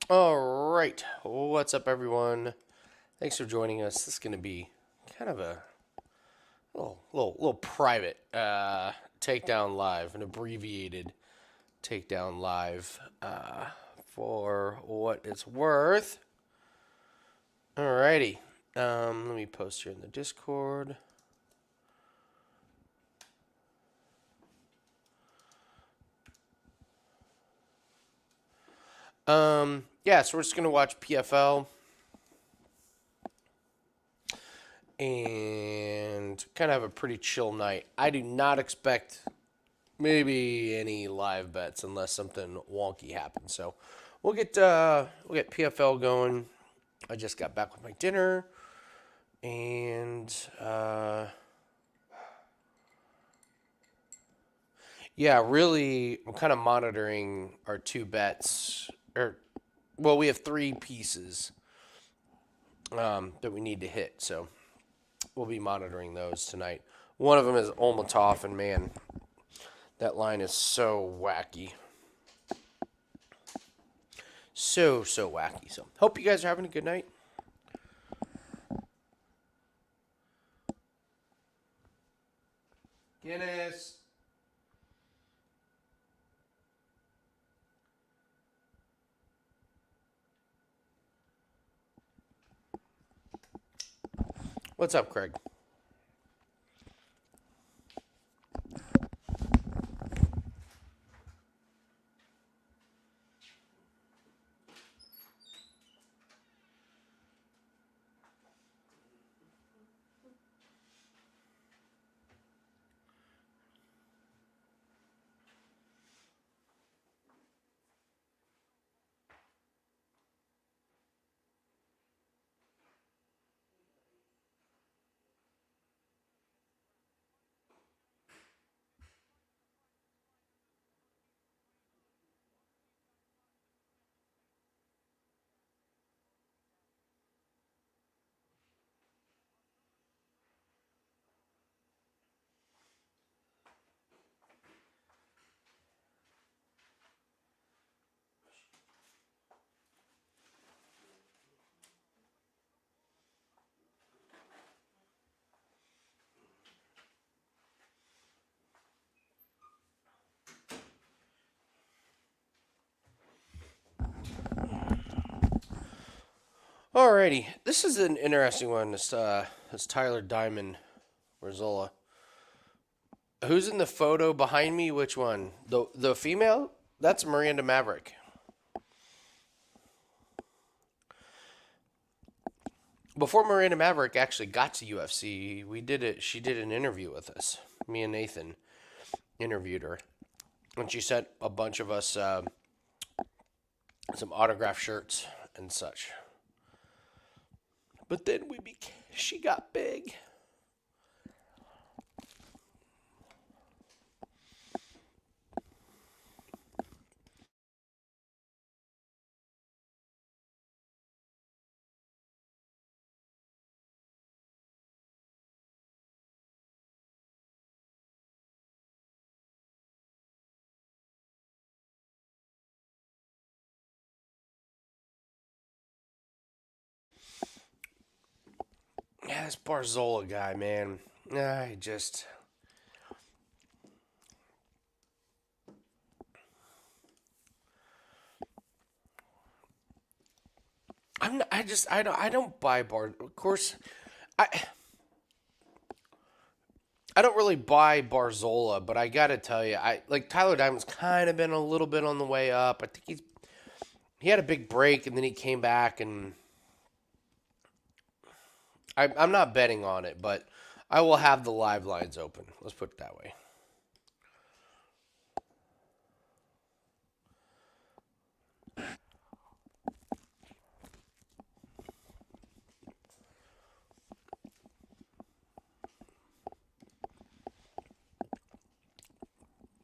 All right. What's up, everyone? Thanks for joining us. This is going to be kind of a little private takedown live, an abbreviated takedown live for what it's worth. Alrighty. Let me post here in the Discord. Yeah, so we're just gonna watch PFL and kind of have a pretty chill night. I do not expect maybe any live bets unless something wonky happens. So we'll get PFL going. I just got back with my dinner, and yeah, really, I'm kind of monitoring our two bets. Or, well, we have three pieces that we need to hit, so we'll be monitoring those tonight. One of them is Olmatov, and man, that line is so wacky. So wacky. So, hope you guys are having a good night. Guinness. What's up, Craig? Alrighty, this is an interesting one. This Tyler Diamond Rizola. Who's in the photo behind me? Which one? The female? That's Miranda Maverick. Before Miranda Maverick actually got to UFC, we did it. She did an interview with us. Me and Nathan interviewed her, and she sent a bunch of us some autograph shirts and such. But then she got big. Yeah, this Barzola guy, man. I just. I'm not, I just I don't buy Bar. Of course, I I don't really buy Barzola, but I gotta tell you, I like Tyler Diamond's kind of been a little bit on the way up. I think he had a big break and then he came back, and I'm not betting on it, but I will have the live lines open. Let's put it that way.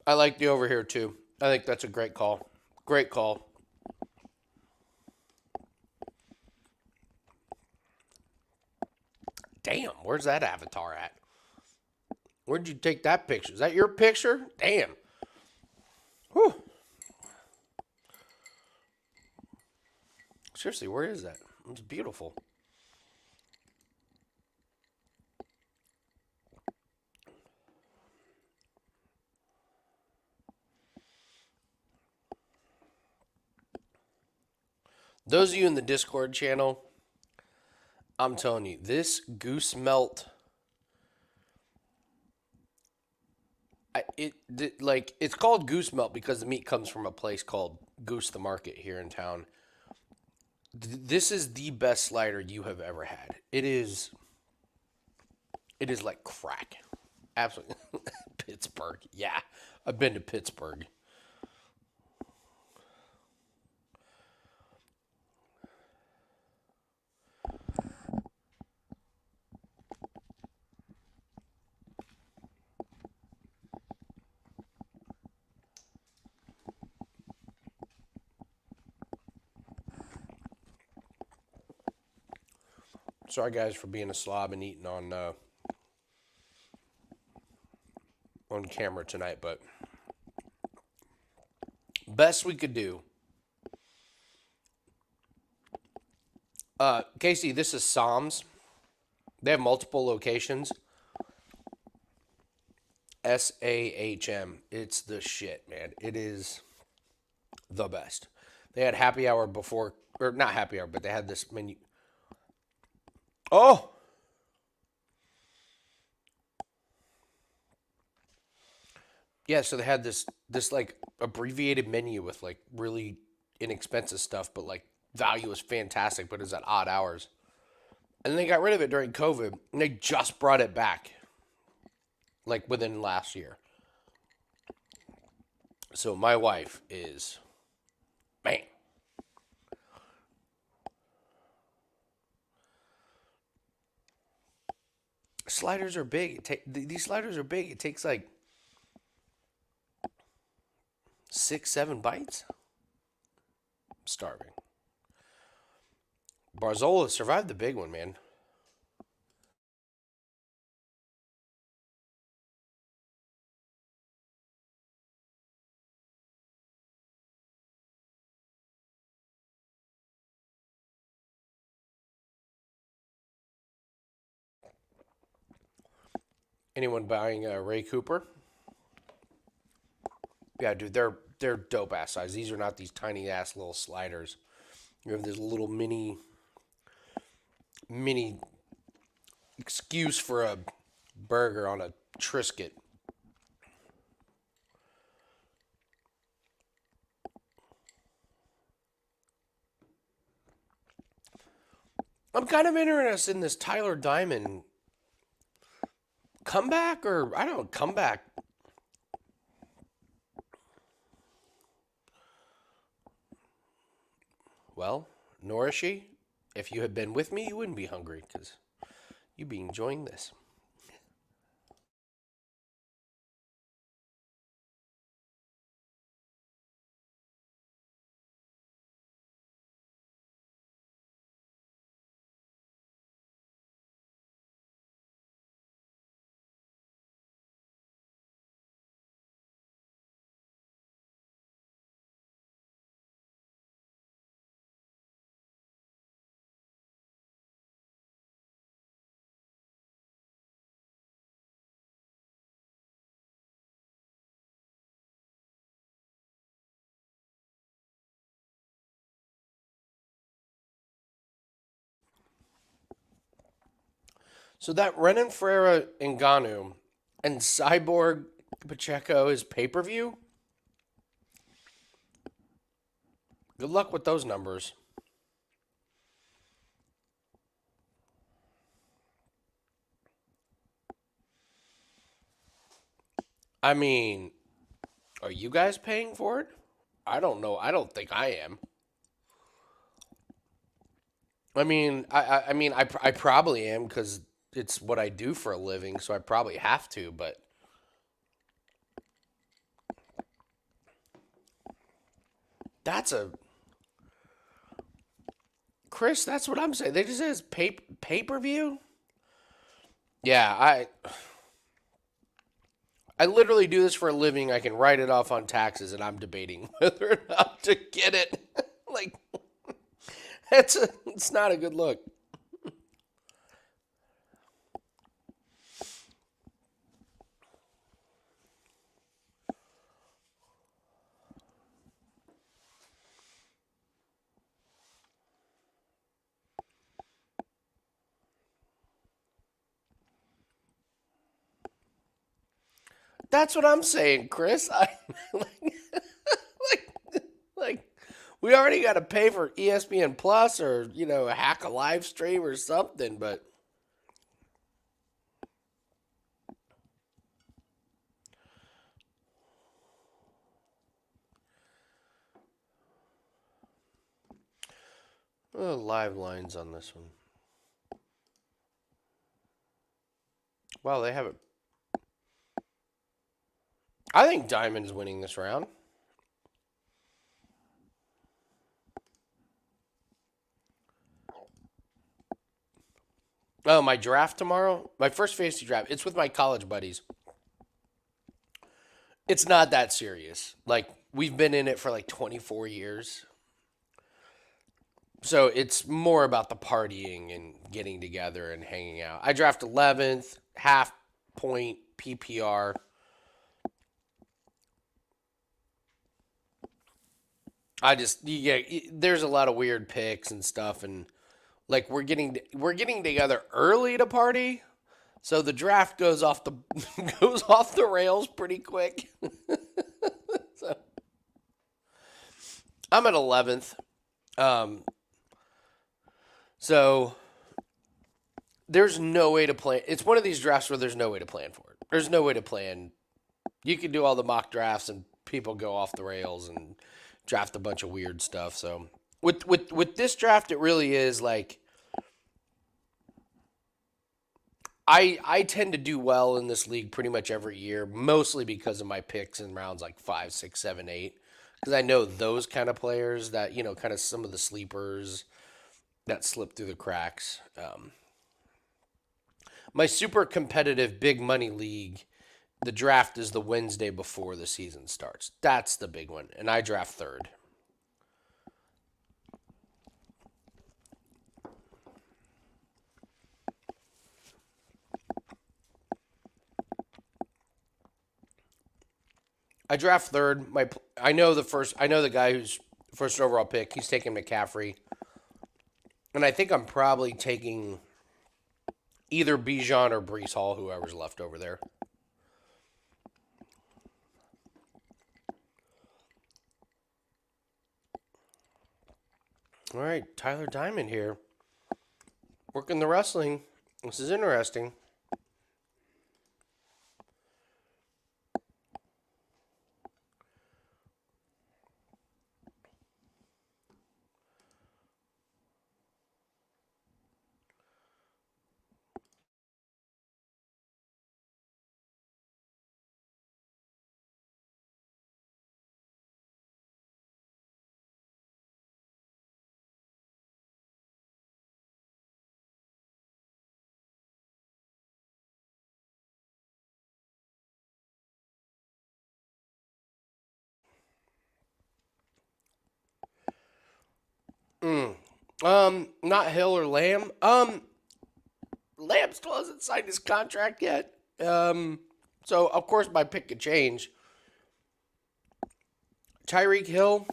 I like the over here too. I think that's a great call. Great call. Damn, where's that avatar at? Where'd you take that picture? Is that your picture? Damn. Whew. Seriously, where is that? It's beautiful. Those of you in the Discord channel, I'm telling you, this goose melt, like it's called goose melt because the meat comes from a place called Goose the Market here in town. This is the best slider you have ever had. It is like crack. Absolutely. Pittsburgh. Yeah. I've been to Pittsburgh. Sorry guys for being a slob and eating on camera tonight, but best we could do. Casey, this is Sam's. They have multiple locations. SAHM. It's the shit, man. It is the best. They had happy hour before, or not happy hour, but they had this menu. Oh, yeah. So they had this like abbreviated menu with like really inexpensive stuff, but like value was fantastic, but it's at odd hours. And they got rid of it during COVID, and they just brought it back, like within last year. So my wife is, man, sliders are big. These sliders are big. It takes like 6, 7 bites. I'm starving. Barzola survived the big one, man. Anyone buying a Ray Cooper? Yeah, dude, they're dope ass size. These are not these tiny ass little sliders. You have this little mini excuse for a burger on a Triscuit. I'm kind of interested in this Tyler Diamond comeback, or I don't know, comeback. Well, Norishi, if you had been with me, you wouldn't be hungry because you'd be enjoying this. So that Renan Ferreira Ngannou and Cyborg Pacheco is pay per view. Good luck with those numbers. I mean, are you guys paying for it? I don't know. I don't think I am. I probably am because it's what I do for a living, so I probably have to. But that's a Chris. That's what I'm saying. They just says pay per view. Yeah, I literally do this for a living. I can write it off on taxes, and I'm debating whether or not to get it. Like, It's not a good look. That's what I'm saying, Chris. Like we already got to pay for ESPN Plus or hack a live stream or something. But live lines on this one. Wow, they have it. I think Diamond's winning this round. Oh, my draft tomorrow? My first fantasy draft. It's with my college buddies. It's not that serious. Like, we've been in it for like 24 years. So it's more about the partying and getting together and hanging out. I draft 11th, half point PPR. There's a lot of weird picks and stuff, and like we're getting together early to party, so the draft goes off the goes off the rails pretty quick. So I'm at 11th. Um, so there's no way to plan. It's one of these drafts where there's no way to plan for it. There's no way to plan. You can do all the mock drafts and people go off the rails and draft a bunch of weird stuff. So with this draft, it really is like I tend to do well in this league pretty much every year, mostly because of my picks in rounds like 5, 6, 7, 8. Because I know those kind of players that kind of some of the sleepers that slip through the cracks. My super competitive big money league, the draft is the Wednesday before the season starts. That's the big one, and I draft third. I draft third. I know the guy who's first overall pick. He's taking McCaffrey, and I think I'm probably taking either Bijan or Brees Hall, whoever's left over there. All right, Tyler Diamond here, working the wrestling. This is interesting. Mm. Not Hill or Lamb. Lamb still hasn't signed his contract yet. So of course my pick could change. Tyreek Hill.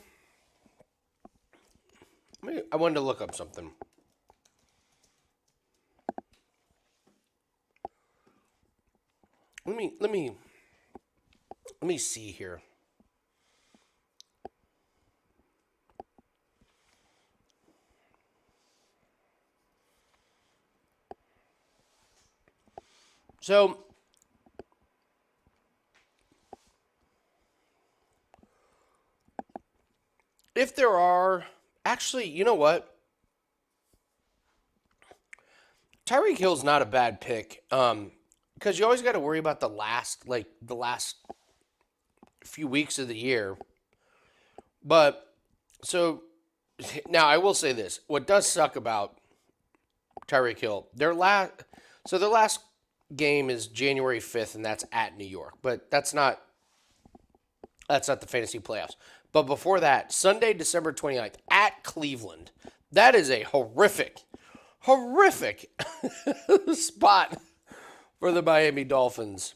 I wanted to look up something. Let me see here. So if there are actually, you know what? Tyreek Hill's not a bad pick. Because you always got to worry about the last few weeks of the year. But so now I will say this: what does suck about Tyreek Hill, their last game is January 5th, and that's at New York. But that's not the fantasy playoffs. But before that, Sunday, December 29th, at Cleveland. That is a horrific spot for the Miami Dolphins.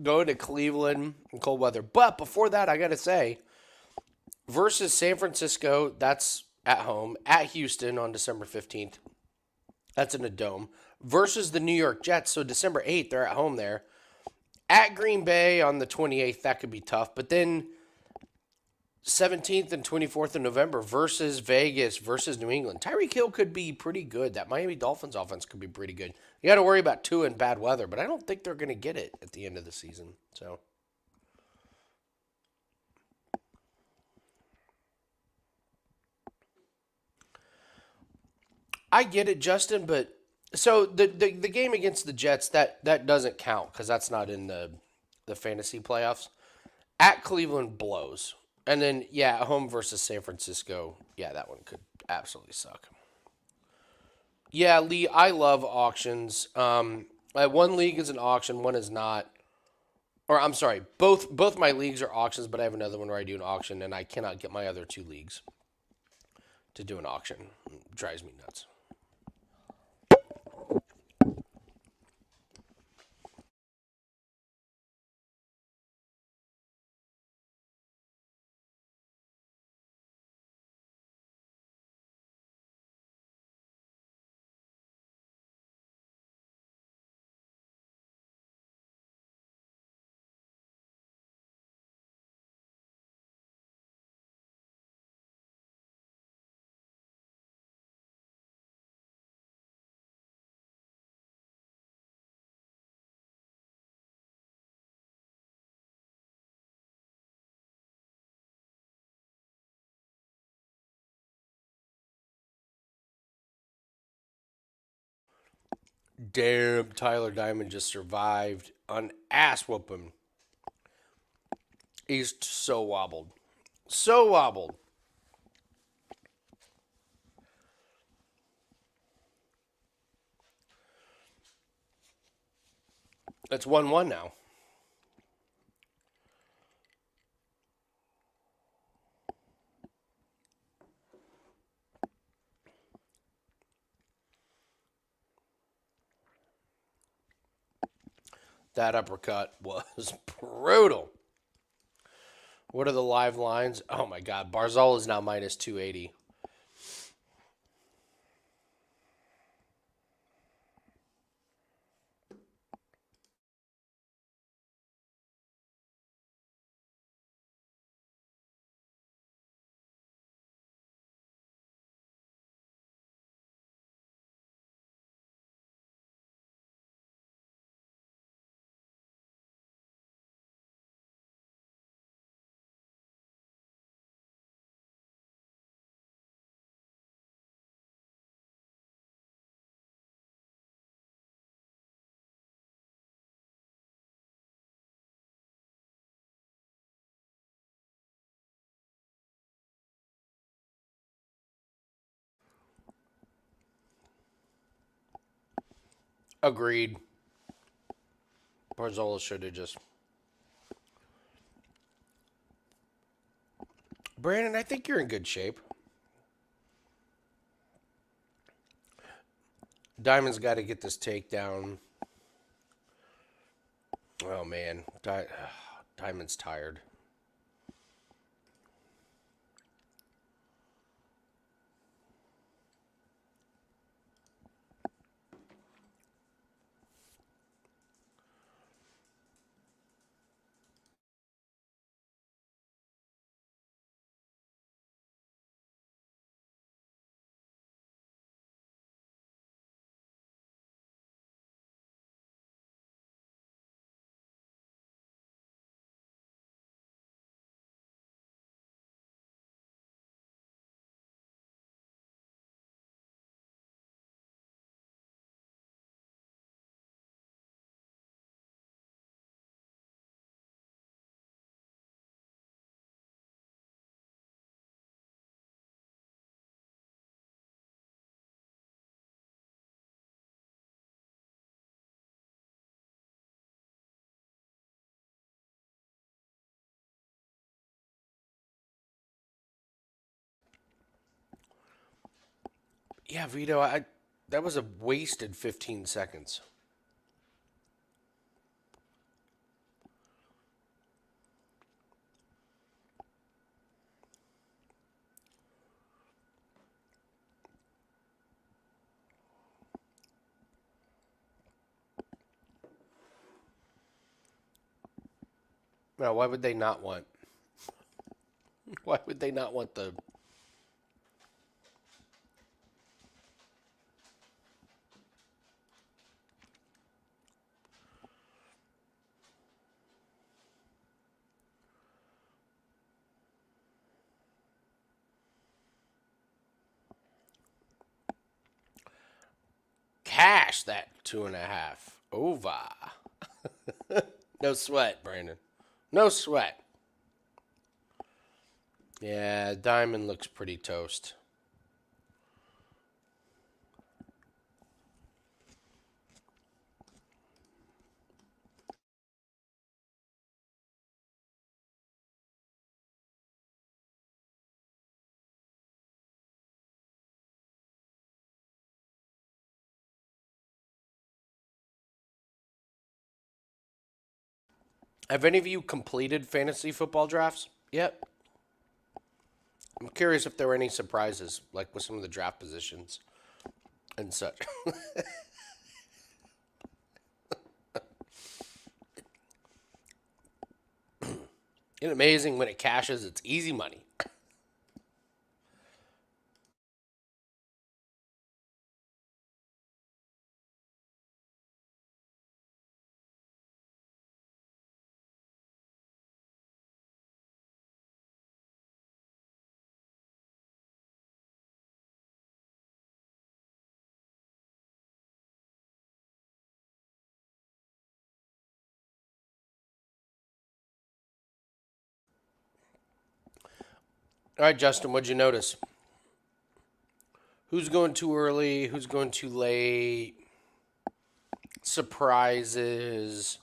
Going to Cleveland in cold weather. But before that, I got to say, versus San Francisco, that's at home. At Houston on December 15th, that's in a dome. Versus the New York Jets, so December 8th, they're at home there. At Green Bay on the 28th, that could be tough. But then 17th and 24th of November versus Vegas versus New England. Tyreek Hill could be pretty good. That Miami Dolphins offense could be pretty good. You got to worry about Tua and bad weather, but I don't think they're going to get it at the end of the season. So I get it, Justin, but so the game against the Jets that doesn't count because that's not in the fantasy playoffs. At Cleveland blows, and then yeah, at home versus San Francisco. Yeah, that one could absolutely suck. Yeah, Lee, I love auctions. One league is an auction, one is not. Or I'm sorry, both my leagues are auctions, but I have another one where I do an auction, and I cannot get my other two leagues to do an auction. It drives me nuts. Damn, Tyler Diamond just survived an ass whooping. He's so wobbled, so wobbled. It's 1-1 now. That uppercut was brutal. What are the live lines? Oh my God, Barzal is now minus 280. Agreed. Barzola should have just. Brandon, I think you're in good shape. Diamond's got to get this takedown. Oh man, Diamond's tired. Yeah, Vito, that was a wasted 15 seconds. Now, why would they not want? Why would they not want the? Cash that 2.5 over. No sweat, Brandon. No sweat. Yeah, Diamond looks pretty toast. Have any of you completed fantasy football drafts yet? I'm curious if there were any surprises, like with some of the draft positions and such. It's amazing when it cashes, it's easy money. All right, Justin, what'd you notice? Who's going too early? Who's going too late? Surprises.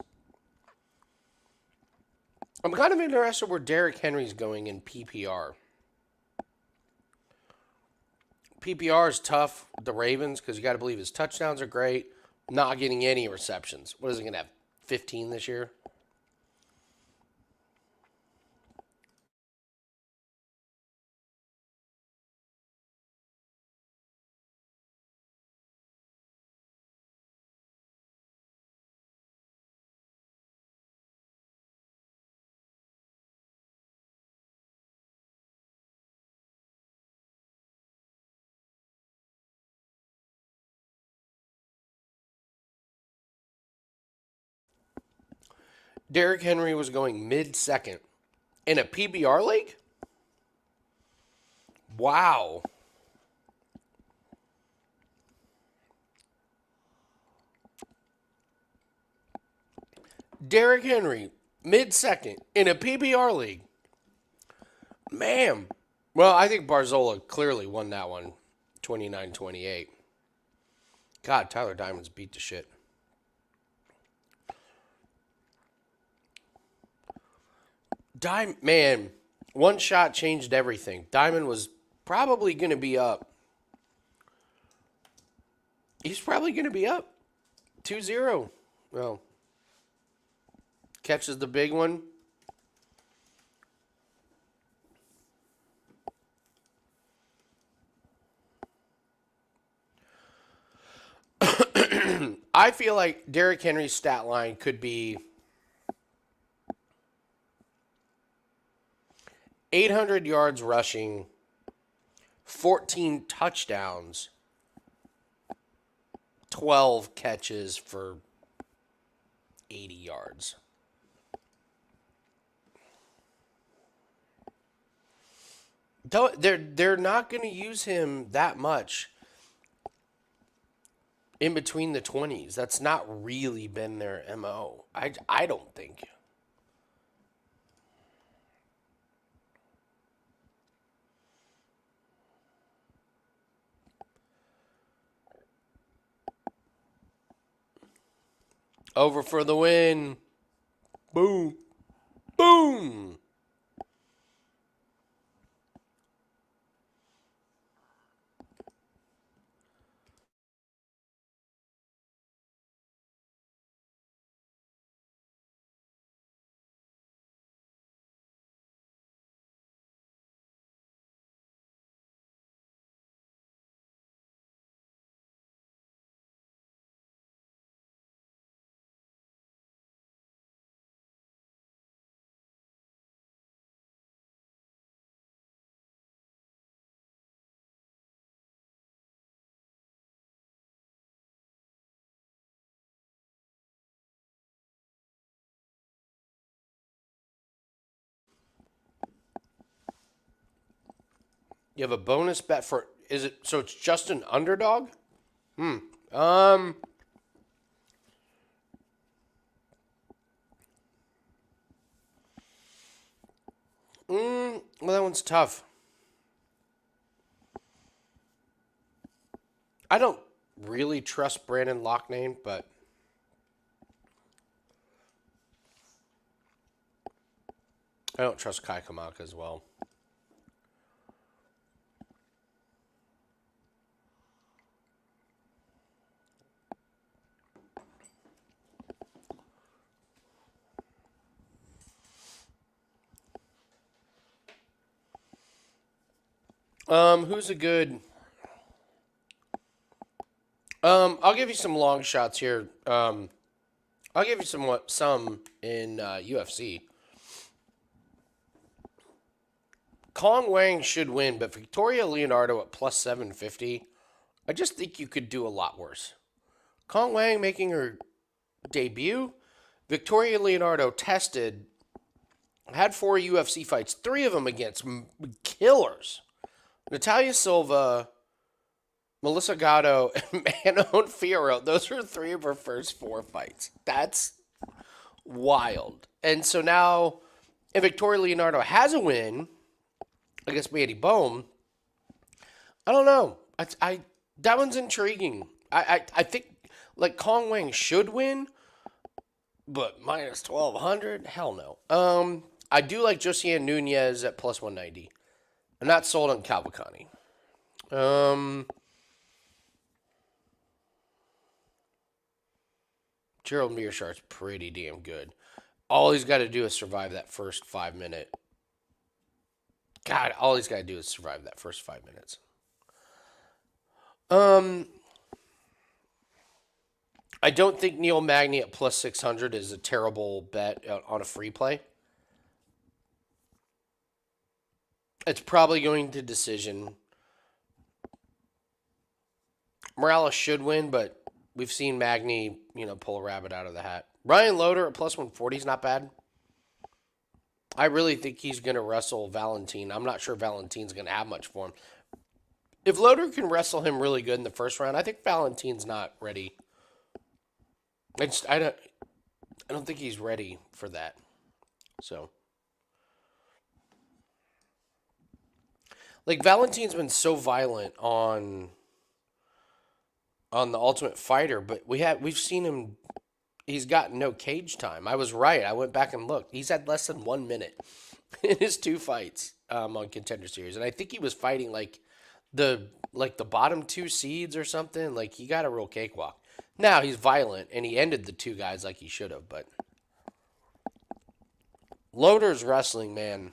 I'm kind of interested where Derrick Henry's going in PPR. PPR is tough with the Ravens because you got to believe his touchdowns are great. Not getting any receptions. What is he going to have? 15 this year? Derrick Henry was going mid second in a PPR league? Wow. Derrick Henry, mid second in a PPR league. Man. Well, I think Barzola clearly won that one 29-28. God, Tyler Diamonds beat the shit. Man, one shot changed everything. Diamond was probably going to be up. He's probably going to be up 2-0. Well, catches the big one. I feel like Derrick Henry's stat line could be 800 yards rushing, 14 touchdowns, 12 catches for 80 yards. They're not going to use him that much in between the 20s. That's not really been their MO. I don't think. Over for the win. Boom. Boom. You have a bonus bet for, is it, so it's just an underdog? Um, well, that one's tough. I don't really trust Brandon Loughnane, but I don't trust Kai Kamaka as well. Who's a good? I'll give you some long shots here. I'll give you some in UFC. Kong Wang should win, but Victoria Leonardo at plus 750. I just think you could do a lot worse. Kong Wang making her debut. Victoria Leonardo tested, had 4 UFC fights, 3 of them against killers. Natalia Silva, Melissa Gatto, and Manon Fiorot. Those were 3 of her first 4 fights. That's wild. And so now, if Victoria Leonardo has a win against Mandy Bohm, I don't know. I that one's intriguing. I think like Kong Wang should win, but minus 1200, hell no. I do like Josiane Nunez at plus 190. I'm not sold on Cavalcante. Gerald Mearshard's pretty damn good. All he's got to do is survive that first 5 minute. God, all he's got to do is survive that first 5 minutes. I don't think Neil Magny at plus 600 is a terrible bet on a free play. It's probably going to decision. Morales should win, but we've seen Magny, pull a rabbit out of the hat. Ryan Loder at plus 140 is not bad. I really think he's going to wrestle Valentin. I'm not sure Valentin's going to have much for him. If Loder can wrestle him really good in the first round, I think Valentin's not ready. I don't think he's ready for that. So, like, Valentin's been so violent on the Ultimate Fighter, but we've seen him. He's got no cage time. I was right. I went back and looked. He's had less than 1 minute in his 2 fights on Contender Series, and I think he was fighting like the bottom 2 seeds or something. Like, he got a real cakewalk. Now he's violent, and he ended the 2 guys like he should have. But Loder's wrestling, man.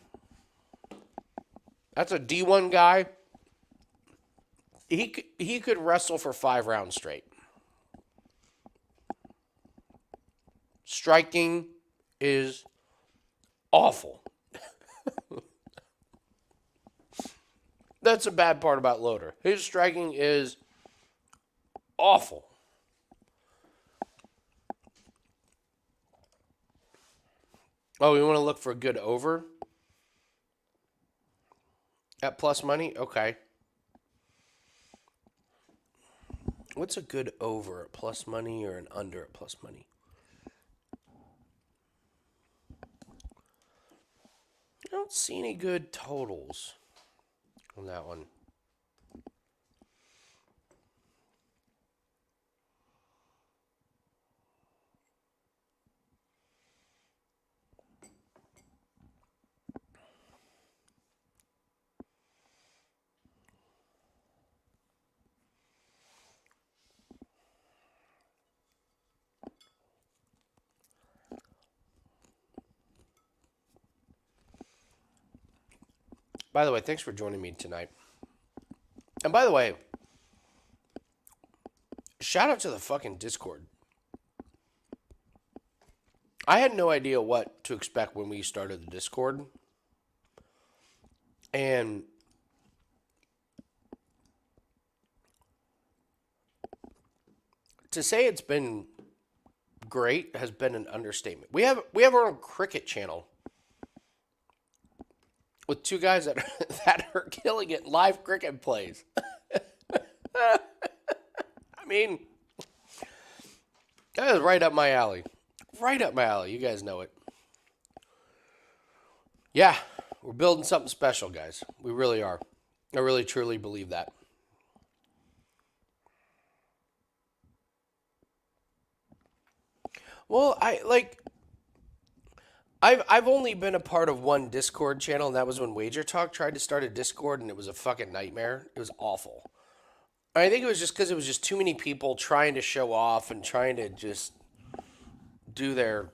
That's a D1 guy. He could wrestle for 5 rounds straight. Striking is awful. That's a bad part about Loder. His striking is awful. Oh, we want to look for a good over at plus money? Okay. What's a good over at plus money or an under at plus money? I don't see any good totals on that one. By the way, thanks for joining me tonight. And by the way, shout out to the fucking Discord. I had no idea what to expect when we started the Discord. And to say it's been great has been an understatement. We have our own cricket channel with two guys that that are killing it in live cricket plays. I mean, that is right up my alley. Right up my alley. You guys know it. Yeah, we're building something special, guys. We really are. I really truly believe that. Well, I've only been a part of one Discord channel, and that was when Wager Talk tried to start a Discord, and it was a fucking nightmare. It was awful. I think it was just because it was just too many people trying to show off and trying to just do their,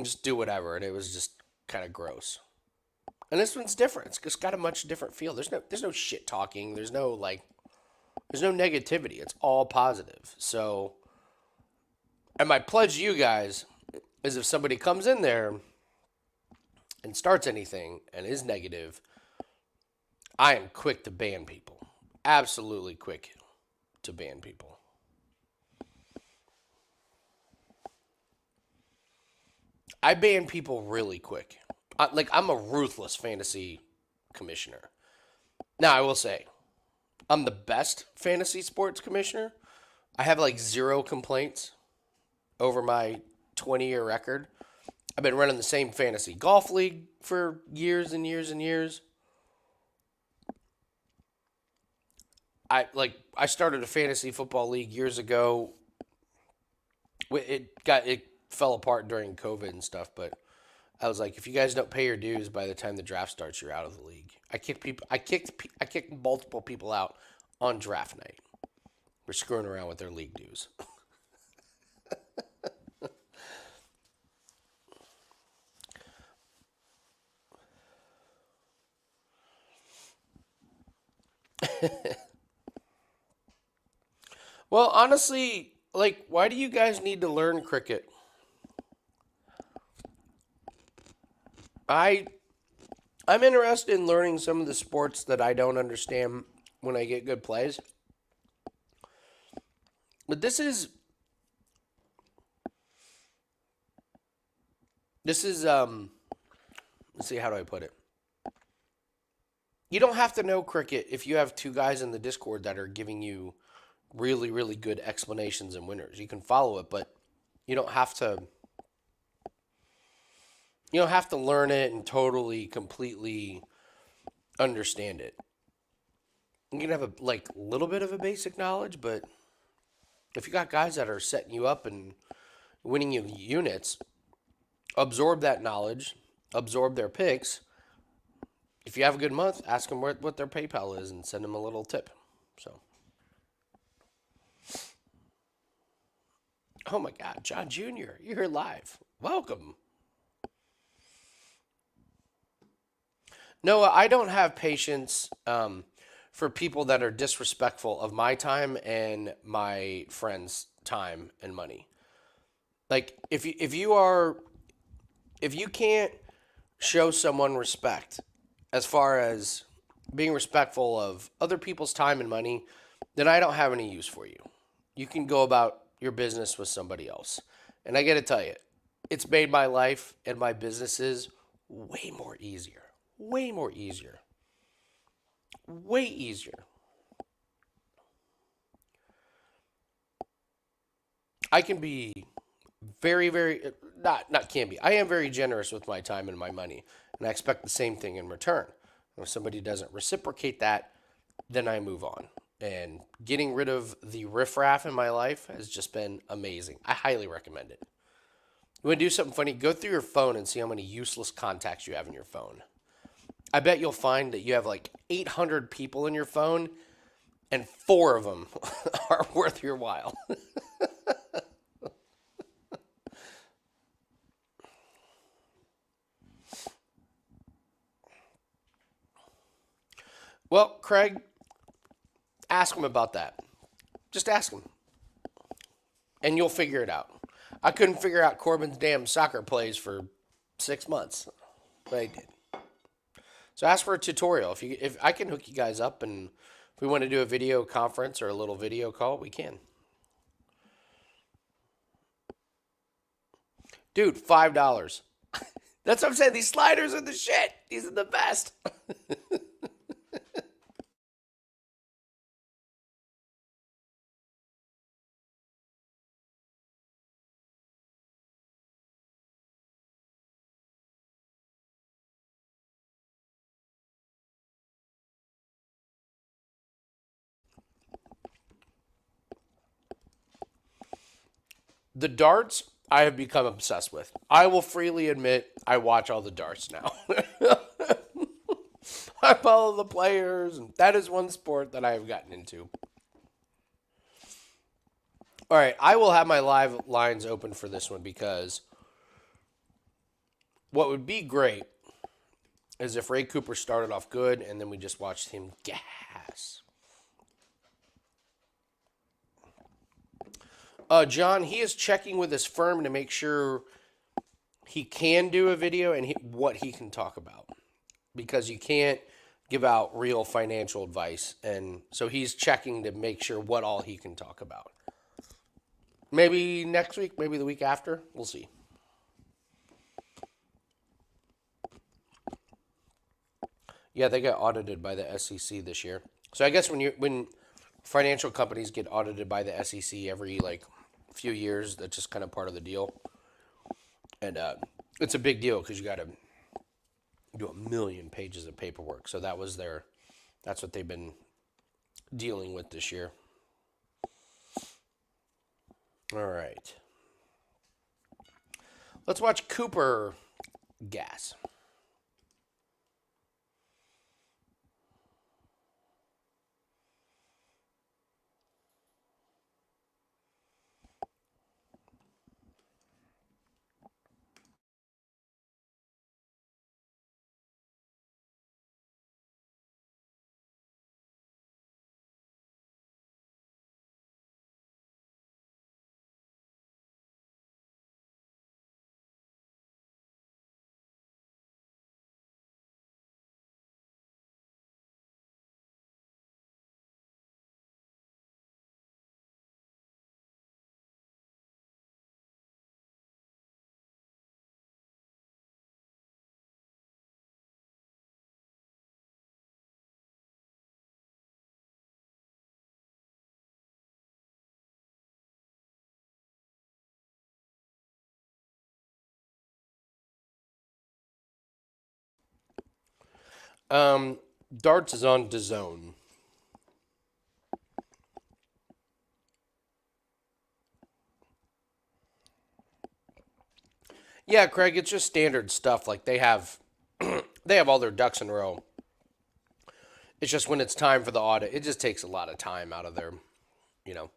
just do whatever, and it was just kind of gross. And this one's different. It's just got a much different feel. There's no shit talking. There's no negativity. It's all positive. So, and my pledge to you guys is if somebody comes in there and starts anything and is negative, I am quick to ban people. Absolutely quick to ban people. I ban people really quick. I'm a ruthless fantasy commissioner. Now, I will say, I'm the best fantasy sports commissioner. I have like zero complaints over my 20-year record. I've been running the same fantasy golf league for years and years and years. I started a fantasy football league years ago. It fell apart during COVID and stuff, but I was like, if you guys don't pay your dues by the time the draft starts, you're out of the league. I kicked multiple people out on draft night. We're screwing around with their league dues. Well, honestly, like, why do you guys need to learn cricket? I I'm interested in learning some of the sports that I don't understand when I get good plays. But this is let's see, how do I put it? You don't have to know cricket if you have two guys in the Discord that are giving you really, really good explanations and winners. You can follow it, but you don't have to you don't have to learn it and totally completely understand it. You can have a like little bit of a basic knowledge, but if you got guys that are setting you up and winning you units, absorb that knowledge, absorb their picks. If you have a good month, ask them what their PayPal is and send them a little tip. So, oh my God, John Jr., you're here live. Welcome. Noah, I don't have patience for people that are disrespectful of my time and my friends' time and money. Like if you can't show someone respect as far as being respectful of other people's time and money, then I don't have any use for you. You can go about your business with somebody else. And I got to tell you, it's made my life and my businesses way more easier. Way more easier. Way easier. I can be very, very not can be. I am very generous with my time and my money, and I expect the same thing in return. If somebody doesn't reciprocate that, then I move on. And getting rid of the riffraff in my life has just been amazing. I highly recommend it. You want to do something funny? Go through your phone and see how many useless contacts you have in your phone. I bet you'll find that you have like 800 people in your phone, and 4 of them are worth your while. Well, Craig, ask him about that. Just ask him, and you'll figure it out. I couldn't figure out Corbin's damn soccer plays for 6 months, but I did. So ask for a tutorial. If I can hook you guys up, and if we want to do a video conference or a little video call, we can. Dude, $5. That's what I'm saying. These sliders are the shit. These are the best. The darts I have become obsessed with. I will freely admit I watch all the darts now. I follow the players, and that is one sport that I have gotten into. All right, I will have my live lines open for this one because what would be great is if Ray Cooper started off good and then we just watched him gas. John, he is checking with his firm to make sure he can do a video and what he can talk about because you can't give out real financial advice. And so he's checking to make sure what all he can talk about. Maybe next week, maybe the week after. We'll see. Yeah, they got audited by the SEC this year. So I guess when financial companies get audited by the SEC every like few years, that's just kind of part of the deal. And it's a big deal because you got to do 1,000,000 pages of paperwork. So that's what they've been dealing with this year. All right. Let's watch Cooper gas. Darts is on DAZN. Yeah, Craig, it's just standard stuff. Like they have all their ducks in a row. It's just when it's time for the audit, it just takes a lot of time out of their, you know.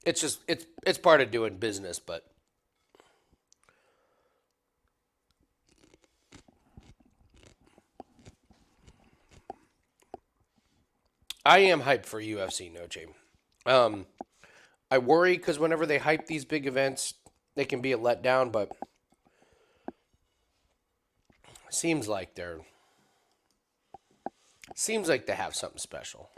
It's part of doing business, but I am hyped for UFC No Shame. I worry because whenever they hype these big events, they can be a letdown, but seems like they have something special.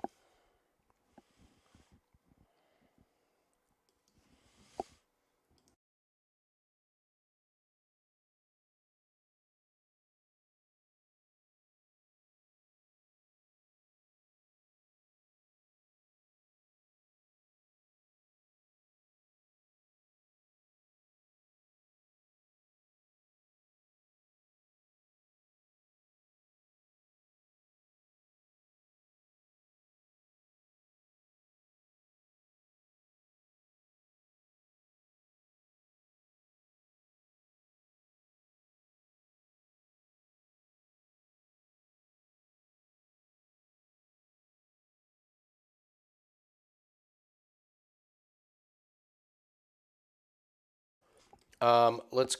Let's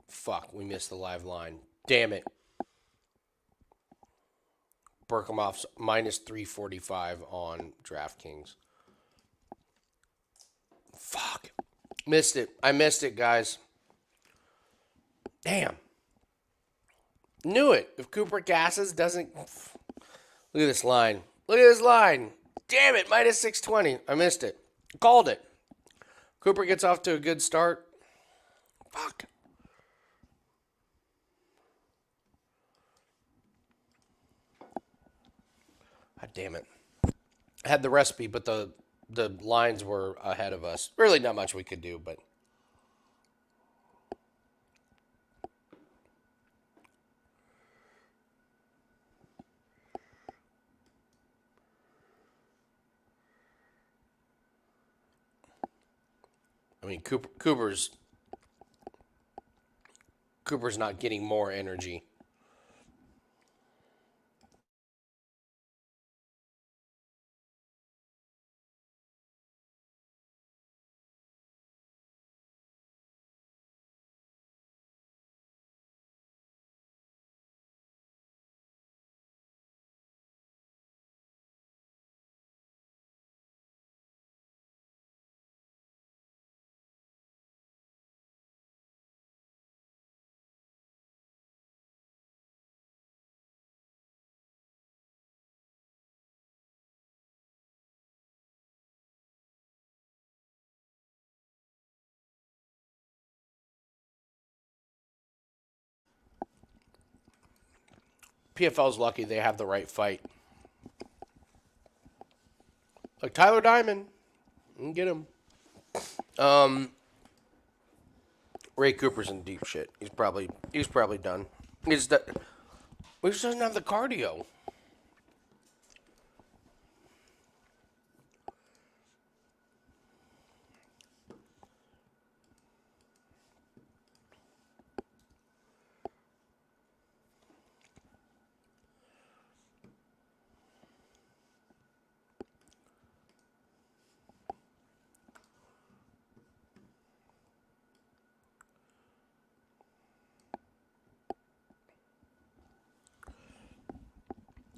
fuck. We missed the live line. Damn it. Berkhamov's minus 345 on DraftKings. Fuck. Missed it. I missed it, guys. Damn. Knew it. If Cooper gasses doesn't. Look at this line. Look at this line. Damn it. Minus 620. I missed it. Called it. Cooper gets off to a good start. Fuck. God damn it. I had the recipe, but the lines were ahead of us. Really not much we could do, but I mean Cooper's not getting more energy. PFL's lucky they have the right fight. Like Tyler Diamond, you can get him. Um, Ray Cooper's in deep shit. He's probably done. He's the, he just doesn't have the cardio.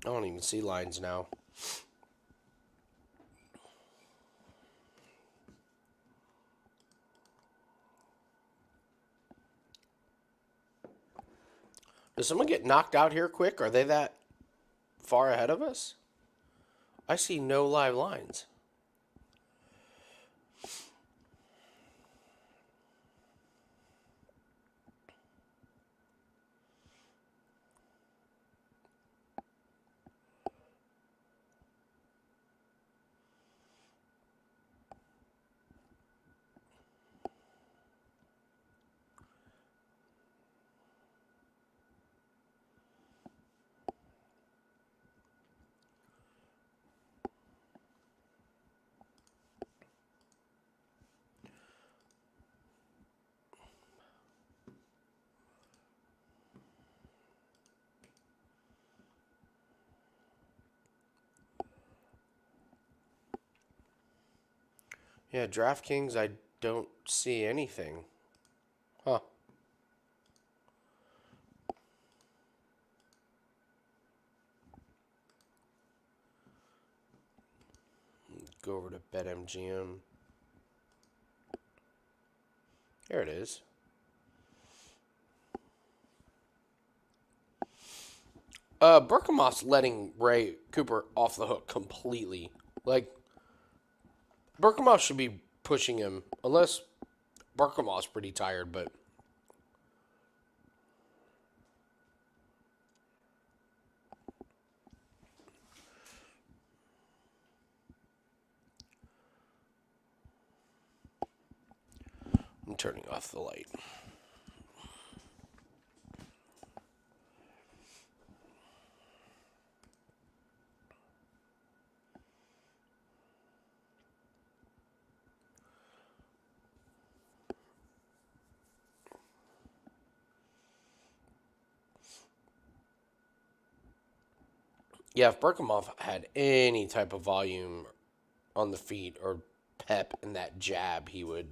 I don't even see lines now. Does someone get knocked out here quick? Are they that far ahead of us? I see no live lines. Yeah, DraftKings, I don't see anything. Huh. Go over to BetMGM. There it is. Berkamoff's letting Ray Cooper off the hook completely. Like, Berkamoff should be pushing him, unless Berkamoff's pretty tired, but I'm turning off the light. Yeah, if Berkamoff had any type of volume on the feet or pep in that jab, he would.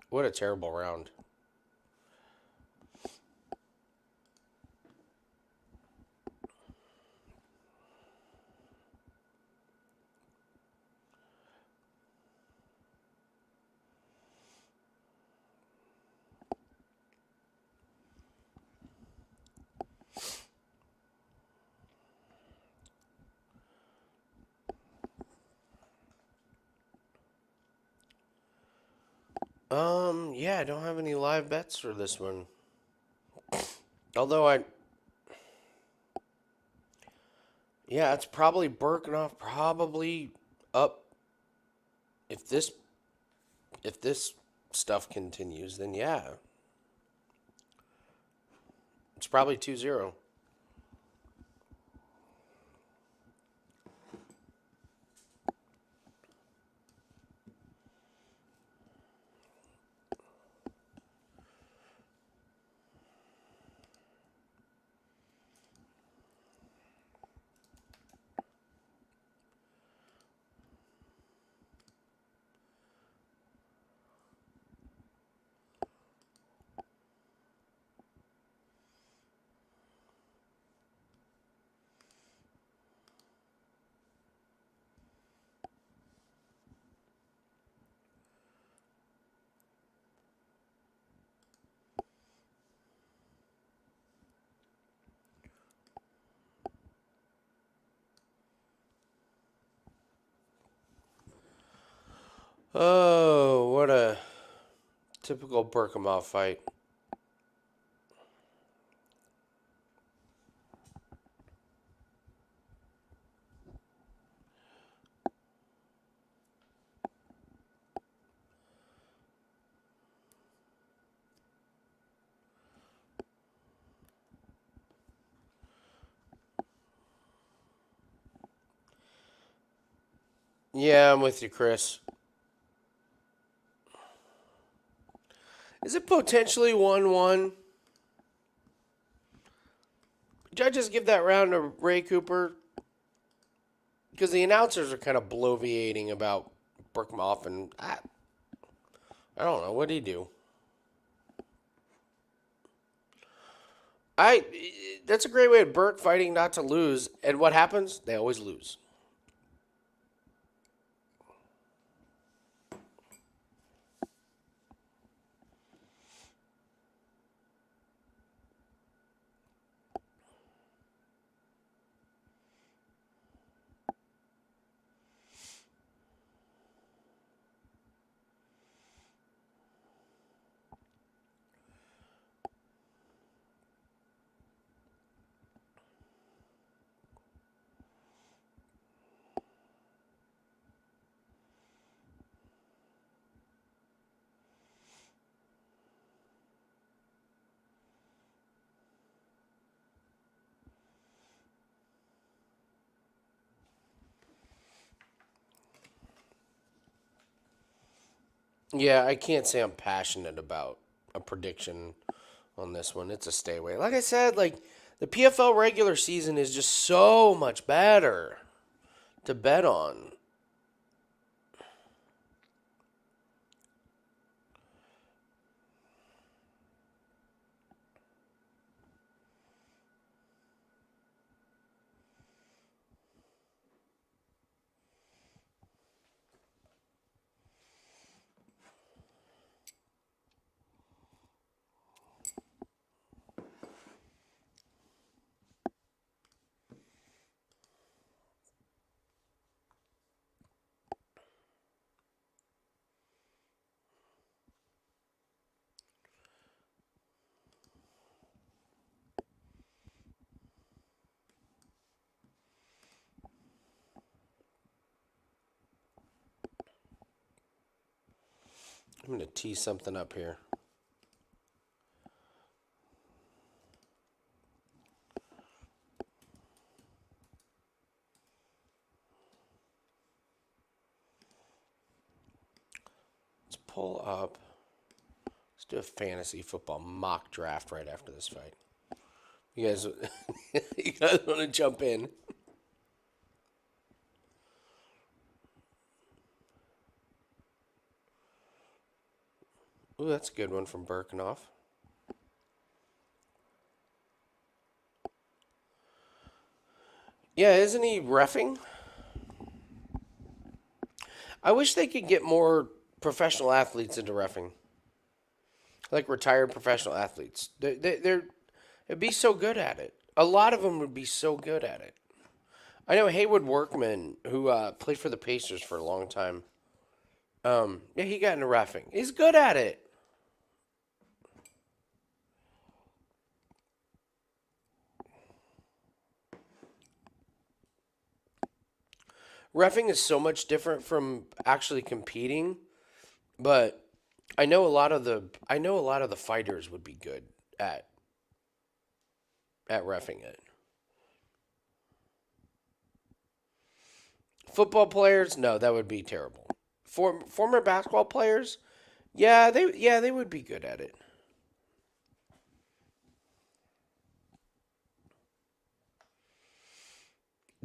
What a terrible round. Yeah, I don't have any live bets for this one. Although yeah, it's probably Birkenhoff probably up if this stuff continues, then yeah. It's probably 2-0. Oh, what a typical Birkenhoff fight. Yeah, I'm with you, Chris. Is it potentially 1-1? Judges give that round to Ray Cooper because the announcers are kind of bloviating about Birkenhoff, and I don't know. What did he do? I That's a great way of Burke fighting not to lose. And what happens? They always lose. Yeah, I can't say I'm passionate about a prediction on this one. It's a stay away. Like I said, like the PFL regular season is just so much better to bet on. I'm going to tee something up here. Let's pull up. Let's do a fantasy football mock draft right after this fight. You guys, you guys want to jump in? Ooh, that's a good one from Birkenhoff. Yeah, isn't he reffing? I wish they could get more professional athletes into reffing, like retired professional athletes. They'd be so good at it. A lot of them would be so good at it. I know Haywood Workman, who played for the Pacers for a long time. Yeah, he got into reffing. He's good at it. Reffing is so much different from actually competing, but I know a lot of the fighters would be good at at reffing it. Football players, no, that would be terrible. Former basketball players, yeah, they would be good at it.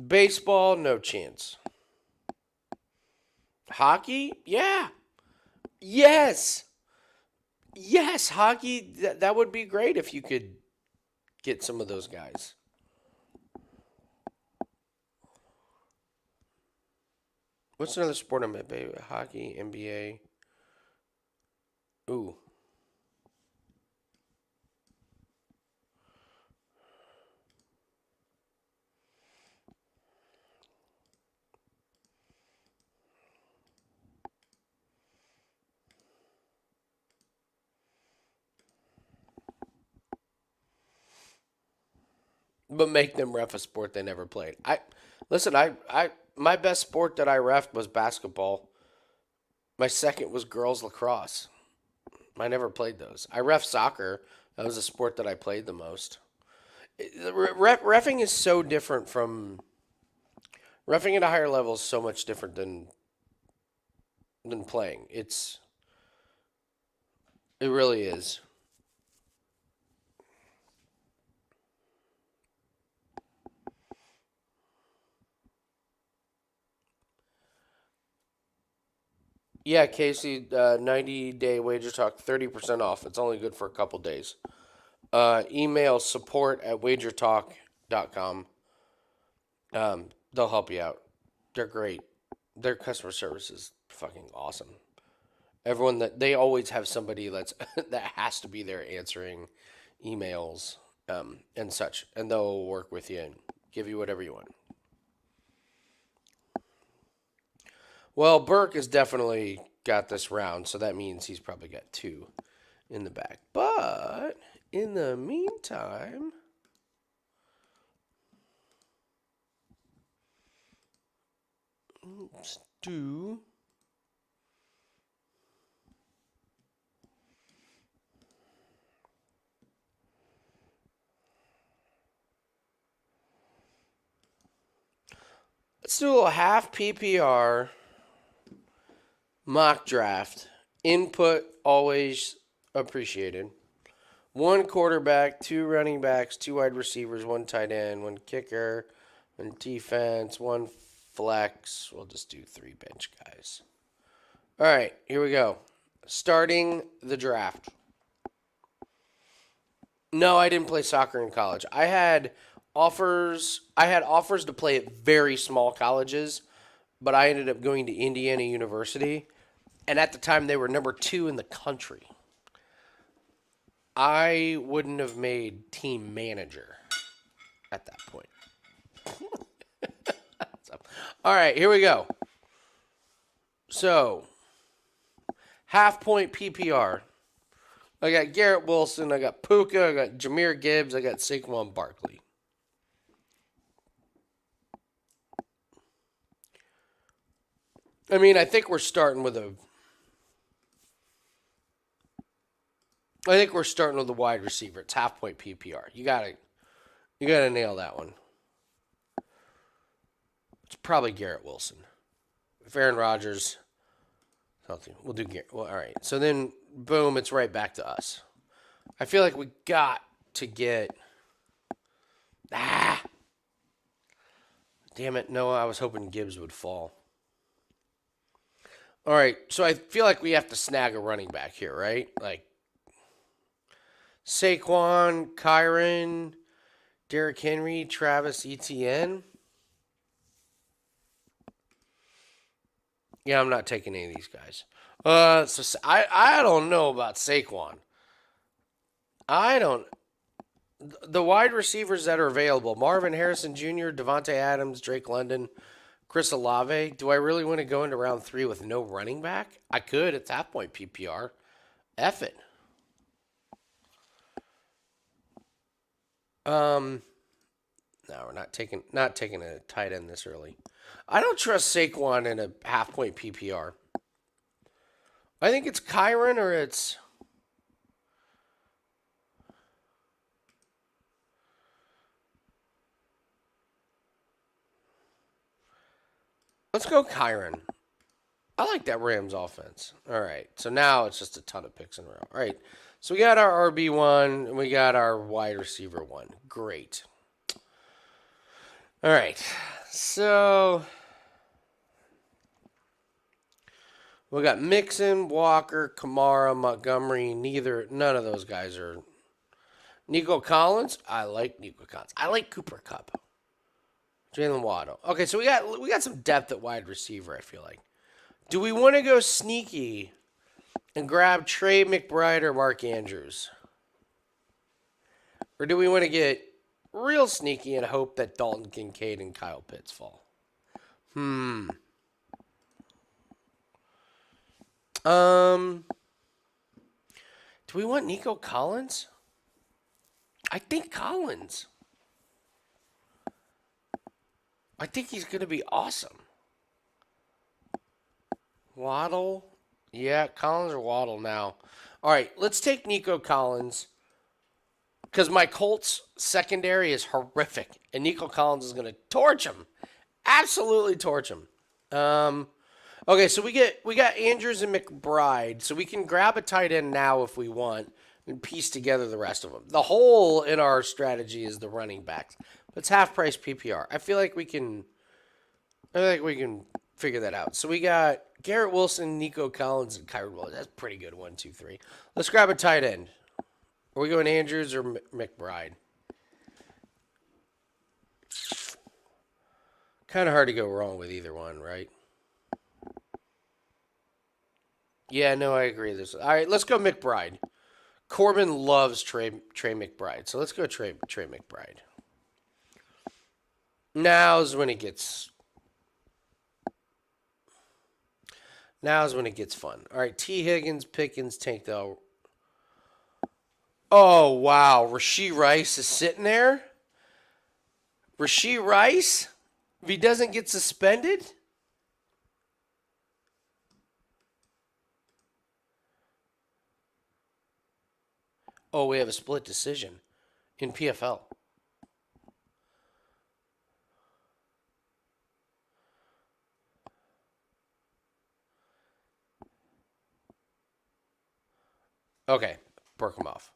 Baseball, no chance. Hockey, yeah, yes, yes, hockey. That would be great if you could get some of those guys. What's another sport I'm at, baby? Hockey, NBA. Ooh, but make them ref a sport they never played. I listen. My best sport that I refed was basketball. My second was girls lacrosse. I never played those. I ref soccer. That was a sport that I played the most. Refing is so different from refing at a higher level is so much different than playing. It really is. Yeah, Casey, 90-day wager talk, 30% off. It's only good for a couple days. Email support at wagertalk.com. They'll help you out. They're great. Their customer service is fucking awesome. Everyone that they always have somebody that has to be there answering emails and such, and they'll work with you and give you whatever you want. Well, Burke has definitely got this round, so that means he's probably got two in the back. But in the meantime, let's do. Let's do a half PPR mock draft. Input always appreciated. One quarterback, two running backs, two wide receivers, one tight end, one kicker, one defense, one flex. We'll just do three bench guys. All right, here we go. Starting the draft. No, I didn't play soccer in college. I had offers to play at very small colleges, but I ended up going to Indiana University, and at the time they were number 2 in the country. I wouldn't have made team manager at that point. So, all right, here we go. So, half point PPR. I got Garrett Wilson, I got Puka, I got Jameer Gibbs, I got Saquon Barkley. I mean, I think we're starting with a. I think we're starting with a wide receiver. It's half point PPR. You gotta nail that one. It's probably Garrett Wilson. If Aaron Rodgers, something we'll do. Well, all right. So then, boom, it's right back to us. I feel like we got to get. Ah, damn it! No, I was hoping Gibbs would fall. All right, so I feel like we have to snag a running back here, right? Like Saquon, Kyron, Derrick Henry, Travis Etienne. Yeah, I'm not taking any of these guys. So I don't know about Saquon. I don't. The wide receivers that are available: Marvin Harrison Jr., Devontae Adams, Drake London, Chris Olave. Do I really want to go into round 3 with no running back? I could at that point, PPR. F it. No, we're not taking a tight end this early. I don't trust Saquon in a half point PPR. I think it's Kyron or it's. Let's go Kyron. I like that Rams offense. All right. So now it's just a ton of picks in a row. All right. So we got our RB1 and we got our wide receiver 1. Great. All right. So we got Mixon, Walker, Kamara, Montgomery. None of those guys are. Nico Collins. I like Nico Collins. I like Cooper Kupp. Jalen Waddle. Okay, so we got some depth at wide receiver, I feel like. Do we want to go sneaky and grab Trey McBride or Mark Andrews? Or do we want to get real sneaky and hope that Dalton Kincaid and Kyle Pitts fall? Do we want Nico Collins? I think Collins. I think he's going to be awesome. Waddle. Yeah, Collins or Waddle now. All right, let's take Nico Collins because my Colts secondary is horrific, and Nico Collins is going to torch him. Absolutely torch him. Okay, so we got Andrews and McBride, so we can grab a tight end now if we want and piece together the rest of them. The hole in our strategy is the running backs. But it's half price PPR. I feel like we can figure that out. So we got Garrett Wilson, Nico Collins, and Kyron Williams. That's pretty good. 1, 2, 3. Let's grab a tight end. Are we going Andrews or McBride? Kind of hard to go wrong with either one, right? Yeah, no, I agree. All right, let's go McBride. Corbin loves Trey McBride, so let's go Trey McBride. Now's when it gets fun. All right, T. Higgins, Pickens, Tank Dell. Oh, wow. Rashee Rice is sitting there? Rashee Rice? If he doesn't get suspended? Oh, we have a split decision in PFL. Okay, work them off.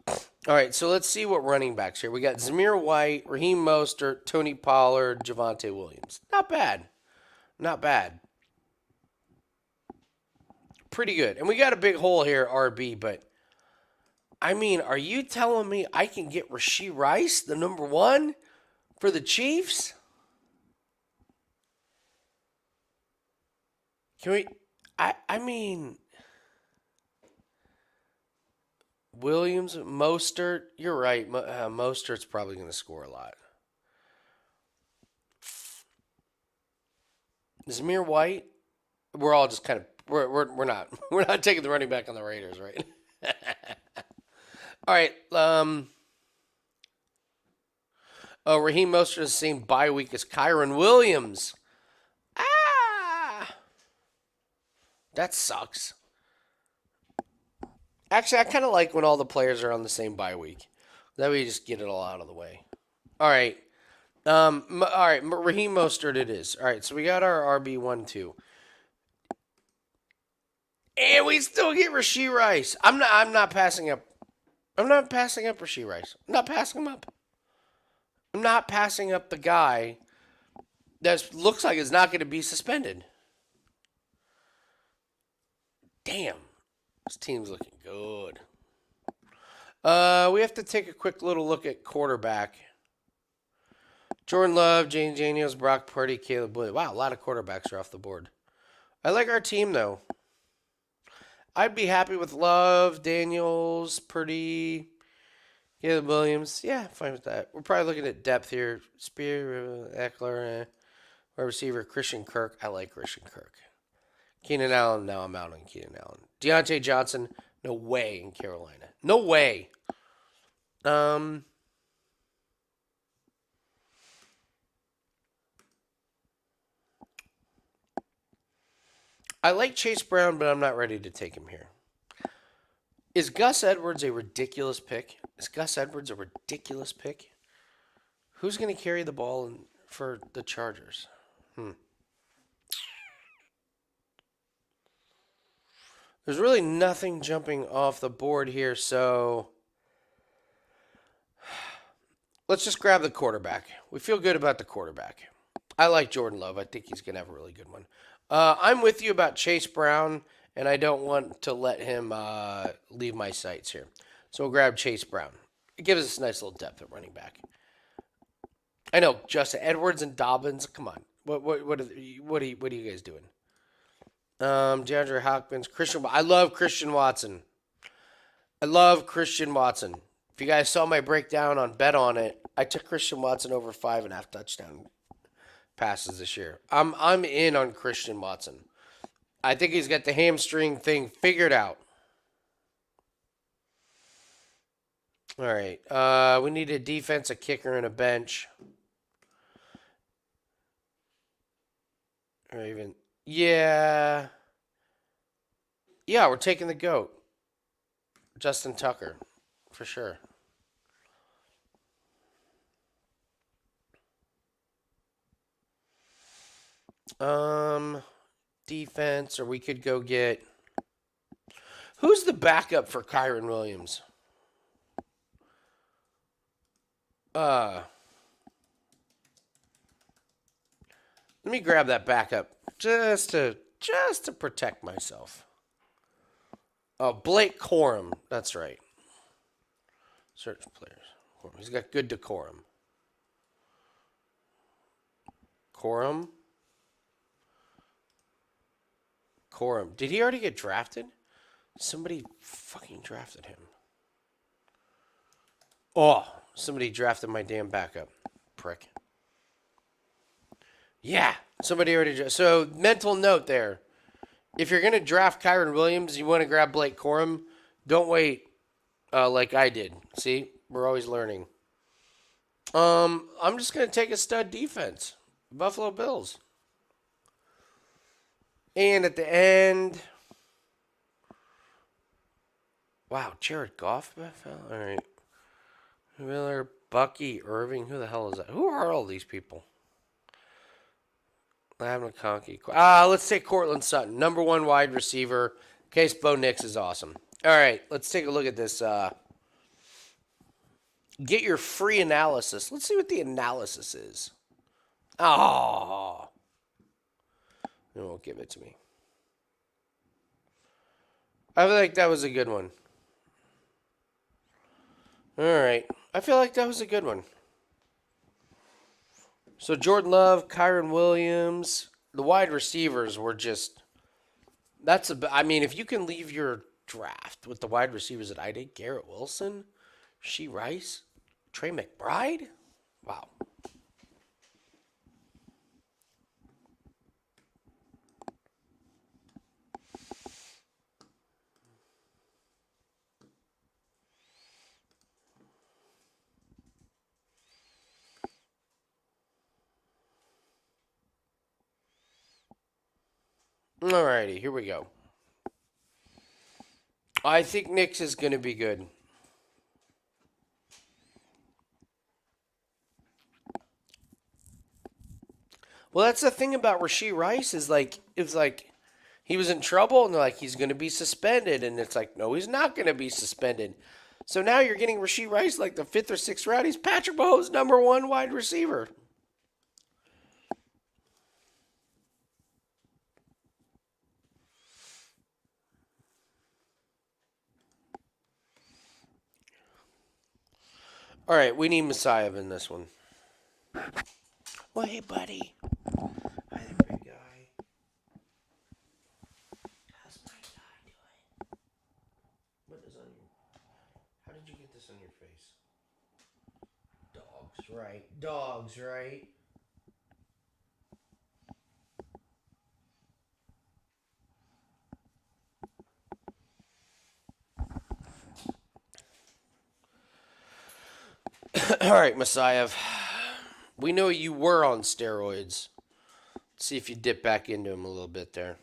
All right, so let's see what running backs here. We got Zamir White, Raheem Mostert, Tony Pollard, Javonte Williams. Not bad. Not bad. Pretty good. And we got a big hole here, RB, but I mean, are you telling me I can get Rashee Rice, the number 1 for the Chiefs? Can we? I mean, Williams, Mostert. You're right. Mostert's probably going to score a lot. Zamir White. We're all just kind of we're not taking the running back on the Raiders, right? All right. Raheem Mostert has the same bye week as Kyron Williams. That sucks. Actually, I kind of like when all the players are on the same bye week. That way you just get it all out of the way. All right. All right. Raheem Mostert it is. All right. So we got our RB1, 2. And we still get Rashee Rice. I'm not passing up. I'm not passing up Rashee Rice. I'm not passing him up. I'm not passing up the guy that looks like is not going to be suspended. Damn, this team's looking good. We have to take a quick little look at quarterback. Jordan Love, James Daniels, Brock Purdy, Caleb Williams. Wow, a lot of quarterbacks are off the board. I like our team, though. I'd be happy with Love, Daniels, Purdy, Caleb Williams. Yeah, fine with that. We're probably looking at depth here. Spear, Eckler, wide receiver, Christian Kirk. I like Christian Kirk. Keenan Allen. No, I'm out on Keenan Allen. Deontay Johnson. No way in Carolina. No way. I like Chase Brown, but I'm not ready to take him here. Is Gus Edwards a ridiculous pick? Who's going to carry the ball for the Chargers? There's really nothing jumping off the board here, so let's just grab the quarterback. We feel good about the quarterback. I like Jordan Love. I think he's going to have a really good one. I'm with you about Chase Brown, and I don't want to let him leave my sights here. So we'll grab Chase Brown. It gives us a nice little depth at running back. I know, Justin Edwards and Dobbins. Come on. What are you guys doing? DeAndre Hopkins, I love Christian Watson. If you guys saw my breakdown on Bet On It, I took Christian Watson over 5.5 touchdown passes this year. I'm in on Christian Watson. I think he's got the hamstring thing figured out. All right. We need a defense, a kicker, and a bench. Or even, yeah, we're taking the GOAT, Justin Tucker, for sure. Defense, or we could go get, who's the backup for Kyren Williams? Let me grab that backup just to protect myself. Oh, Blake Corum. That's right. Search players. He's got good decorum. Corum. Did he already get drafted? Somebody fucking drafted him. Oh, somebody drafted my damn backup. Prick. Yeah, somebody already. So, mental note there. If you're going to draft Kyren Williams, you want to grab Blake Corum, don't wait like I did. See, we're always learning. I'm just going to take a stud defense. Buffalo Bills. And at the end, wow, Jared Goff fell. All right. Miller, Bucky, Irving. Who the hell is that? Who are all these people? Lavin Conkey. Let's take Cortland Sutton, number 1 wide receiver. In case Bo Nix is awesome. All right, let's take a look at this. Get your free analysis. Let's see what the analysis is. Oh. It won't give it to me. I feel like that was a good one. All right. I feel like that was a good one. So Jordan Love, Kyren Williams, the wide receivers were just, if you can leave your draft with the wide receivers that I did, Garrett Wilson, Rashee Rice, Trey McBride, wow. Alrighty, here we go. I think Nix is going to be good. Well, that's the thing about Rashee Rice is he was in trouble and they're like, he's going to be suspended. And it's like, no, he's not going to be suspended. So now you're getting Rashee Rice like the 5th or 6th round. He's Patrick Mahomes' number 1 wide receiver. All right, we need Messiah in this one. Well, hey, buddy. Hi there, big guy. How's my guy doing? What is on your? How did you get this on your face? Dogs, right? Dogs, right? All right, Messiah. We know you were on steroids. Let's see if you dip back into them a little bit there.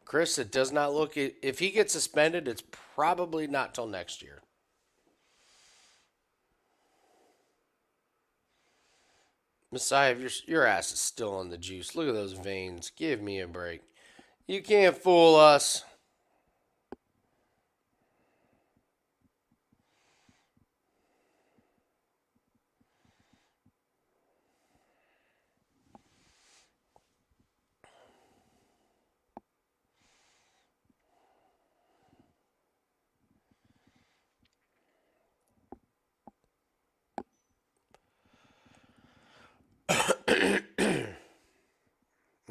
Chris, it does not look. If he gets suspended, it's probably not till next year. Messiah, your ass is still on the juice. Look at those veins. Give me a break. You can't fool us.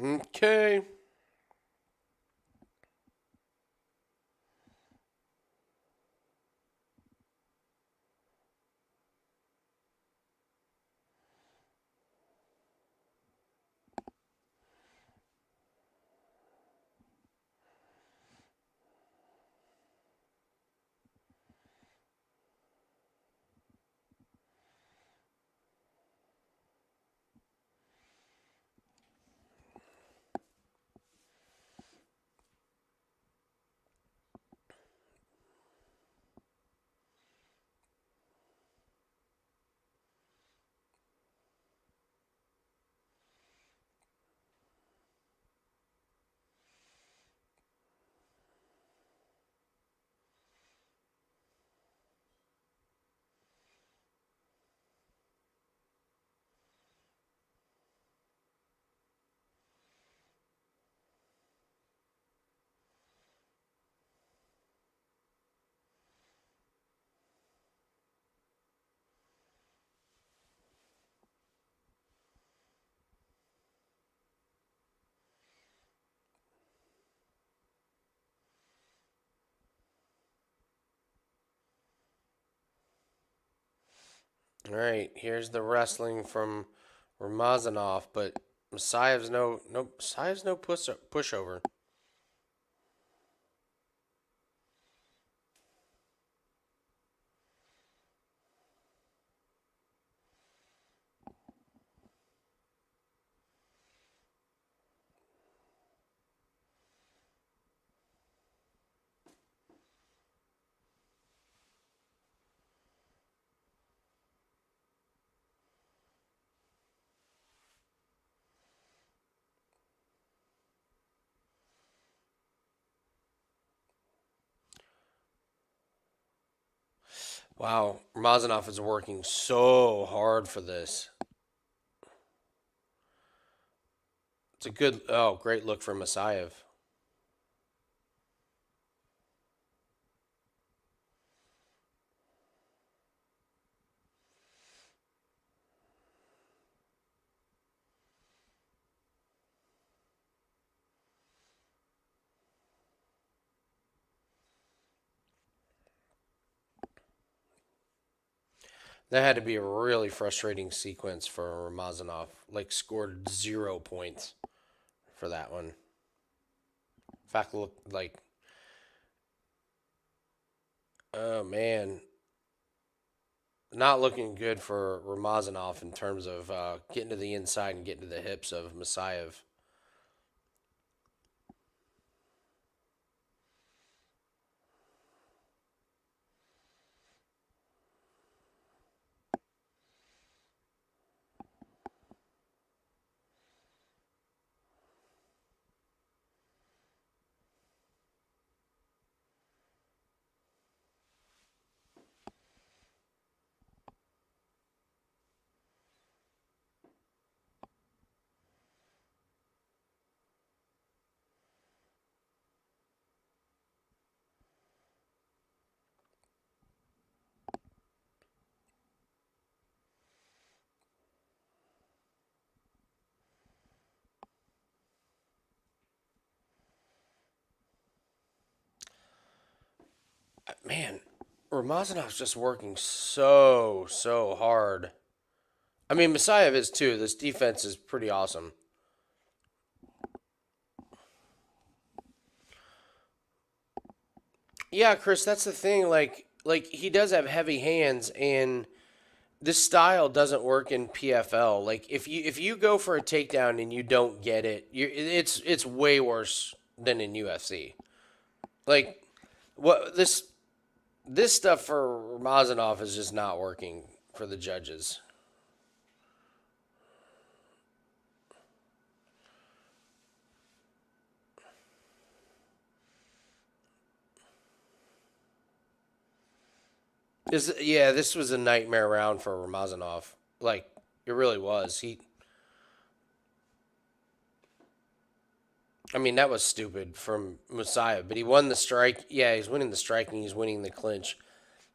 Okay. All right, here's the wrestling from Ramazanov, but Messiah's no pushover. Wow, Ramazanov is working so hard for this. It's a great look for Messiah. That had to be a really frustrating sequence for Ramazanov. Like, scored 0 points for that one. In fact, look like, oh man, not looking good for Ramazanov in terms of getting to the inside and getting to the hips of Messiah. Man, Ramazanov's just working so hard. I mean, Messiah is too. This defense is pretty awesome. Yeah, Chris, that's the thing. Like he does have heavy hands, and this style doesn't work in PFL. Like if you go for a takedown and you don't get it, it's way worse than in UFC. Like what this stuff for Ramazanov is just not working for the judges. This was a nightmare round for Ramazanov. Like it really was. I mean, that was stupid from Messiah, but he won the strike. Yeah, he's winning the striking. He's winning the clinch.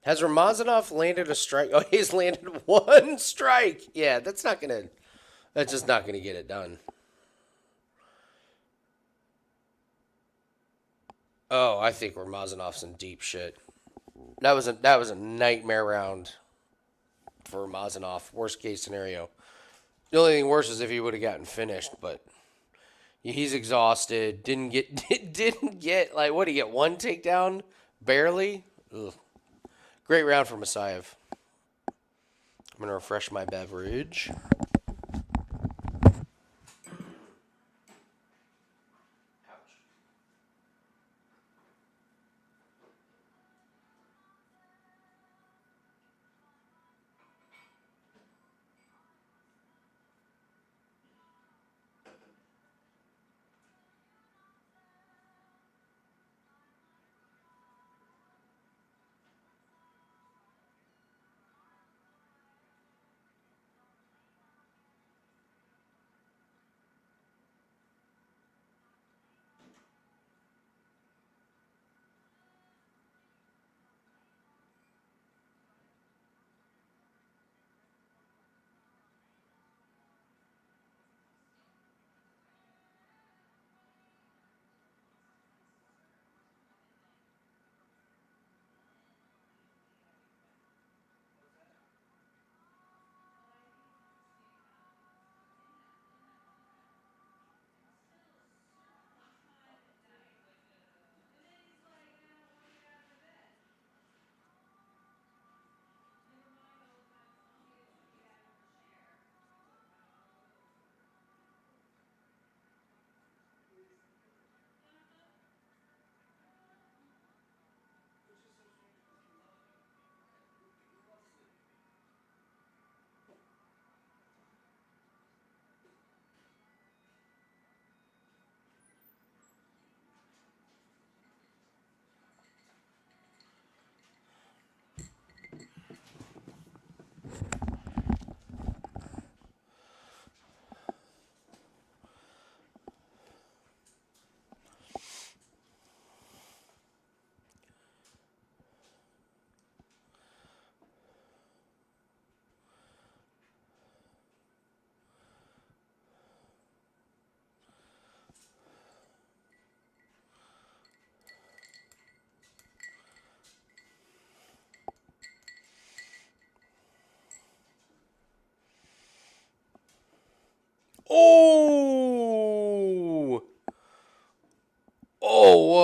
Has Ramazanov landed a strike? Oh, he's landed one strike. Yeah, that's not gonna. That's just not gonna get it done. Oh, I think Ramazanov's in deep shit. That was a nightmare round for Ramazanov. Worst case scenario. The only thing worse is if he would have gotten finished, but he's exhausted. Didn't get like what? Did he get one takedown? Barely. Ugh. Great round for Messiah. I'm gonna refresh my beverage.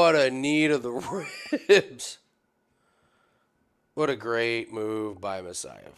What a knee to the ribs. What a great move by Messiah.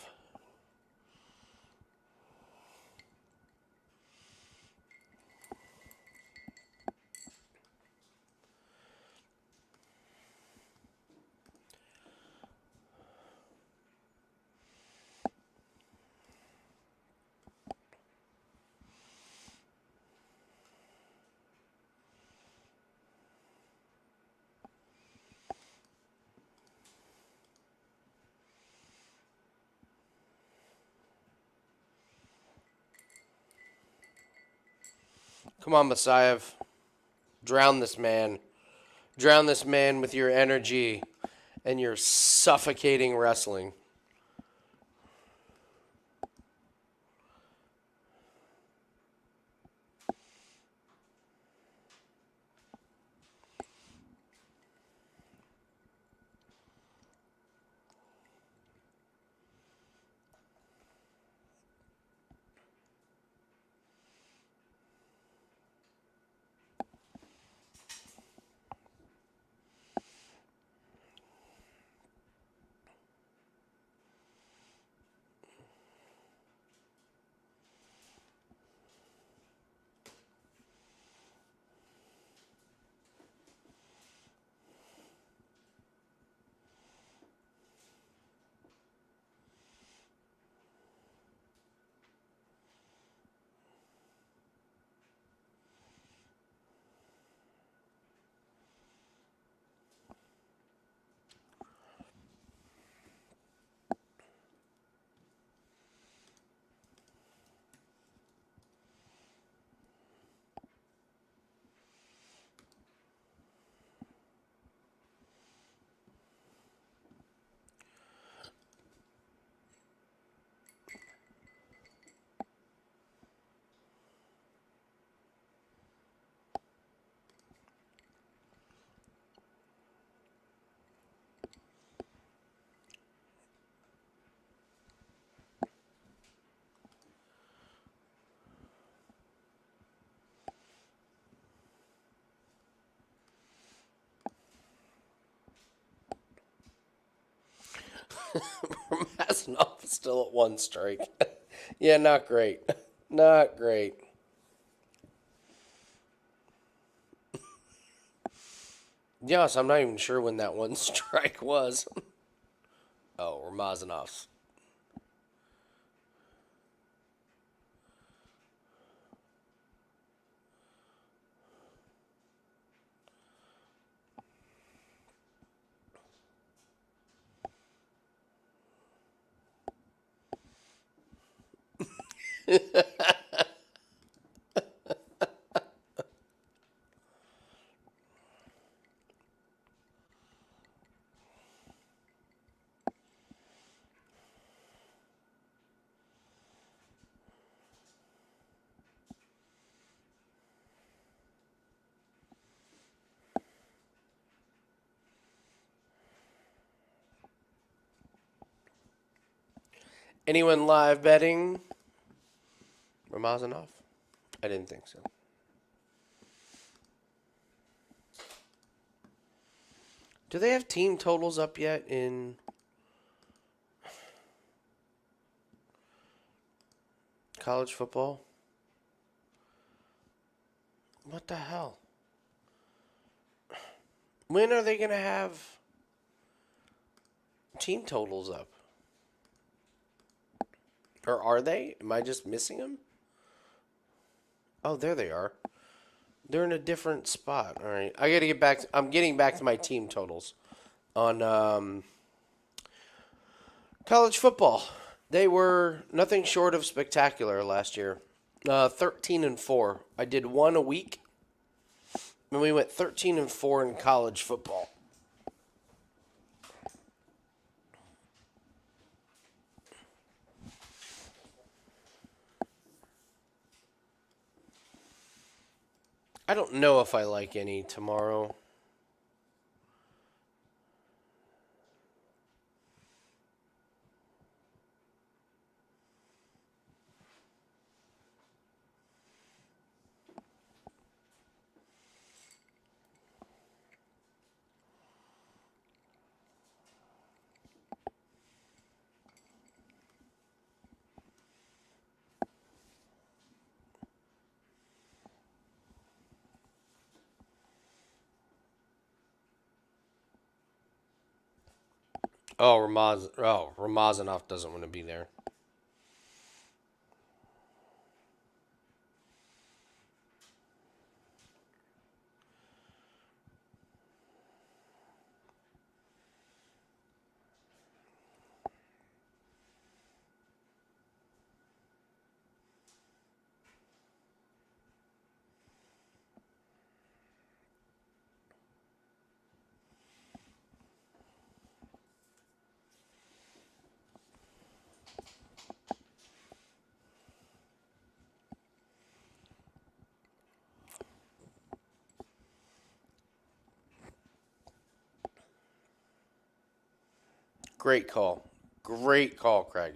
Come on, Messiah. Drown this man. Drown this man with your energy and your suffocating wrestling. Masinov still at one strike. Yeah, not great. Not great. Yes, I'm not even sure when that one strike was. Oh, or Mazinov's. Anyone live betting Ramazanov? I didn't think so. Do they have team totals up yet in college football? What the hell? When are they going to have team totals up? Or are they? Am I just missing them? Oh, there they are. They're in a different spot. All right. I got to get back. I'm getting back to my team totals on college football. They were nothing short of spectacular last year. 13-4. I did one a week, and we went 13-4 in college football. I don't know if I like any tomorrow. Ramazanov doesn't want to be there. Great call. Great call, Craig.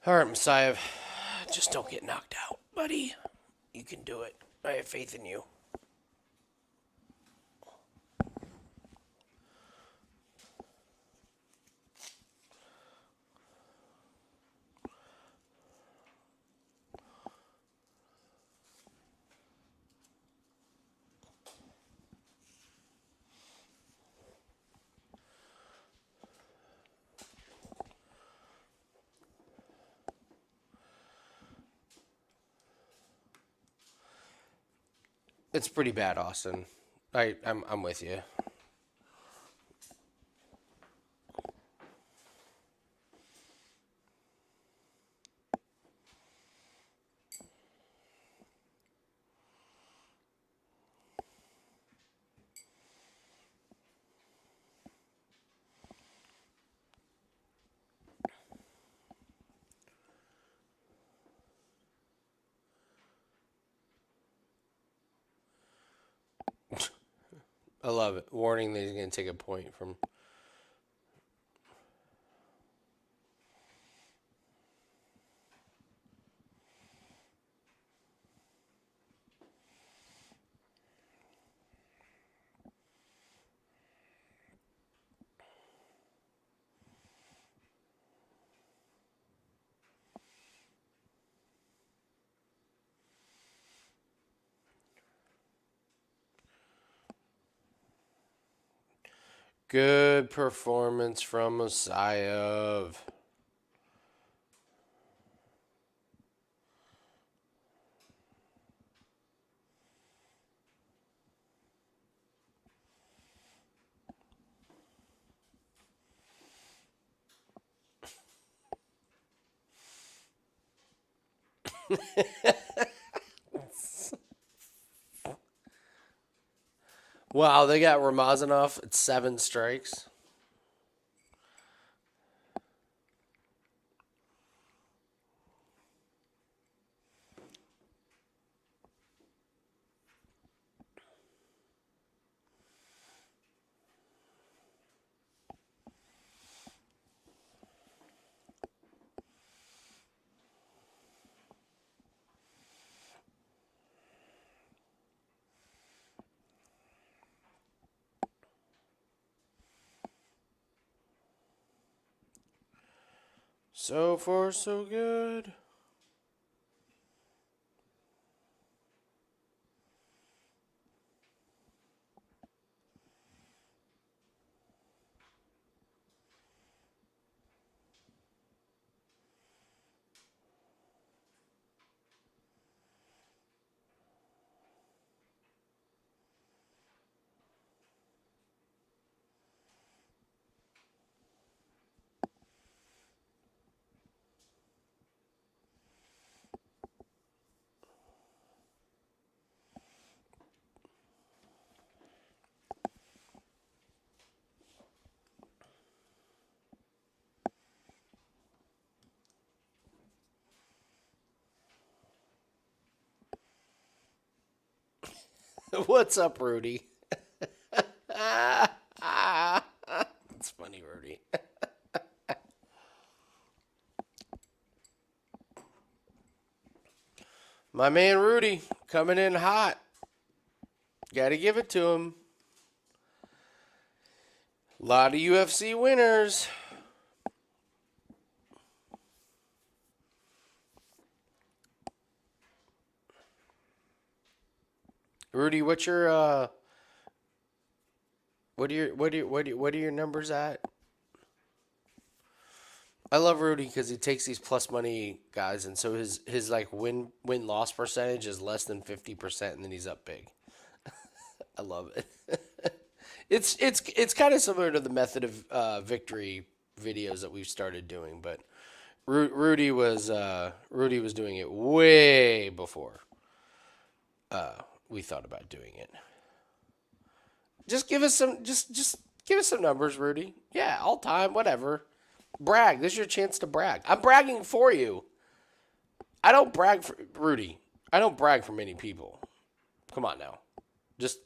All right, Messiah. Just don't get knocked out, buddy. You can do it. I have faith in you. It's pretty bad, Austin. I'm with you. I love it. Warning that he's going to take a point from. Good performance from Messiah. Wow, they got Ramazanov at 7 strikes. So far, so good. What's up, Rudy? It's funny, Rudy. My man Rudy coming in hot. Got to give it to him. A lot of UFC winners. Rudy, what's your what are your numbers at? I love Rudy because he takes these plus money guys, and so his like win loss percentage is less than 50%, and then he's up big. I love it. It's kind of similar to the method of victory videos that we've started doing, but Rudy was doing it way before we thought about doing it. Just give us some just give us some numbers, Rudy. Yeah, all time, whatever. Brag. This is your chance to brag. I'm bragging for you. I don't brag for Rudy. I don't brag for many people. Come on now. Just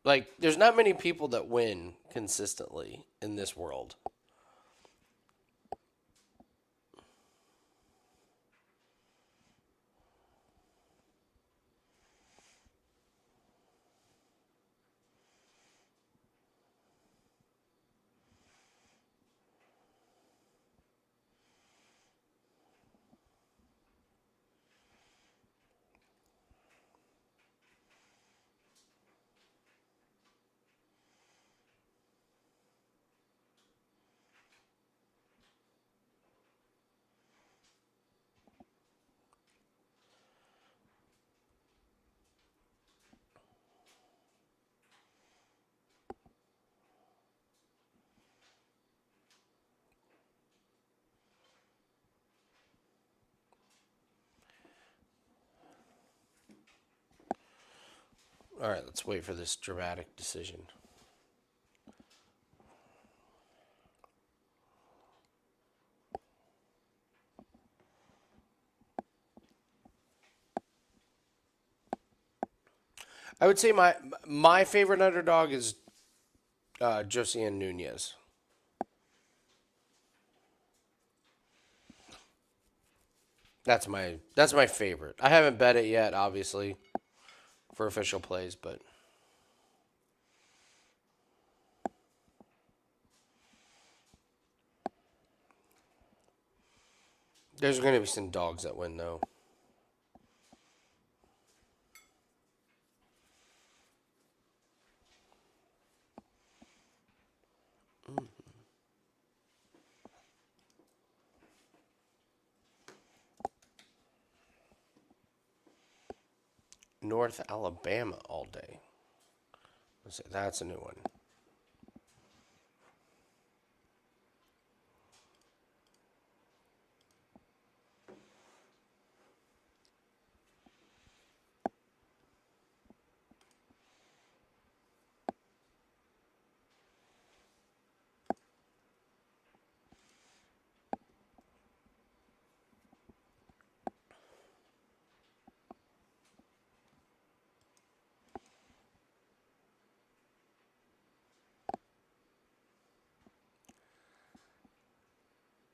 like there's not many people that win consistently in this world. All right, let's wait for this dramatic decision. I would say my favorite underdog is Josiane Nunez. That's my favorite. I haven't bet it yet, obviously, for official plays, but there's going to be some dogs that win though. North Alabama all day. Let's see, that's a new one.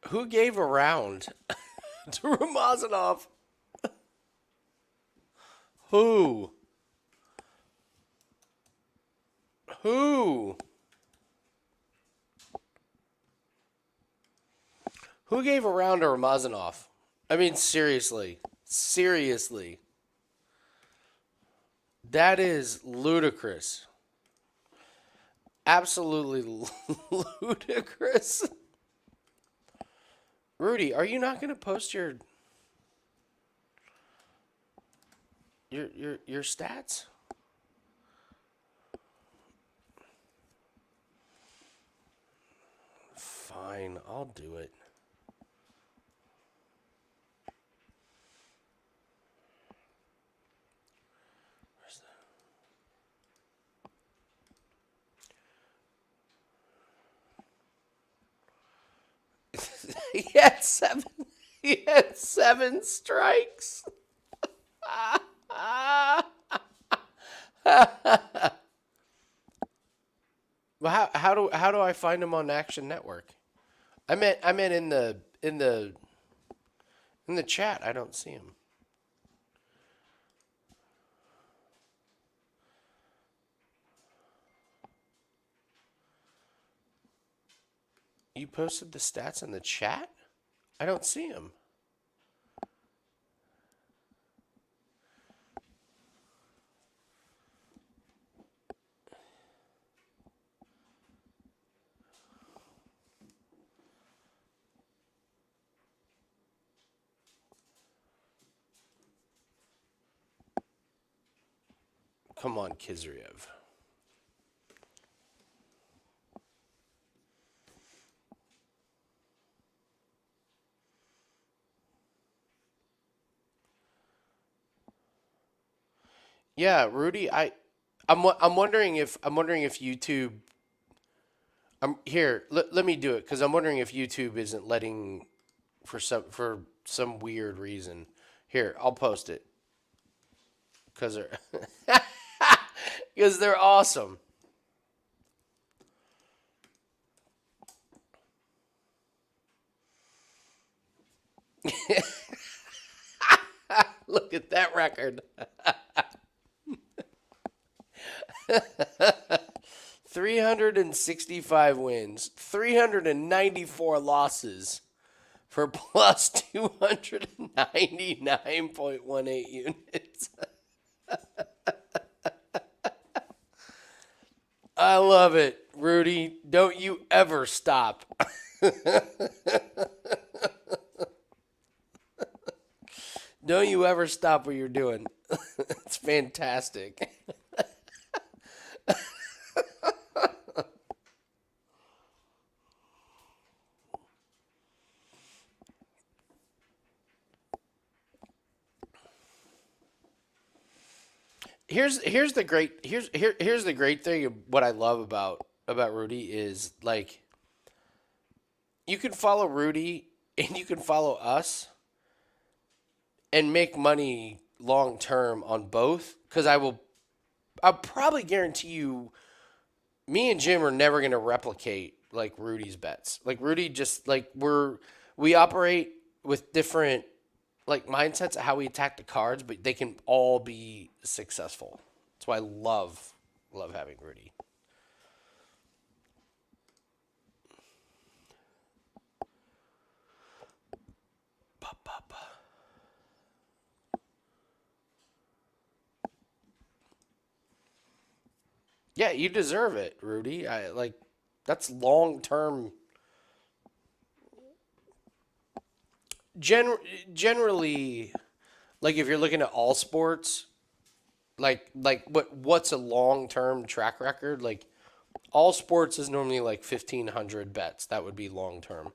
Who gave a round to Ramazanov? Who? Who? Who gave a round to Ramazanov? I mean, seriously. Seriously. That is ludicrous. Absolutely ludicrous. Rudy, are you not going to post your stats? Fine, I'll do it. He had seven. He had 7 strikes. Well, how do I find him on Action Network? I meant in the chat. I don't see him. You posted the stats in the chat? I don't see him. Come on, Kizriev. Yeah, Rudy, I'm wondering if YouTube. I'm here. Let me do it because I'm wondering if YouTube isn't letting for some weird reason. Here, I'll post it because they're because they're awesome. Look at that record. 365 wins, 394 losses for plus 299.18 units. I love it, Rudy. Don't you ever stop. Don't you ever stop what you're doing. It's fantastic. Here's the great thing. What I love about Rudy is like you can follow Rudy and you can follow us and make money long term on both. Because I'll probably guarantee you, me and Jim are never gonna replicate like Rudy's bets. Like Rudy just like we operate with different like mindsets of how we attack the cards, but they can all be successful. That's why I love having Rudy. Yeah, you deserve it, Rudy. I like that's long term. Gen- Generally, like if you're looking at all sports, like what's a long term track record? Like all sports is normally like 1,500 bets. That would be long term.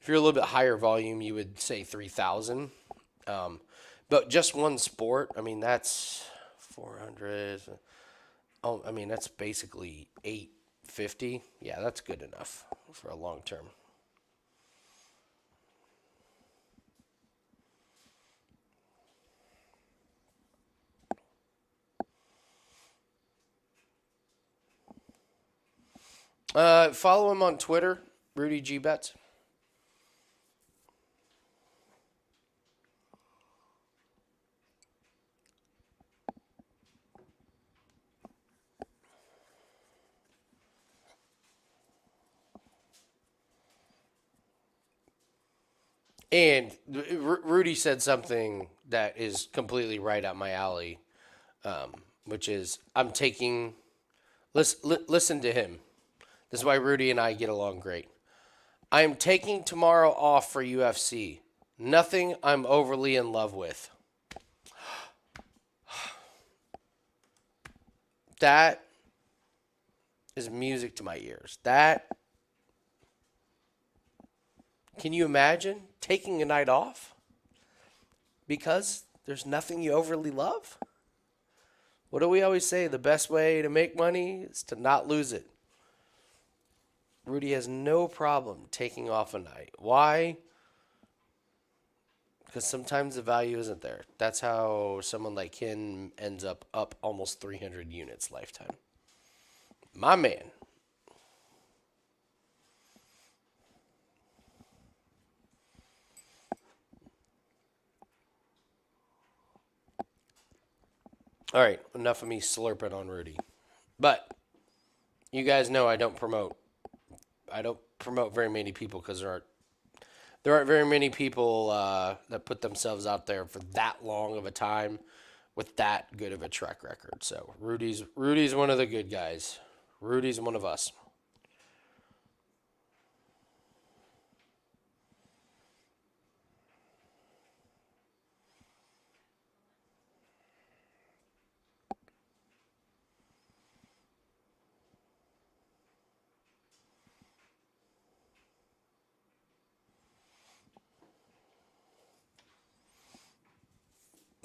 If you're a little bit higher volume, you would say 3,000. Um, but just one sport, I mean, that's 400. Oh, I mean, that's basically 850. Yeah, that's good enough for a long term. Follow him on Twitter, Rudy G Bets. And Rudy said something that is completely right up my alley, which is I'm taking. Listen to him. This is why Rudy and I get along great. I am taking tomorrow off for UFC. Nothing I'm overly in love with. That is music to my ears. That, can you imagine taking a night off because there's nothing you overly love? What do we always say? The best way to make money is to not lose it. Rudy has no problem taking off a night. Why? Because sometimes the value isn't there. That's how someone like him ends up almost 300 units lifetime. My man. All right, enough of me slurping on Rudy. But you guys know I don't promote very many people because there aren't very many people that put themselves out there for that long of a time with that good of a track record. So Rudy's one of the good guys. Rudy's one of us.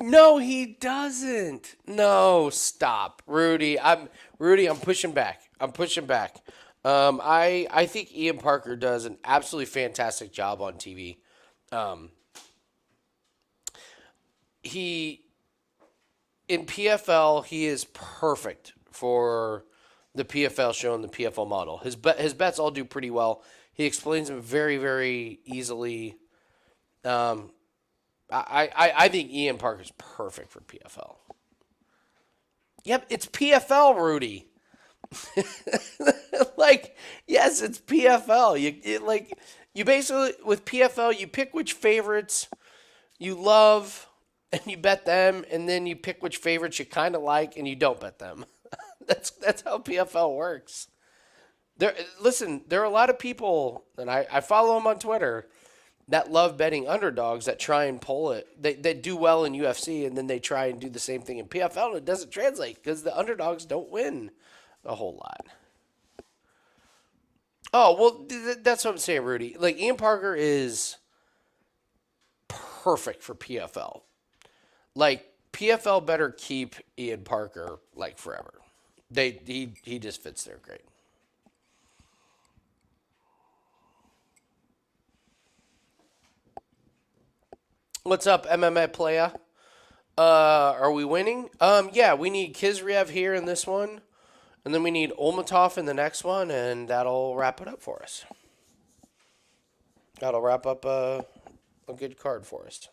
No, he doesn't. No, stop, Rudy. I'm pushing back. I'm pushing back. I think Ian Parker does an absolutely fantastic job on TV. Um, he in PFL he is perfect for the PFL show and the PFL model. His bets all do pretty well. He explains them very easily. Um, I think Ian Parker's perfect for PFL. Yep, it's PFL, Rudy. Like, yes, it's PFL. You basically with PFL you pick which favorites you love and you bet them, and then you pick which favorites you kind of like and you don't bet them. That's how PFL works. There are a lot of people, and I follow them on Twitter that love betting underdogs that try and pull it. They do well in UFC and then they try and do the same thing in PFL and it doesn't translate because the underdogs don't win a whole lot. Oh well, that's what I'm saying, Rudy. Like Ian Parker is perfect for PFL. Like PFL better keep Ian Parker like forever. He just fits there great. What's up, MMA playa? Are we winning? Yeah, we need Kizriev here in this one, and then we need Olmatov in the next one, and that'll wrap it up for us. That'll wrap up a good card for us.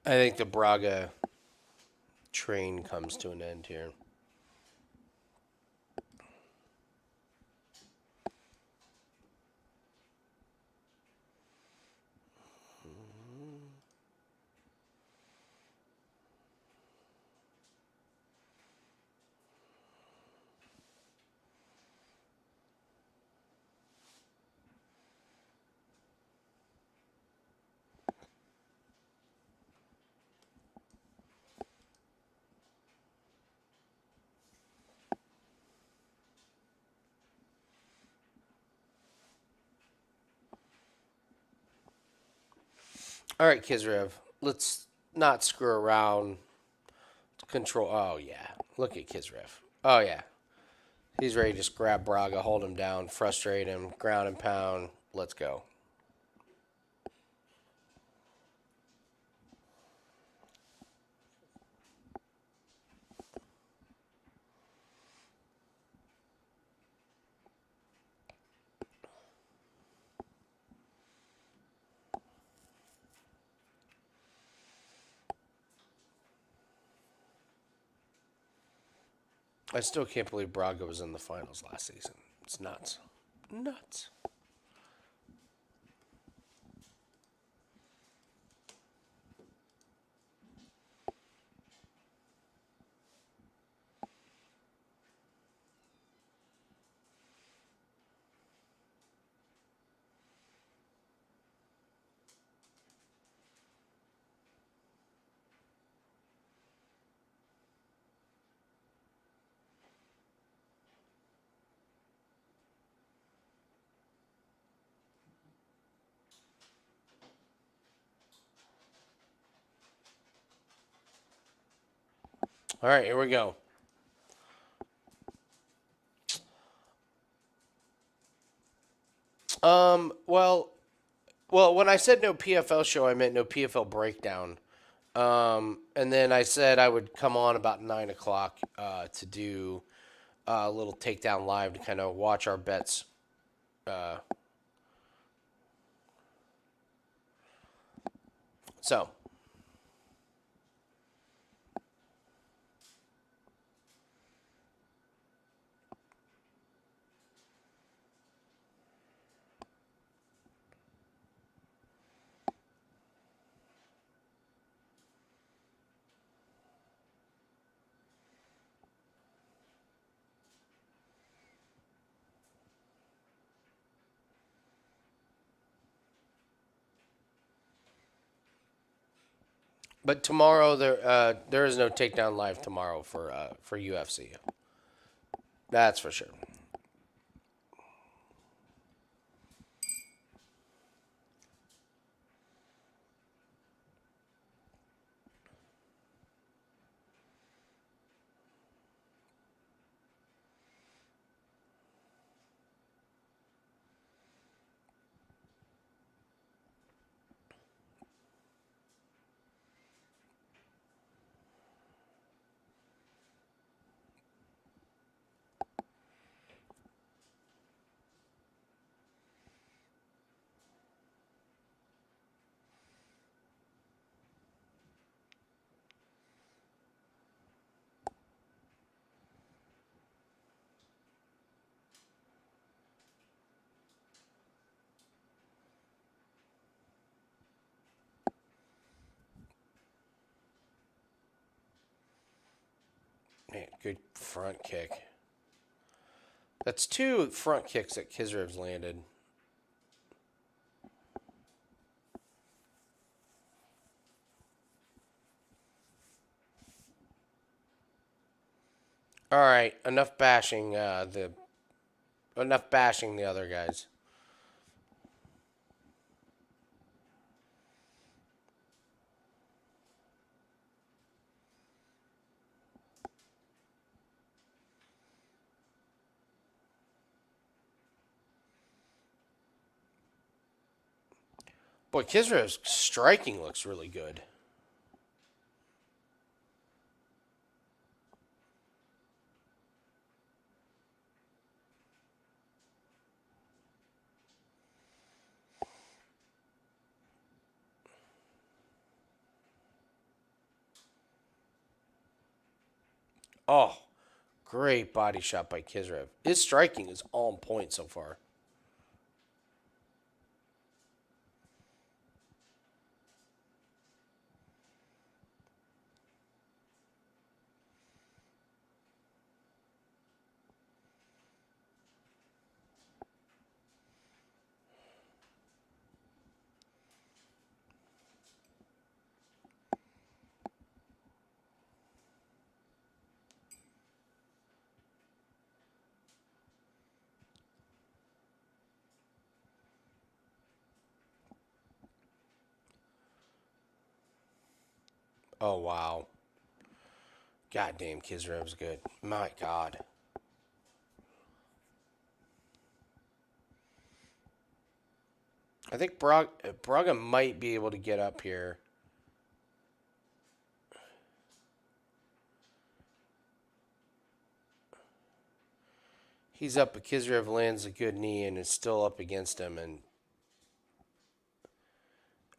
I think the Braga train comes to an end here. All right, Kizrev. Let's not screw around. Control. Oh, yeah. Look at Kizrev. Oh, yeah. He's ready to just grab Braga, hold him down, frustrate him, ground and pound. Let's go. I still can't believe Braga was in the finals last season. It's nuts. Nuts. All right, here we go. Well, when I said no PFL show, I meant no PFL breakdown. And then I said I would come on about 9 o'clock to do a little takedown live to kind of watch our bets. Uh, so, but tomorrow there is no takedown live tomorrow for UFC. That's for sure. Man, good front kick. That's two front kicks that Kizrev's landed. All right, enough bashing the other guys. Boy, Kizrev's striking looks really good. Oh, great body shot by Kizrev. His striking is on point so far. Oh, wow. God damn, Kizrev's good. My God. I think Braga might be able to get up here. He's up, but Kizrev lands a good knee and is still up against him. And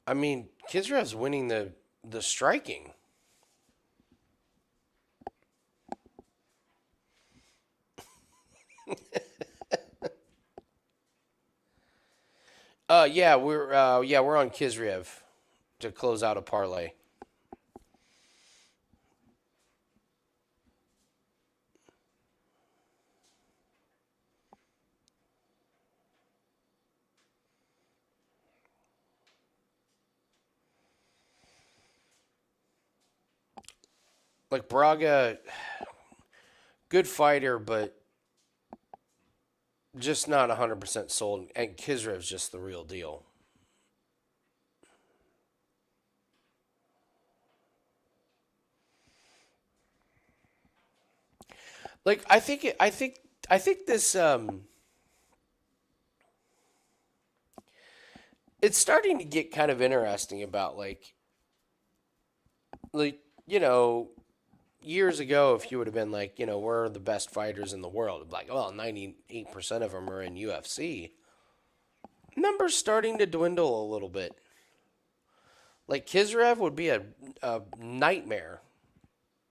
I mean, Kizrev's winning the striking. We're on Kizrev to close out a parlay. Like Braga, good fighter, but just not 100% sold. And Kizrev's just the real deal. Like I think this it's starting to get kind of interesting about like you know years ago, if you would have been like, we're the best fighters in the world, it'd be like, well, 98% of them are in UFC. Numbers starting to dwindle a little bit. Like Kizrev would be a nightmare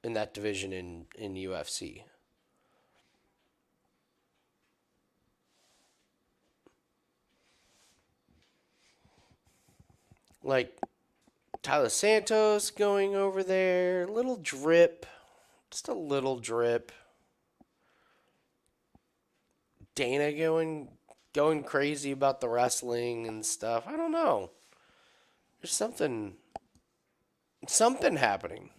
in that division in UFC. Like Tyler Santos going over there, little drip, just a little drip. Dana going crazy about the wrestling and stuff. I don't know. There's something happening.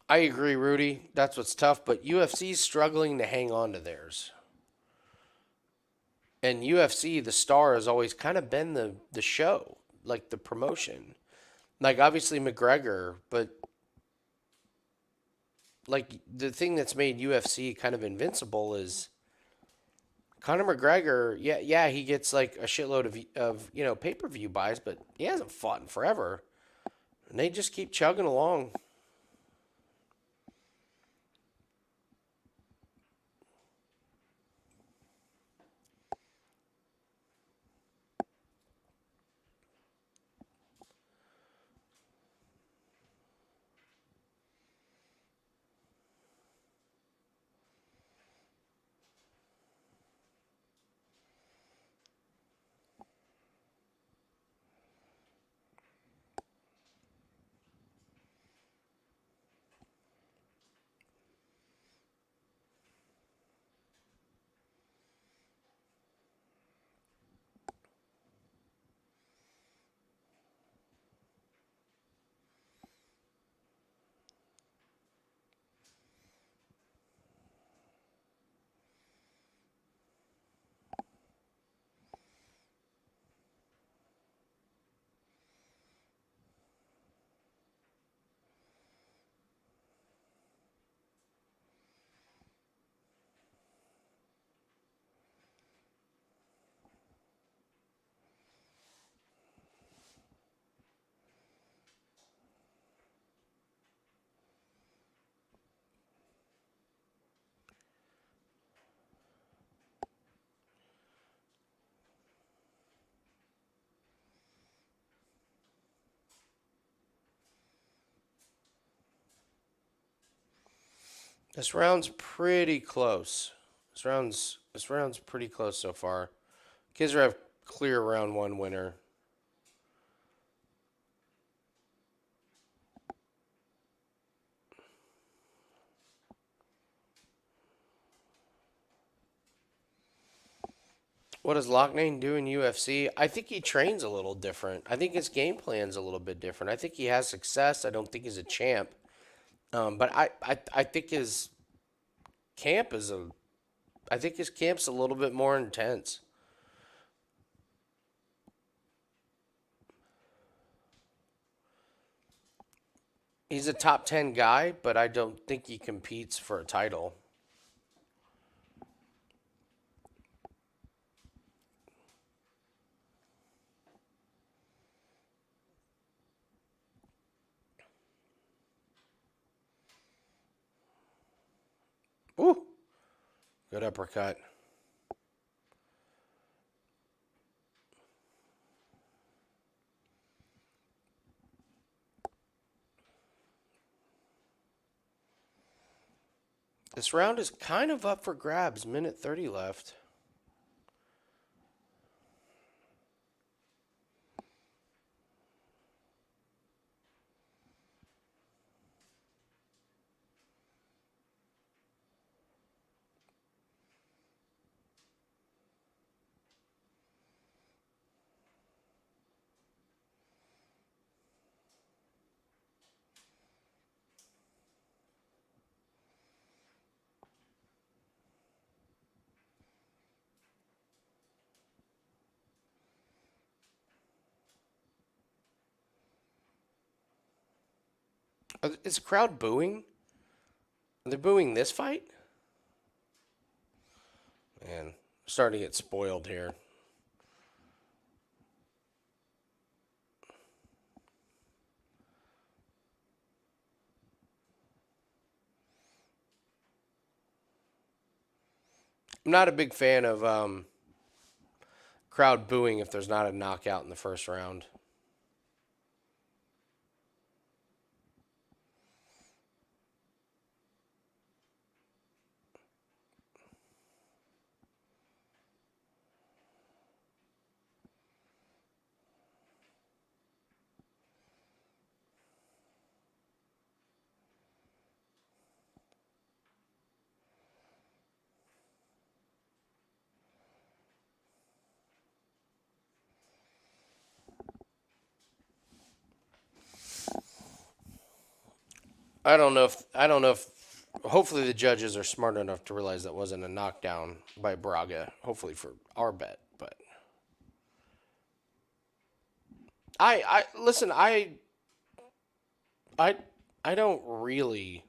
I agree, Rudy. That's what's tough, but UFC's struggling to hang on to theirs. And UFC, the star has always kind of been the show, like the promotion. Like obviously McGregor, but like the thing that's made UFC kind of invincible is Conor McGregor. Yeah, yeah, he gets like a shitload of pay per view buys, but he hasn't fought in forever, and they just keep chugging along. This round's pretty close. This round's pretty close so far. Kizrev clear round one winner. What does Loughnane do in UFC? I think he trains a little different. I think his game plan's a little bit different. I think he has success. I don't think he's a champ. But I think his camp is a I think his camp's a little bit more intense. He's a top 10 guy, but I don't think he competes for a title. Ooh, good uppercut. This round is kind of up for grabs. Minute 30 left. Is the crowd booing? Are they booing this fight? Man, starting to get spoiled here. I'm not a big fan of crowd booing if there's not a knockout in the first round. I don't know if hopefully the judges are smart enough to realize that wasn't a knockdown by Braga. Hopefully for our bet, but I listen, I I don't really.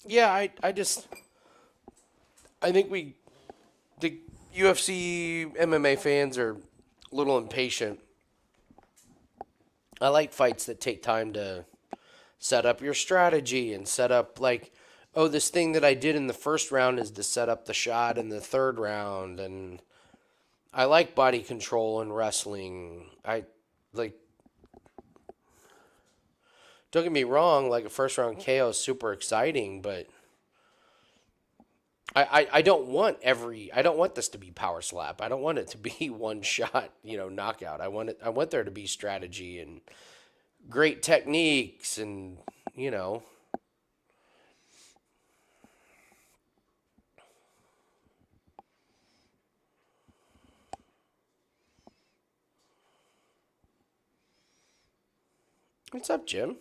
Yeah, I think the UFC MMA fans are a little impatient. I like fights that take time to set up your strategy and set up like, oh, this thing that I did in the first round is to set up the shot in the third round. And I like body control in wrestling. I like, don't get me wrong, like a first round KO is super exciting, but I don't want I don't want this to be power slap. I don't want it to be one shot, knockout. I want there to be strategy and great techniques and, you know, what's up, Jim?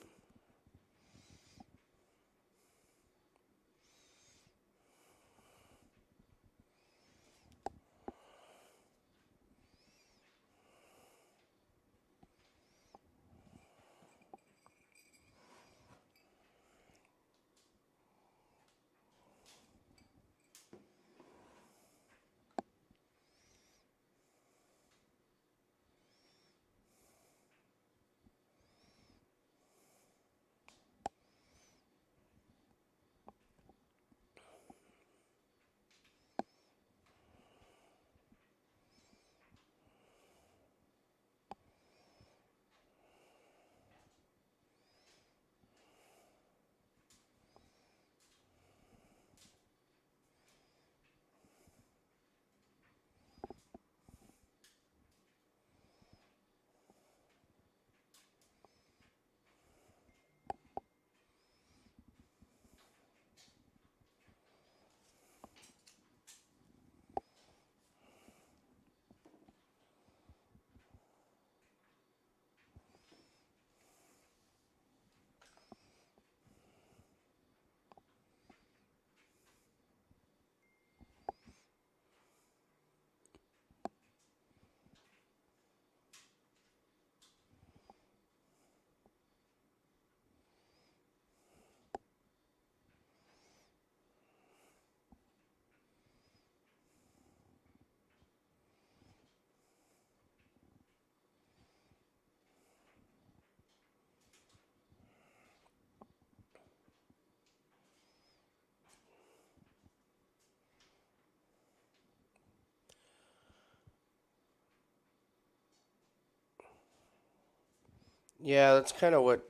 Yeah, that's kind of what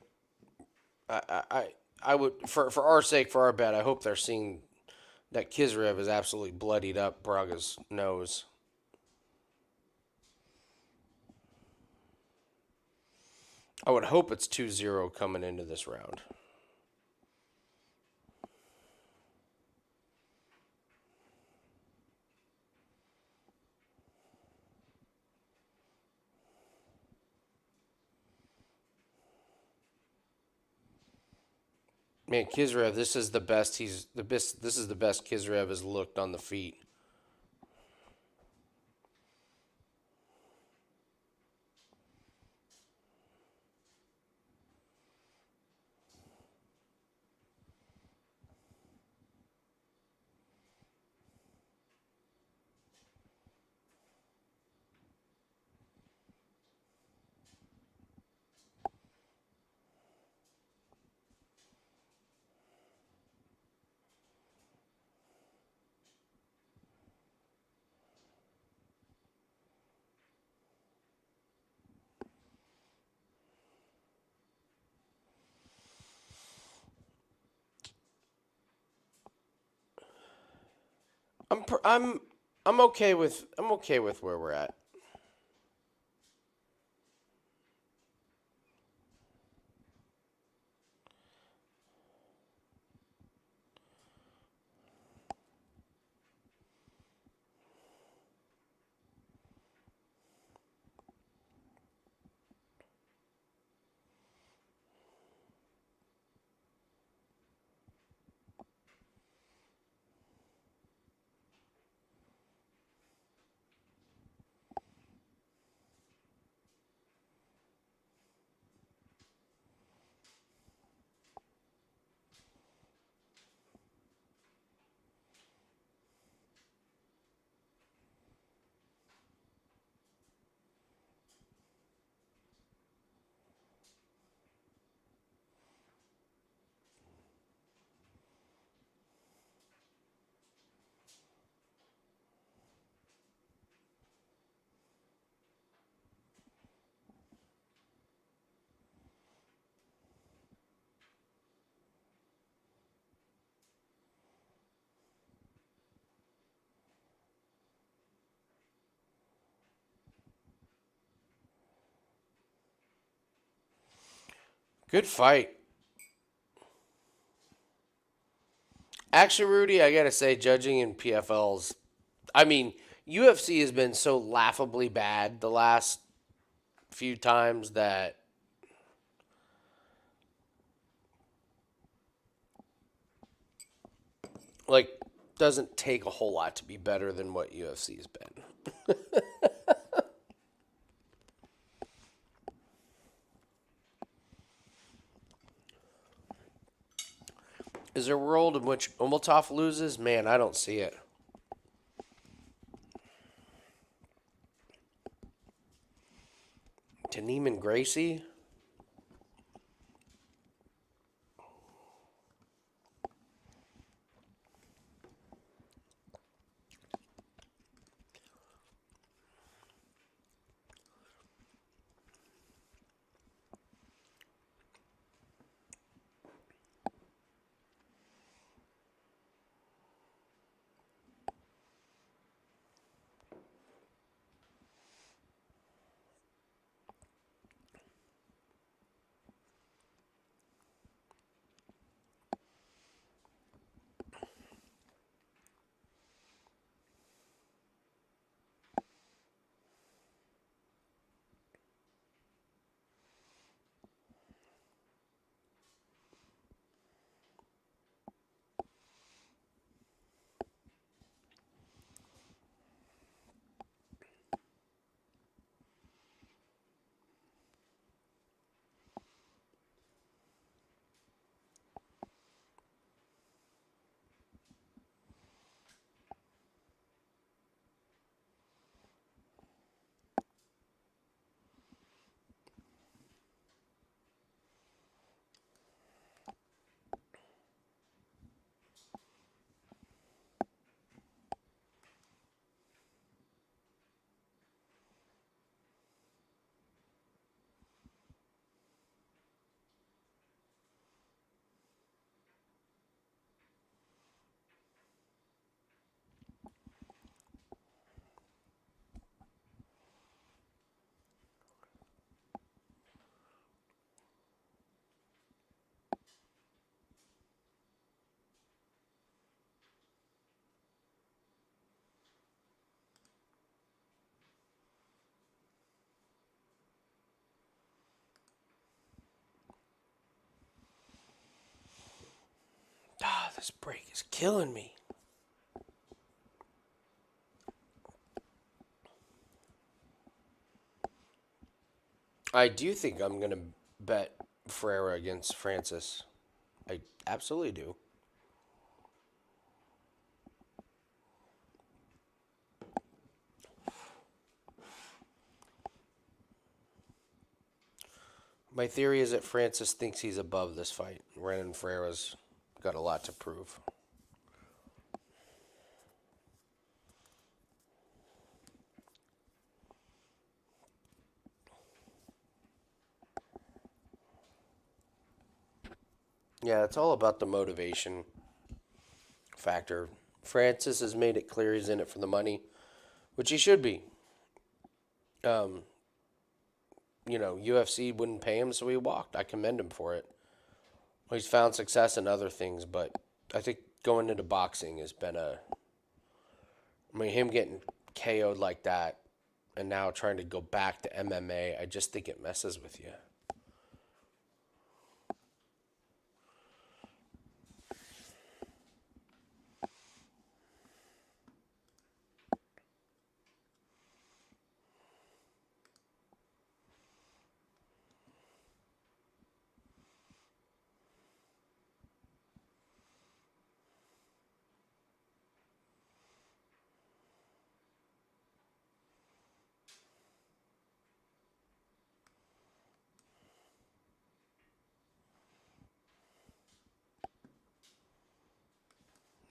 I would for our sake, for our bet. I hope they're seeing that Kizrev is absolutely bloodied up Braga's nose. I would hope it's 2-0 coming into this round. Man, Kizrev, this is the best he's the best. This is the best Kizrev has looked on the feet. I'm pr- I'm I'm okay with where we're at. Good fight. Actually, Rudy, I gotta say, judging in PFLs, I mean, UFC has been so laughably bad the last few times that like doesn't take a whole lot to be better than what UFC has been. Is there a world in which Umiltov loses? Man, I don't see it. To Neiman Gracie? This break is killing me. I do think I'm going to bet Ferreira against Francis. I absolutely do. My theory is that Francis thinks he's above this fight. Renan Ferreira's got a lot to prove. Yeah, it's all about the motivation factor. Francis has made it clear he's in it for the money, which he should be. UFC wouldn't pay him, so he walked. I commend him for it. Well, he's found success in other things, but I think going into boxing has been him getting KO'd like that and now trying to go back to MMA, I just think it messes with you.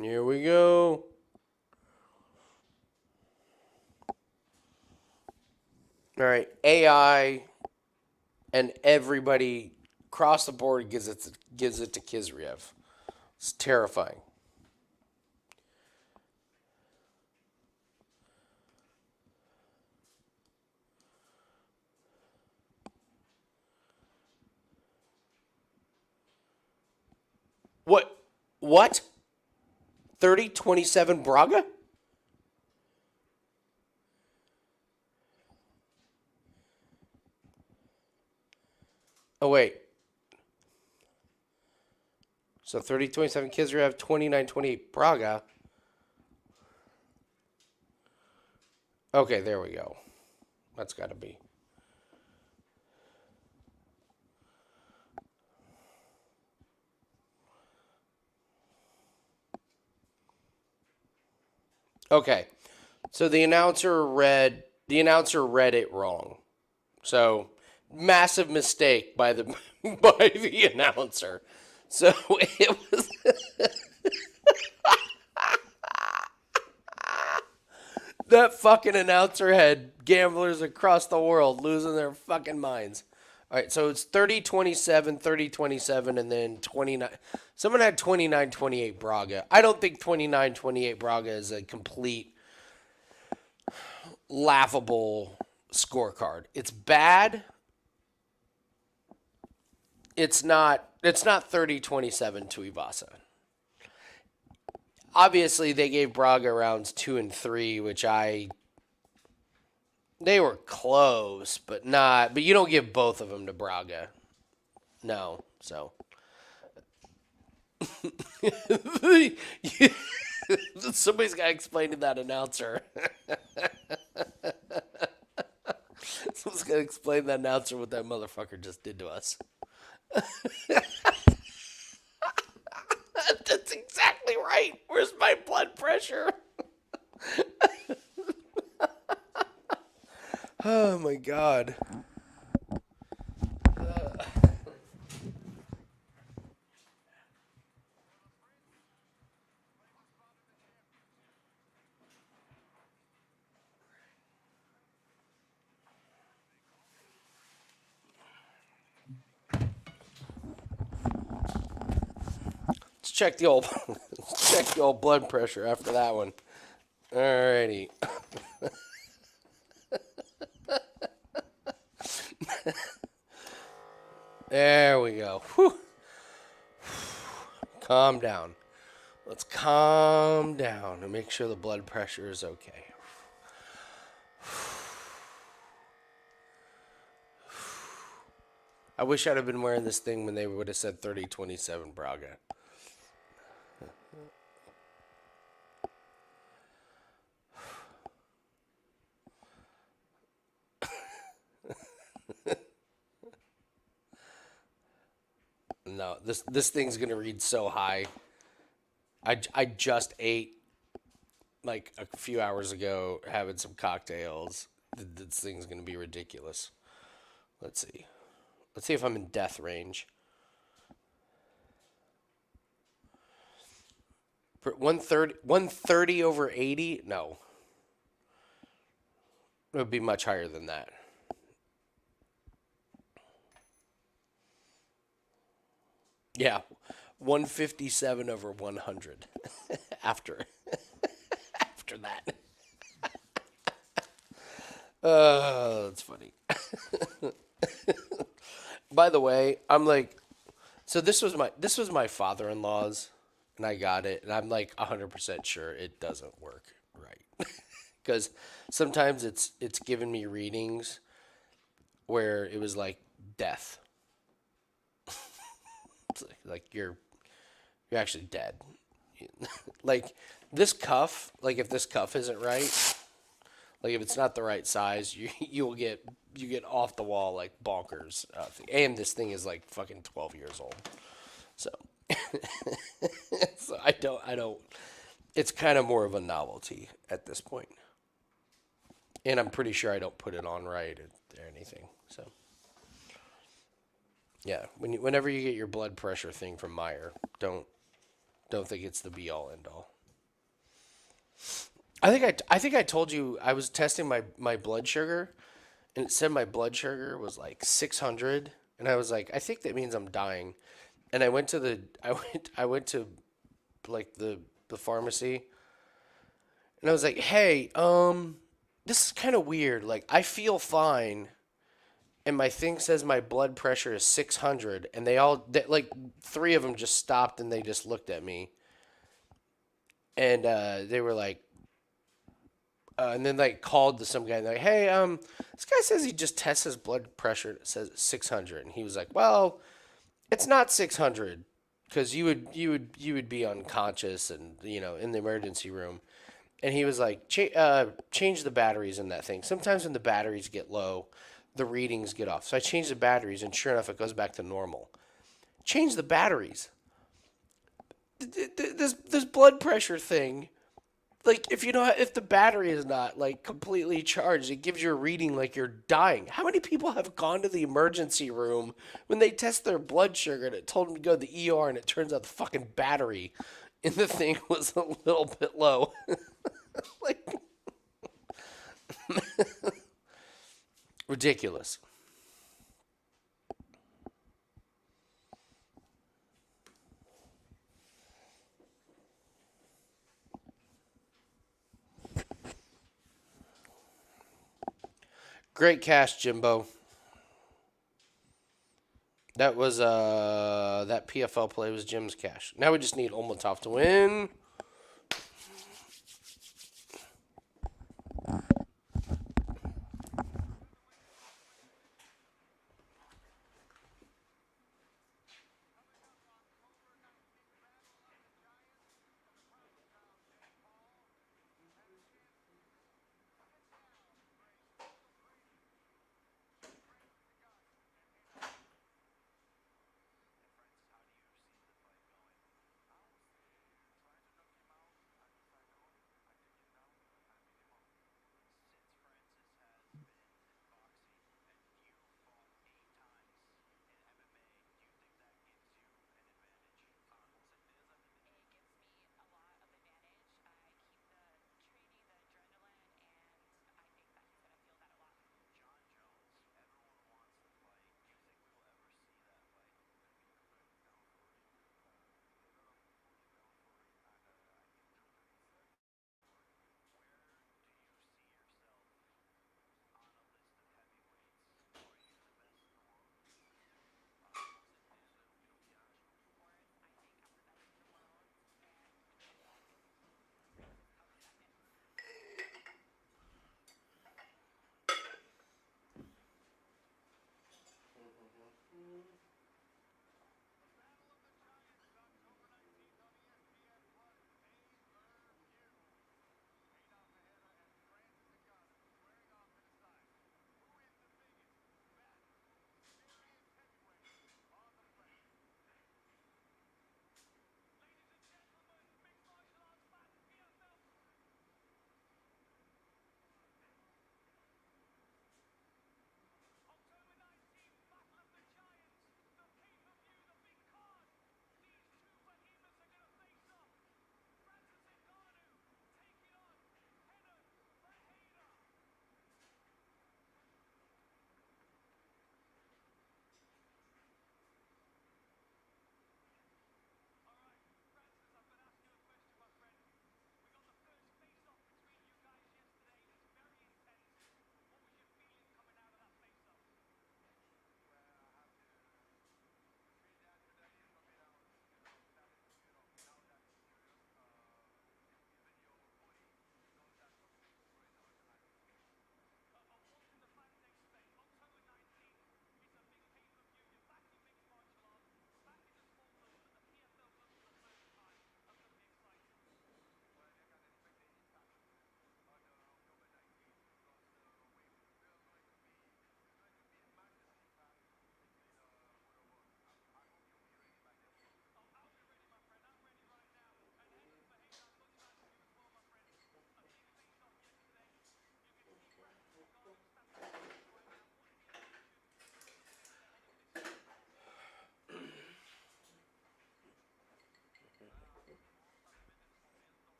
Here we go. All right, AI and everybody across the board gives it to Kizriev. It's terrifying. What? 30-27 Braga? Oh, wait. So 30-27 Kizriev, 29-28 Braga. Okay, there we go. That's got to be. Okay. So the announcer read it wrong. So massive mistake by the by the announcer. So it was that fucking announcer had gamblers across the world losing their fucking minds. All right, so it's 30-27, 30-27, and then 29. Someone had 29-28 Braga. I don't think 29-28 Braga is a complete laughable scorecard. It's bad. It's not 30-27 to Ivasa. Obviously, they gave Braga rounds 2 and 3, which they were close, but not. But you don't give both of them to Braga. No, so. Somebody's got to explain to that announcer. Someone's got to explain to that announcer what that motherfucker just did to us. That's exactly right. Where's my blood pressure? Oh my god. Let's check the old blood pressure after that one. Alrighty. There we go. Whew. Calm down. Let's calm down and make sure the blood pressure is okay. I wish I'd have been wearing this thing when they would have said 30-27 Braga. no, this thing's gonna read so high. I just ate like a few hours ago, having some cocktails. This thing's gonna be ridiculous. Let's see. Let's see if I'm in death range. For 130 over 80? No. It would be much higher than that. Yeah. 157 over 100 after after that. That's funny. By the way, I'm like, so this was my father-in-law's, and I got it, and I'm like 100% sure it doesn't work right, because sometimes it's given me readings where it was like death, it's like you're actually dead, like this cuff, like if this cuff isn't right, like if it's not the right size, you get off the wall like bonkers, and this thing is like fucking 12 years old, so so I don't. It's kind of more of a novelty at this point, and I'm pretty sure I don't put it on right or anything. So yeah, whenever you get your blood pressure thing from Meyer, don't think it's the be all end all. I think I told you I was testing my blood sugar, and it said my blood sugar was like 600, and I was like, I think that means I'm dying. And I went to like the pharmacy, and I was like, "Hey, this is kind of weird. Like, I feel fine, and my thing says my blood pressure is 600." And like three of them just stopped and they just looked at me, and they were like, and then like called to some guy and they're like, "Hey, this guy says he just tests his blood pressure. It says 600." And he was like, "Well, it's not 600." Because you would be unconscious and in the emergency room. And he was like, change the batteries in that thing. Sometimes when the batteries get low, the readings get off. So I changed the batteries, and sure enough, it goes back to normal. Change the batteries. This blood pressure thing, like if the battery is not like completely charged, it gives you a reading like you're dying. How many people have gone to the emergency room when they test their blood sugar and it told them to go to the ER, and it turns out the fucking battery in the thing was a little bit low? Like, ridiculous. Great cash, Jimbo. That was that PFL play was Jim's cash. Now we just need Olmatov to win.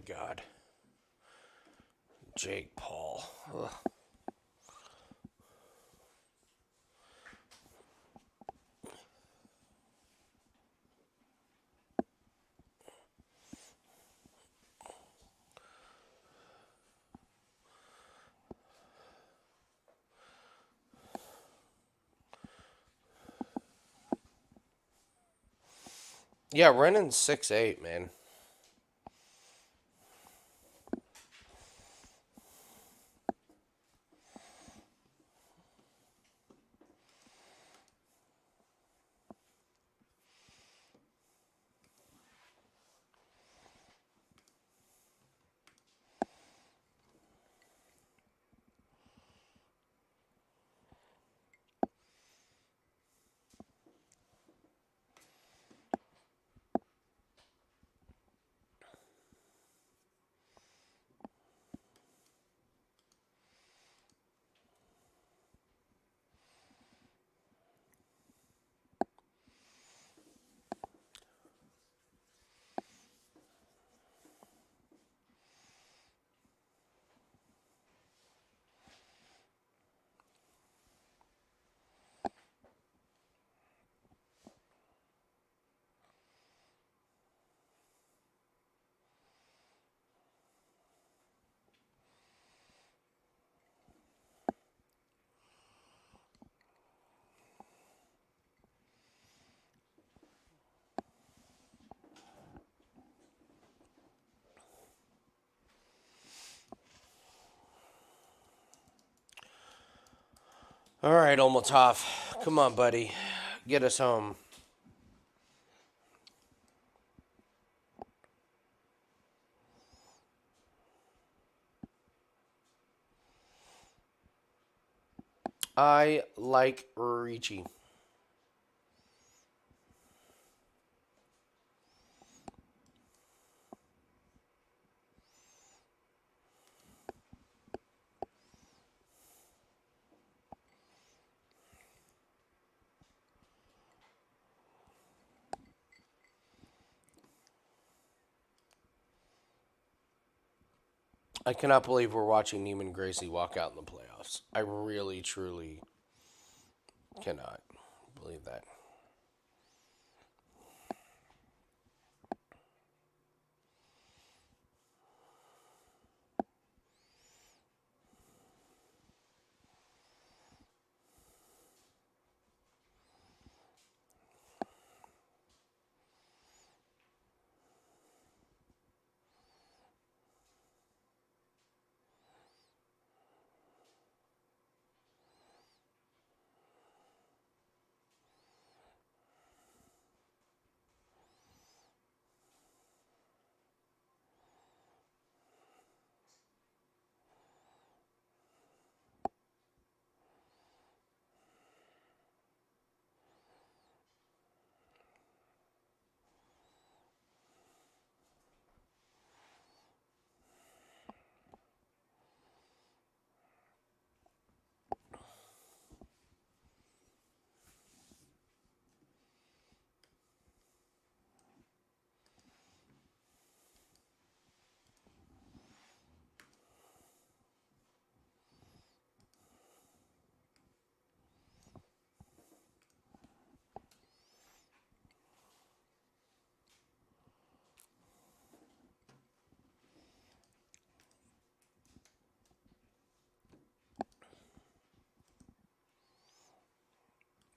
God. Jake Paul. Ugh. Yeah, Rennan's 6'8", man. All right, Olmatov. Come on, buddy. Get us home. I like Ricci. I cannot believe we're watching Neiman Gracie walk out in the playoffs. I really, truly cannot believe that.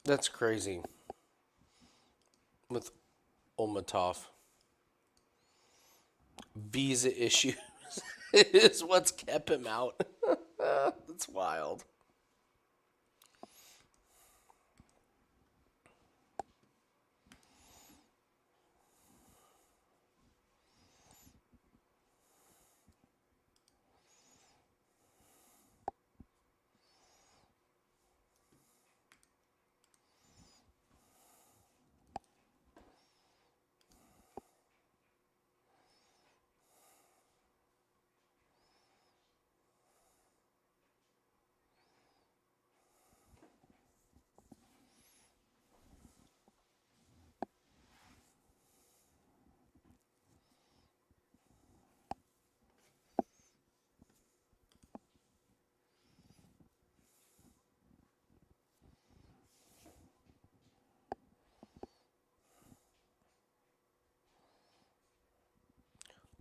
That's crazy with Olmatov. Visa issues is what's kept him out. That's wild.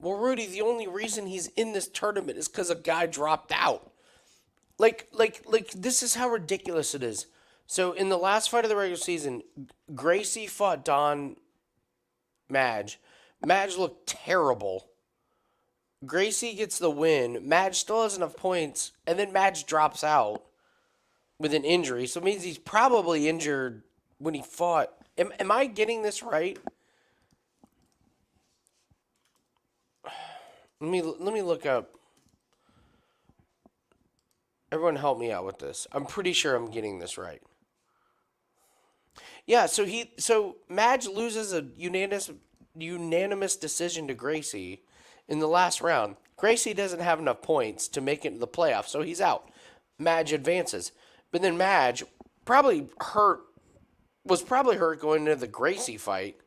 Well, Rudy, the only reason he's in this tournament is because a guy dropped out. Like, this is how ridiculous it is. So, in the last fight of the regular season, Gracie fought Don Madge. Madge looked terrible. Gracie gets the win. Madge still has enough points, and then Madge drops out with an injury. So it means he's probably injured when he fought. Am I getting this right? Let me look up. Everyone help me out with this. I'm pretty sure I'm getting this right. Yeah, so Madge loses a unanimous decision to Gracie in the last round. Gracie doesn't have enough points to make it into the playoffs, so he's out. Madge advances. But then Madge probably hurt was probably hurt going into the Gracie fight.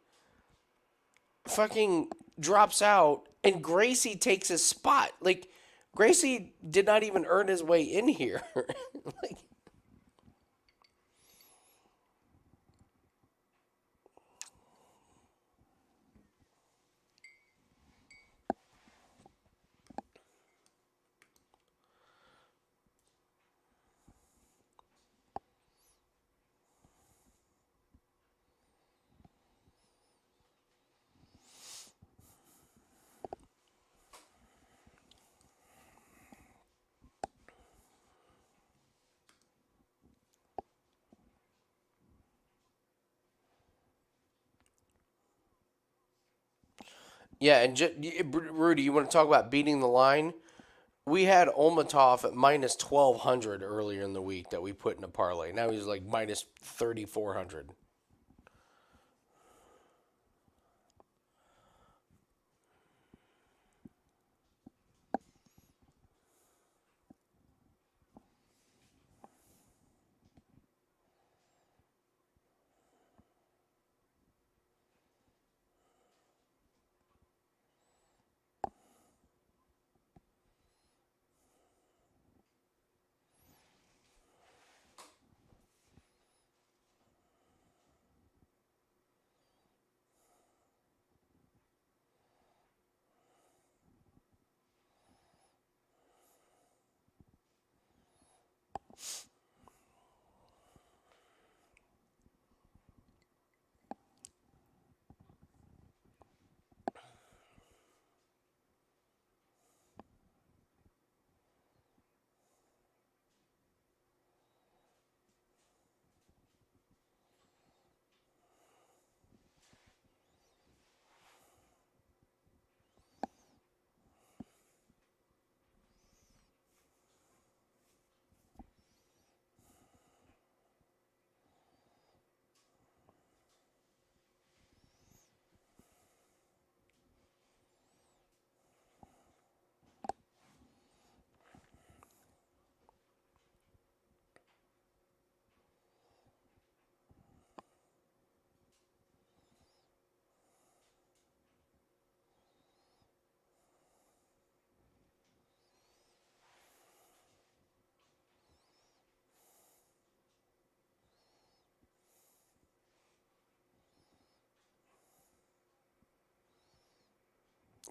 Fucking drops out and Gracie takes his spot. Like Gracie did not even earn his way in here. Like yeah, and Rudy, you want to talk about beating the line? We had Olmatov at minus 1,200 earlier in the week that we put in a parlay. Now he's like minus 3,400.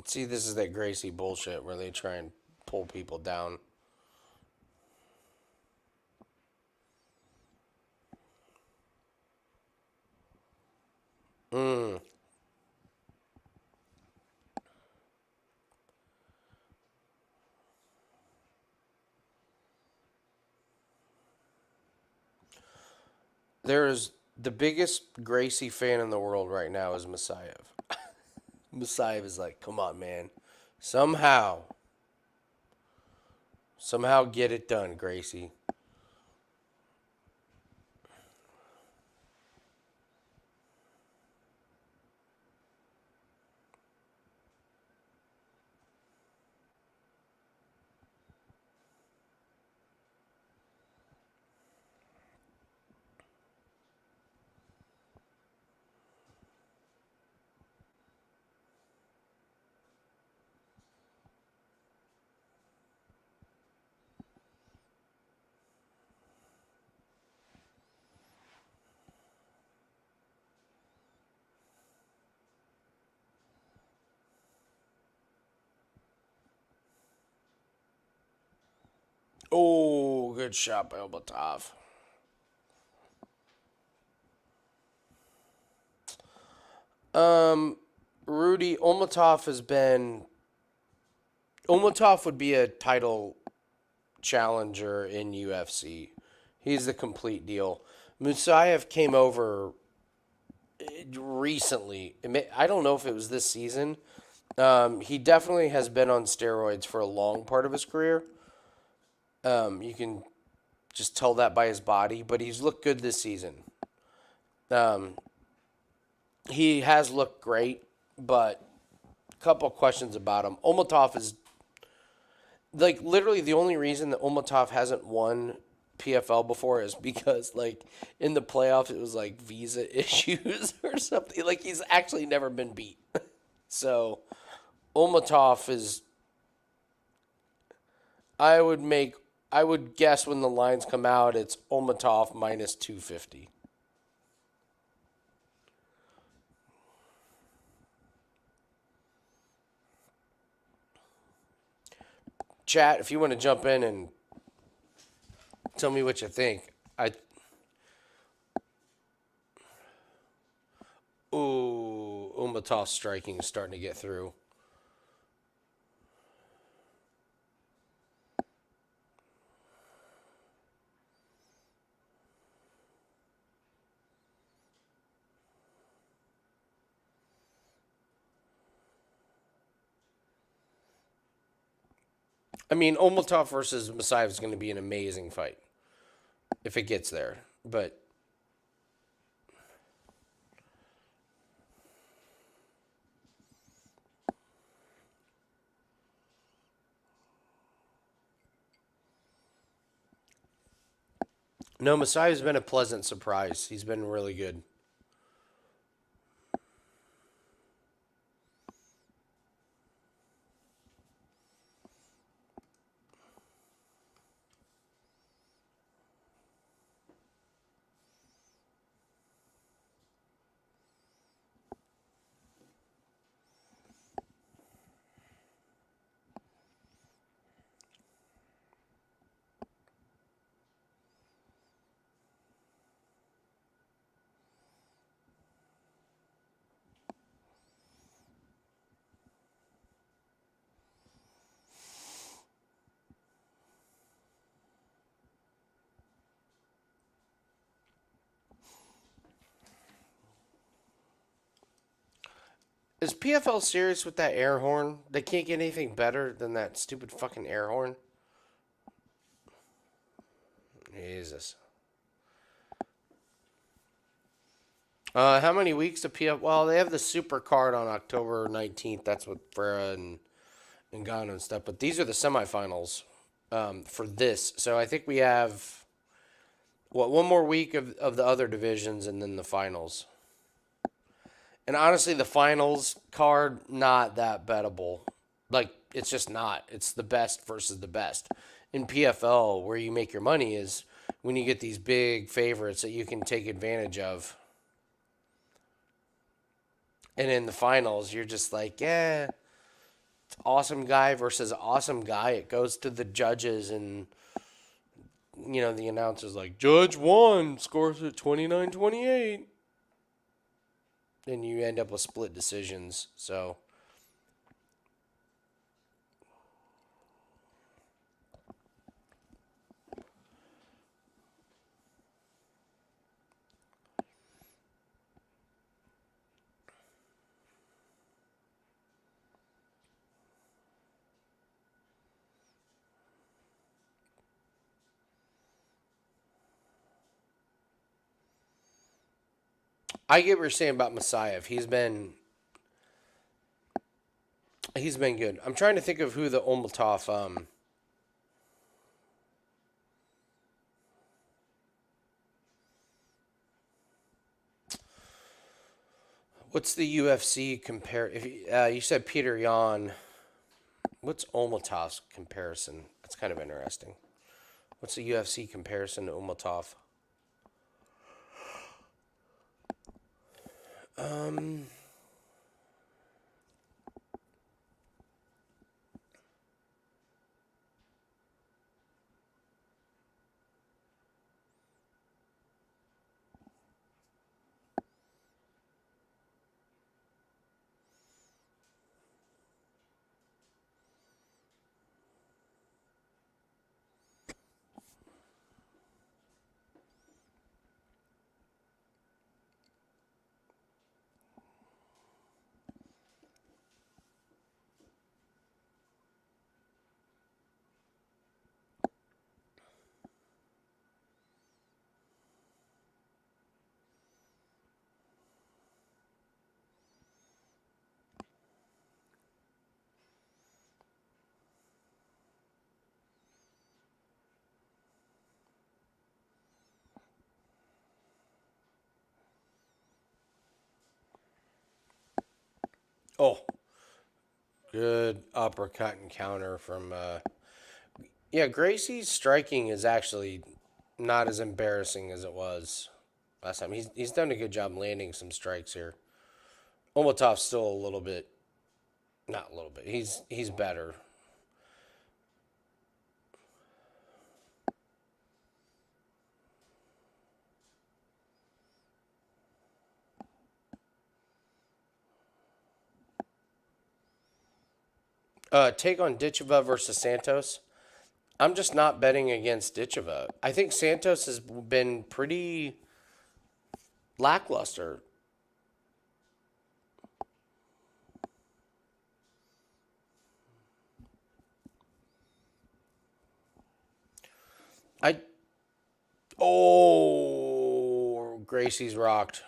See, this is that Gracie bullshit where they try and pull people down. Mm. There's the biggest Gracie fan in the world right now is Messiah. Messiah is like, come on, man. Somehow, somehow get it done, Gracie. Oh, good shot by Obatov. Rudy Olmatov has been. Olmatov would be a title challenger in UFC. He's the complete deal. Musayev came over recently. I don't know if it was this season. He definitely has been on steroids for a long part of his career. You can just tell that by his body, but he's looked good this season. Um, he has looked great, but a couple questions about him. Olmatov is like literally the only reason that Olmatov hasn't won PFL before is because like in the playoffs it was like visa issues or something. Like he's actually never been beat. So Olmatov is I would make I would guess when the lines come out it's Olmatov minus 250. Chat, if you want to jump in and tell me what you think. Umatov's striking is starting to get through. I mean, Olmatov versus Masayev is going to be an amazing fight if it gets there. But no, Masayev's been a pleasant surprise. He's been really good. Is PFL serious with that air horn? They can't get anything better than that stupid fucking air horn. Jesus. How many weeks to PF? Well, they have the super card on October 19th. That's with Ferra and Ngannou and stuff. But these are the semifinals for this. So I think we have, what, one more week of the other divisions and then the finals. And honestly, the finals card, not that bettable. Like, it's just not. It's the best versus the best. In PFL, where you make your money is when you get these big favorites that you can take advantage of. And in the finals, you're just like, yeah, it's awesome guy versus awesome guy. It goes to the judges, and, the announcer's like, Judge won, scores at 29-28. Then you end up with split decisions. So I get what you're saying about Masayev. He's been good. I'm trying to think of who the Olmatov. What's the UFC compare? If you said Peter Yan, what's Olmatov's comparison? That's kind of interesting. What's the UFC comparison to Olmatov? Um, Oh, good uppercut and counter from. Yeah, Gracie's striking is actually not as embarrassing as it was last time. He's done a good job landing some strikes here. Omotov's still a little bit, not a little bit. He's better. Take on Ditcheva versus Santos. I'm just not betting against Ditcheva. I think Santos has been pretty lackluster. I Oh, Gracie's rocked.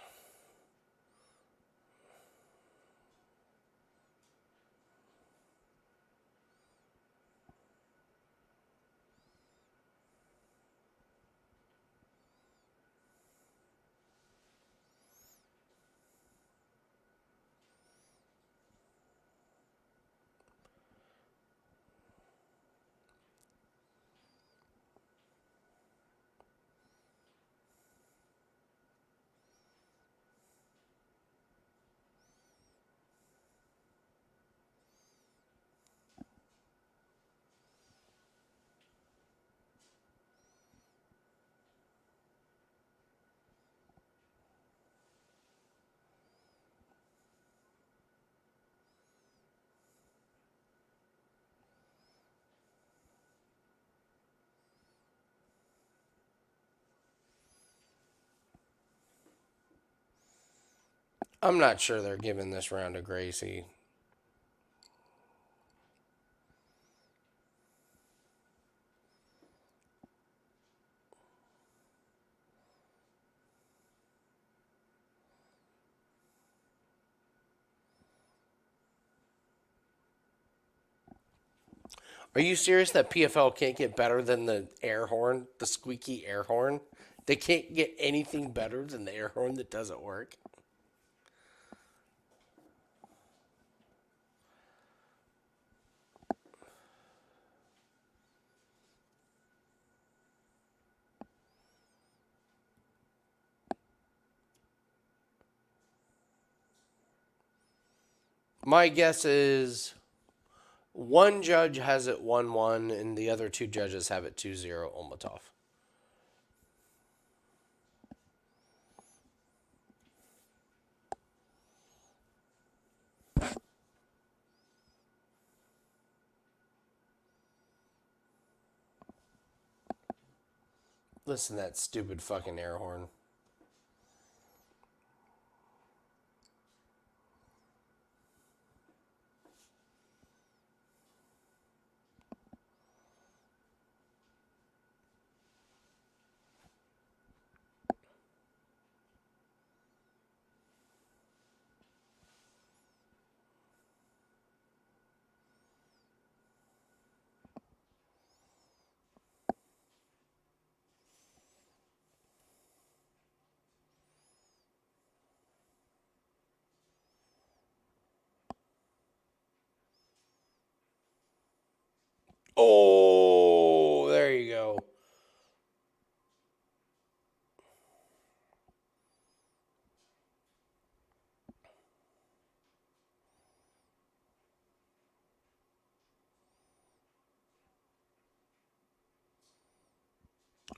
I'm not sure they're giving this round to Gracie. Are you serious that PFL can't get better than the air horn, the squeaky air horn? They can't get anything better than the air horn that doesn't work? My guess is one judge has it 1-1 and the other two judges have it 2-0 Olmatov. Listen to that stupid fucking air horn. Oh, there you go.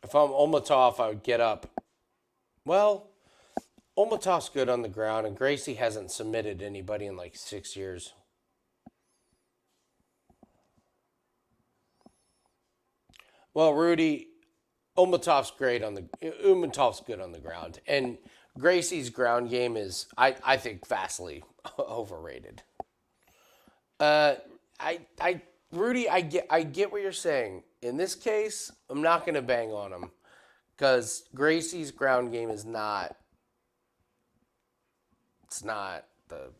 If I'm Olmatov, I would get up. Well, Olmatov's good on the ground, and Gracie hasn't submitted anybody in like 6 years. Well, Rudy, Olmatov's good on the ground, and Gracie's ground game is, I think, vastly overrated. Uh, I Rudy, I get what you're saying. In this case, I'm not gonna bang on him because Gracie's ground game is not. It's not the.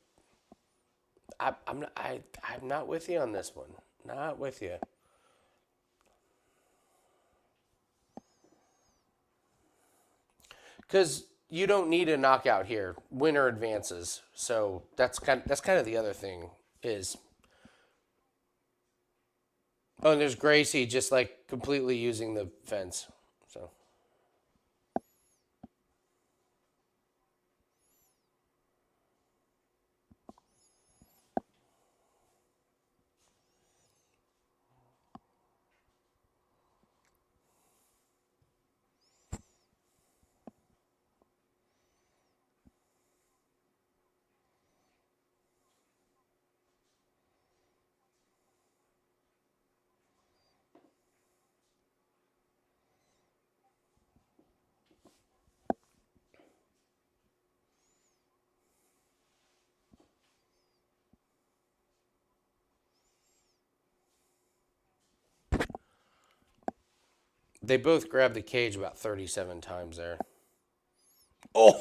I'm not. I'm not with you on this one. Not with you. Because you don't need a knockout here. Winner advances. So that's kind of the other thing is. Oh, and there's Gracie just like completely using the fence. So they both grabbed the cage about 37 times there. Oh,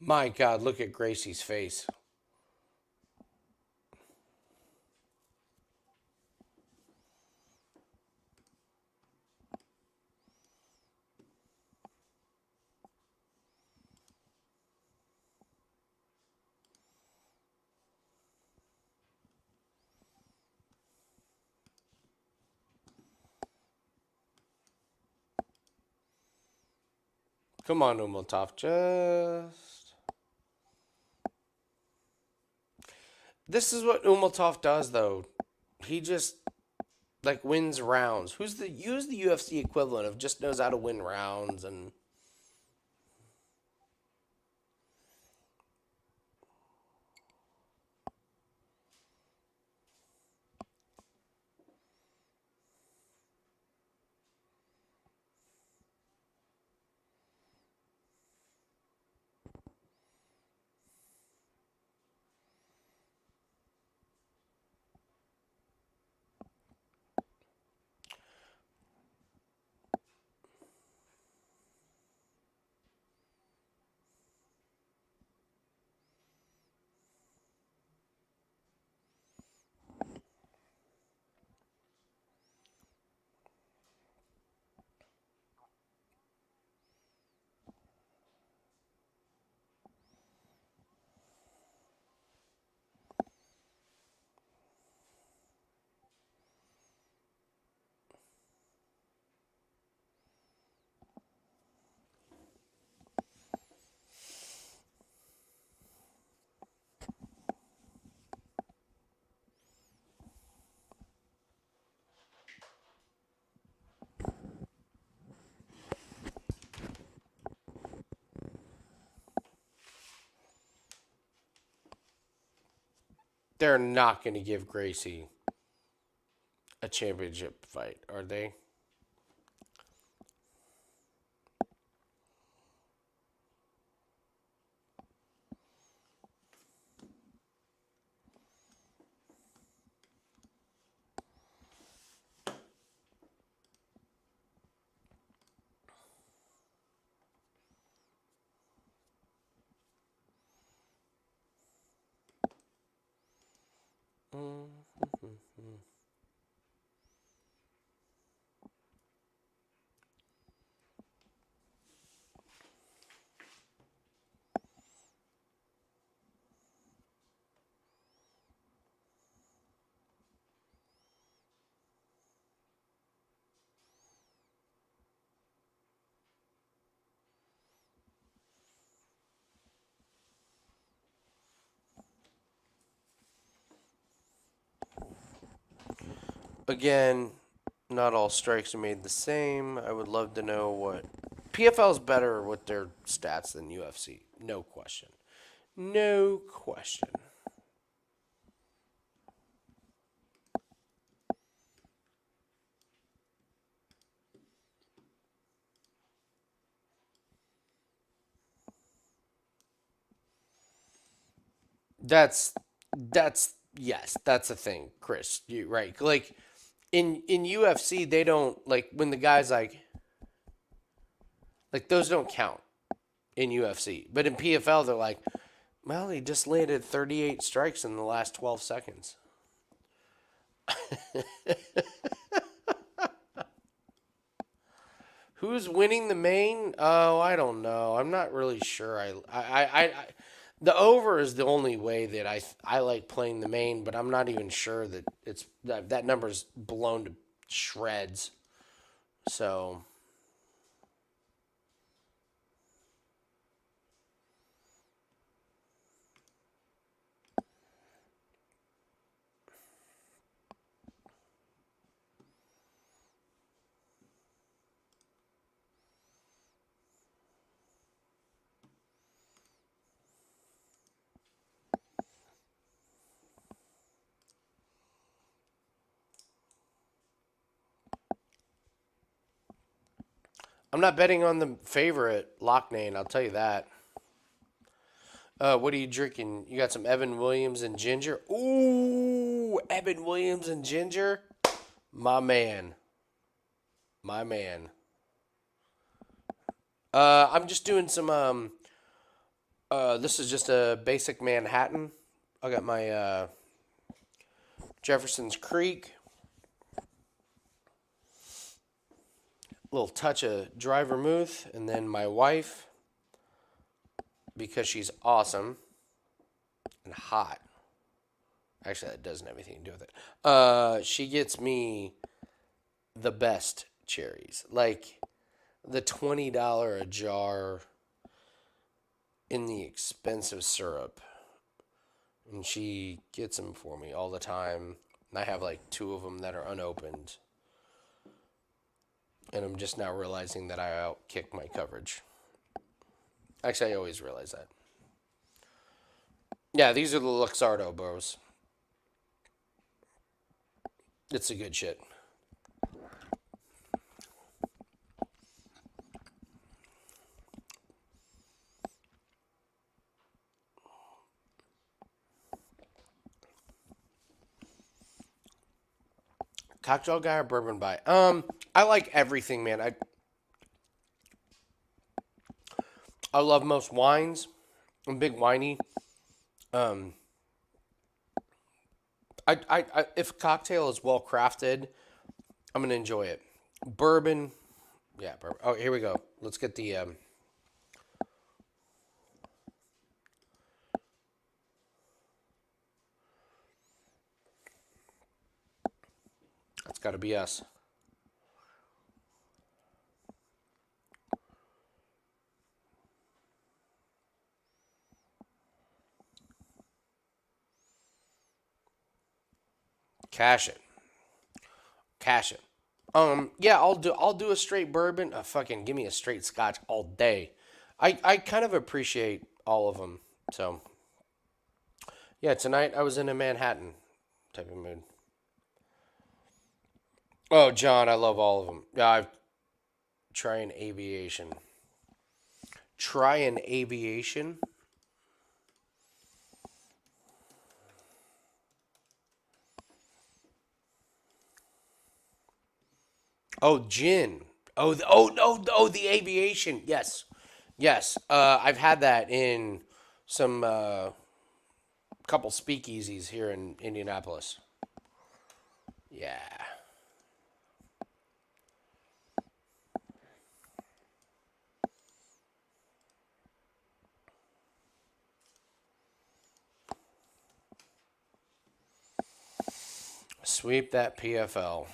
my God, look at Gracie's face. Come on, Umiltov. Just. This is what Umiltov does, though. He just like wins rounds. Who's the UFC equivalent of just knows how to win rounds and they're not going to give Gracie a championship fight, are they? Again, not all strikes are made the same. I would love to know what PFL is better with their stats than UFC. No question. No question. That's yes, that's the thing, Chris. You right. Like in UFC they don't like when the guys like those don't count in UFC. But in PFL they're like, well, he just landed 38 strikes in the last 12 seconds. Who's winning the main? Oh, I don't know. I'm not really sure. The over is the only way that I like playing the main, but I'm not even sure that that number's blown to shreds. So I'm not betting on the favorite Locknane. I'll tell you that. What are you drinking? You got some Evan Williams and ginger. Ooh, Evan Williams and ginger. My man. My man. I'm just doing some. This is just a basic Manhattan. I got my Jefferson's Creek. Little touch of dry vermouth, and then my wife, because she's awesome and hot. Actually, that doesn't have anything to do with it. She gets me the best cherries, like the $20 a jar in the expensive syrup, and she gets them for me all the time. And I have like two of them that are unopened, and I'm just now realizing that I outkicked my coverage. Actually, I always realize that. Yeah, these are the Luxardo bros. It's a good shit. Cocktail guy or bourbon buy? I like everything, man. I love most wines. I'm big winey. Um, if a cocktail is well crafted, I'm gonna enjoy it. Bourbon, yeah, bourbon. Oh, here we go. Let's get the. That's got to be us. Cash it. Cash it. Yeah, I'll do a straight bourbon. Fucking give me a straight scotch all day. I kind of appreciate all of them. So yeah, tonight I was in a Manhattan type of mood. Oh, John, I love all of them. Yeah, I've trying aviation. Try an aviation. Oh, gin. The aviation. Yes, yes. I've had that in some couple speakeasies here in Indianapolis. Yeah. Sweep that PFL.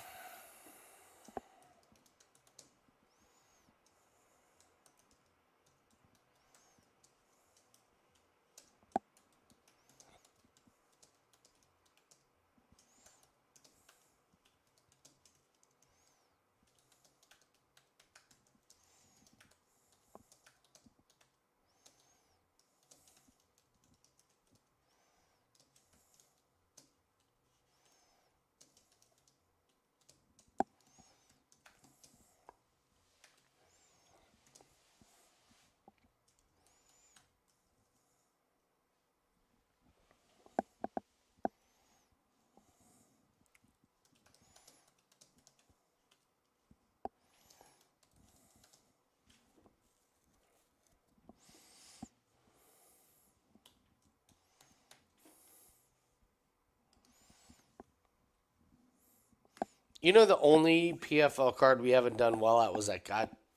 You know, the only PFL card we haven't done well at was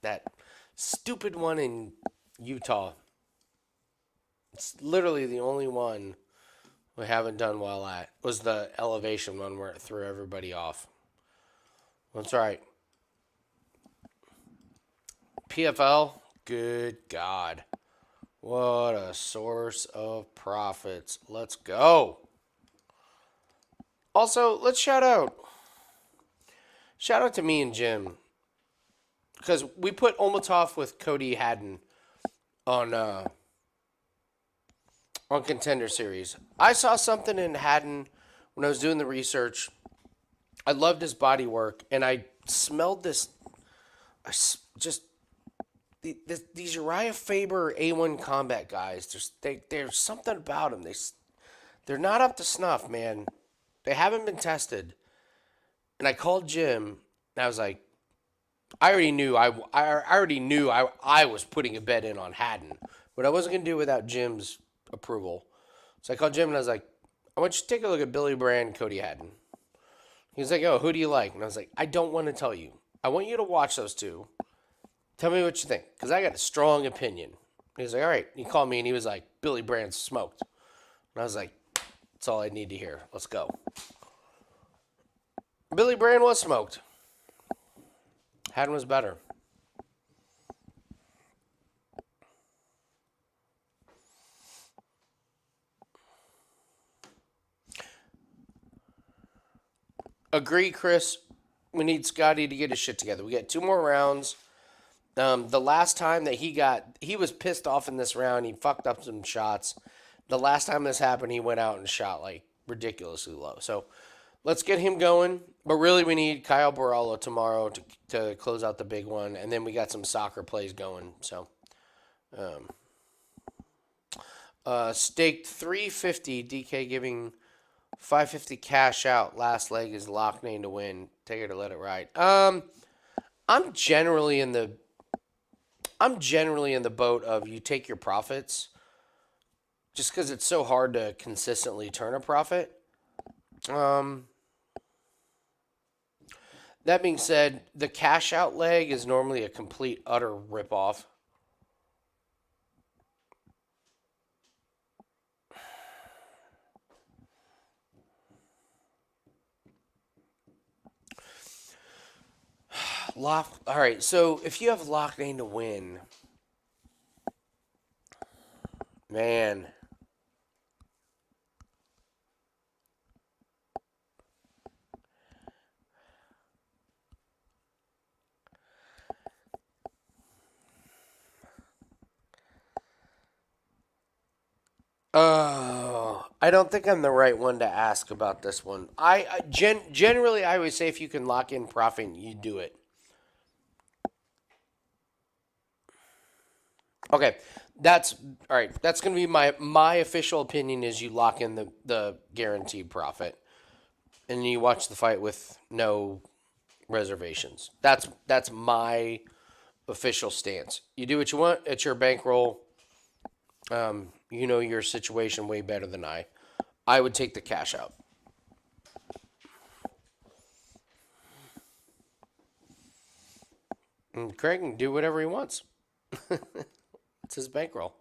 that stupid one in Utah. It's literally the only one we haven't done well at. Was the elevation one where it threw everybody off. That's right. PFL, good God. What a source of profits. Let's go. Also, let's shout out to me and Jim because we put Olmatov with Cody Haddon on Contender Series. I saw something in Haddon when I was doing the research. I loved his body work, and I smelled this. Just these Uriah Faber A1 combat guys. There's something about them. They're not up to snuff, man. They haven't been tested. And I called Jim, and I was like, I was putting a bet in on Haddon, but I wasn't gonna do it without Jim's approval. So I called Jim and I was like, I want you to take a look at Billy Brand and Cody Haddon. He was like, oh, who do you like? And I was like, I don't want to tell you. I want you to watch those two. Tell me what you think, because I got a strong opinion. He was like, all right. He called me and he was like, Billy Brand smoked. And I was like, that's all I need to hear. Let's go. Billy Brand was smoked. Haddon was better. Agree, Chris. We need Scotty to get his shit together. We got two more rounds. The last time that he was pissed off in this round. He fucked up some shots. The last time this happened, he went out and shot like ridiculously low. So let's get him going. But really, we need Kyle Borrello tomorrow to close out the big one, and then we got some soccer plays going. So, staked 350. DK giving 550 cash out. Last leg is Loughnane to win. Take it or let it ride. I'm generally in the boat of you take your profits just because it's so hard to consistently turn a profit. That being said, the cash out leg is normally a complete, utter ripoff. All right, so if you have Loughnane to win, man. Oh, I don't think I'm the right one to ask about this one. Generally I would say if you can lock in profit, you do it. Okay, that's all right. That's gonna be my official opinion. Is you lock in the guaranteed profit, and you watch the fight with no reservations. That's my official stance. You do what you want. It's your bankroll. You know your situation way better than I. I would take the cash out. And Craig can do whatever he wants. It's his bankroll.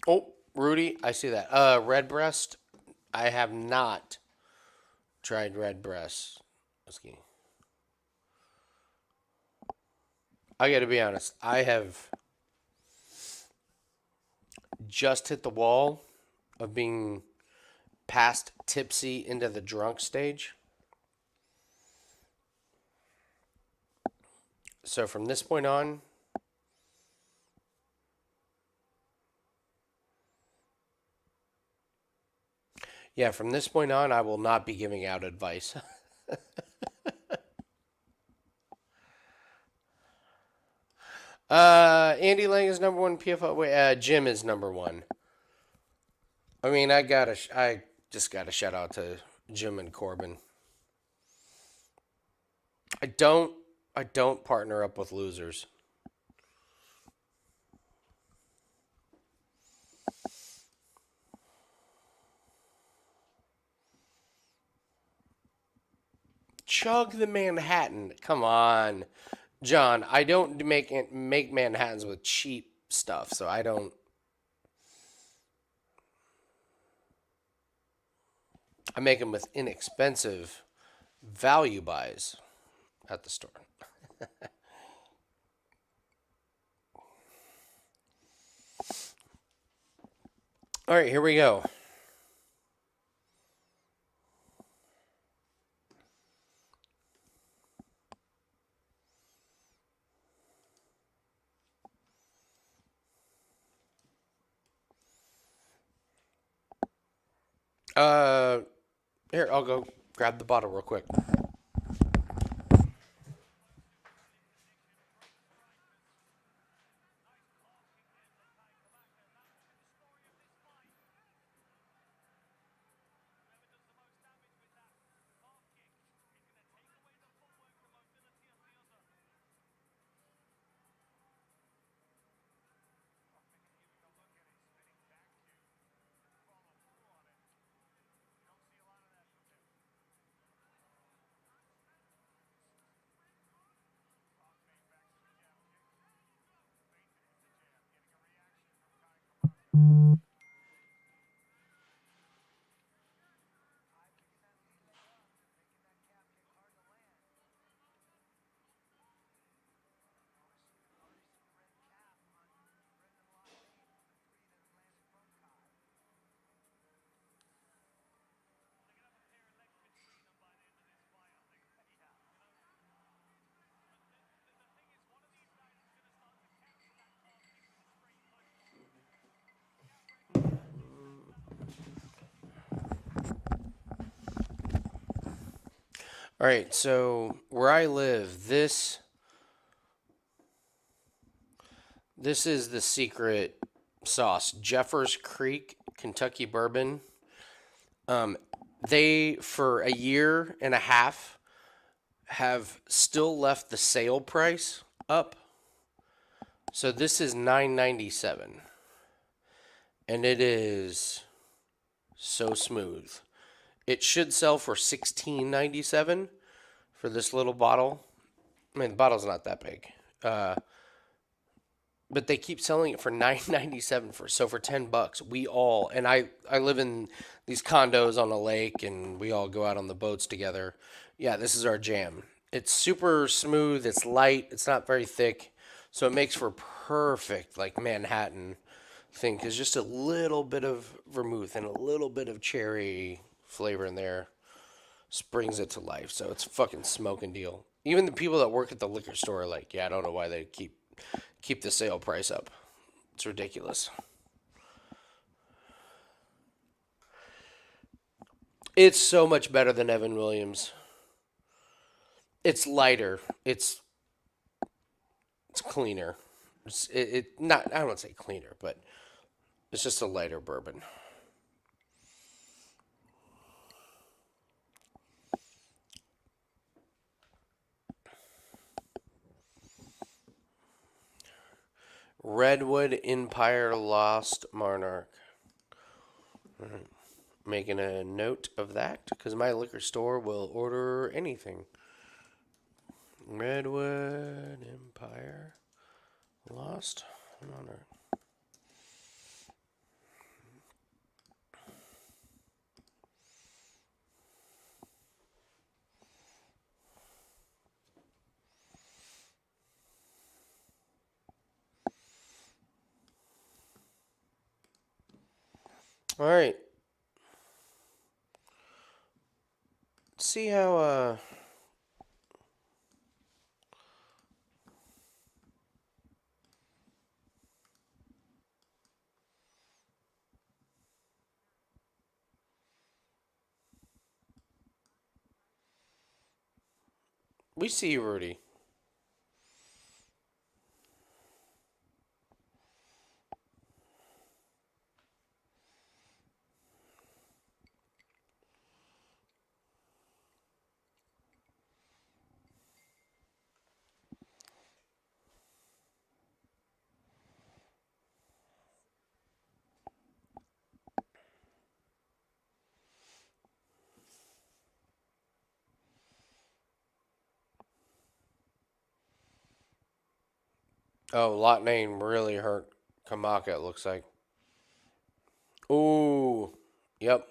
Oh, Rudy, I see that. Redbreast. I have not tried Redbreast. Whiskey. I got to be honest. I have just hit the wall of being past tipsy into the drunk stage. So from this point on, yeah, from this point on, I will not be giving out advice. Andy Lang is number one PFL. Wait, Jim is number one. I mean, I just gotta shout out to Jim and Corbin. I don't, I don't partner up with losers. Chug the Manhattan. Come on, John. I don't make Manhattans with cheap stuff, so I don't. I make them with inexpensive value buys at the store. All right, here we go. Uh, Here, I'll go grab the bottle real quick. All right, so where I live, this is the secret sauce, Jeffers Creek Kentucky bourbon. They for a year and a half have still left the sale price up. So this is $9.97, and it is so smooth. It should sell for $16.97 for this little bottle. I mean, the bottle's not that big, but they keep selling it for $9.97 for $10. We all and I live in these condos on a lake, and we all go out on the boats together. Yeah, this is our jam. It's super smooth. It's light. It's not very thick, so it makes for perfect like Manhattan thing. Cause just a little bit of vermouth and a little bit of cherry flavor in there brings it to life. So it's fucking smoking deal. Even the people that work at the liquor store are like, yeah, I don't know why they keep the sale price up. It's ridiculous. It's so much better than Evan Williams. It's lighter. It's cleaner. It not I don't want to say cleaner, but it's just a lighter bourbon. Redwood Empire Lost Monarch. Making a note of that because my liquor store will order anything. Redwood Empire Lost Monarch. All right. see how we see you, Rudy. Oh, lot name really hurt Kamaka, it looks like. Ooh. Yep.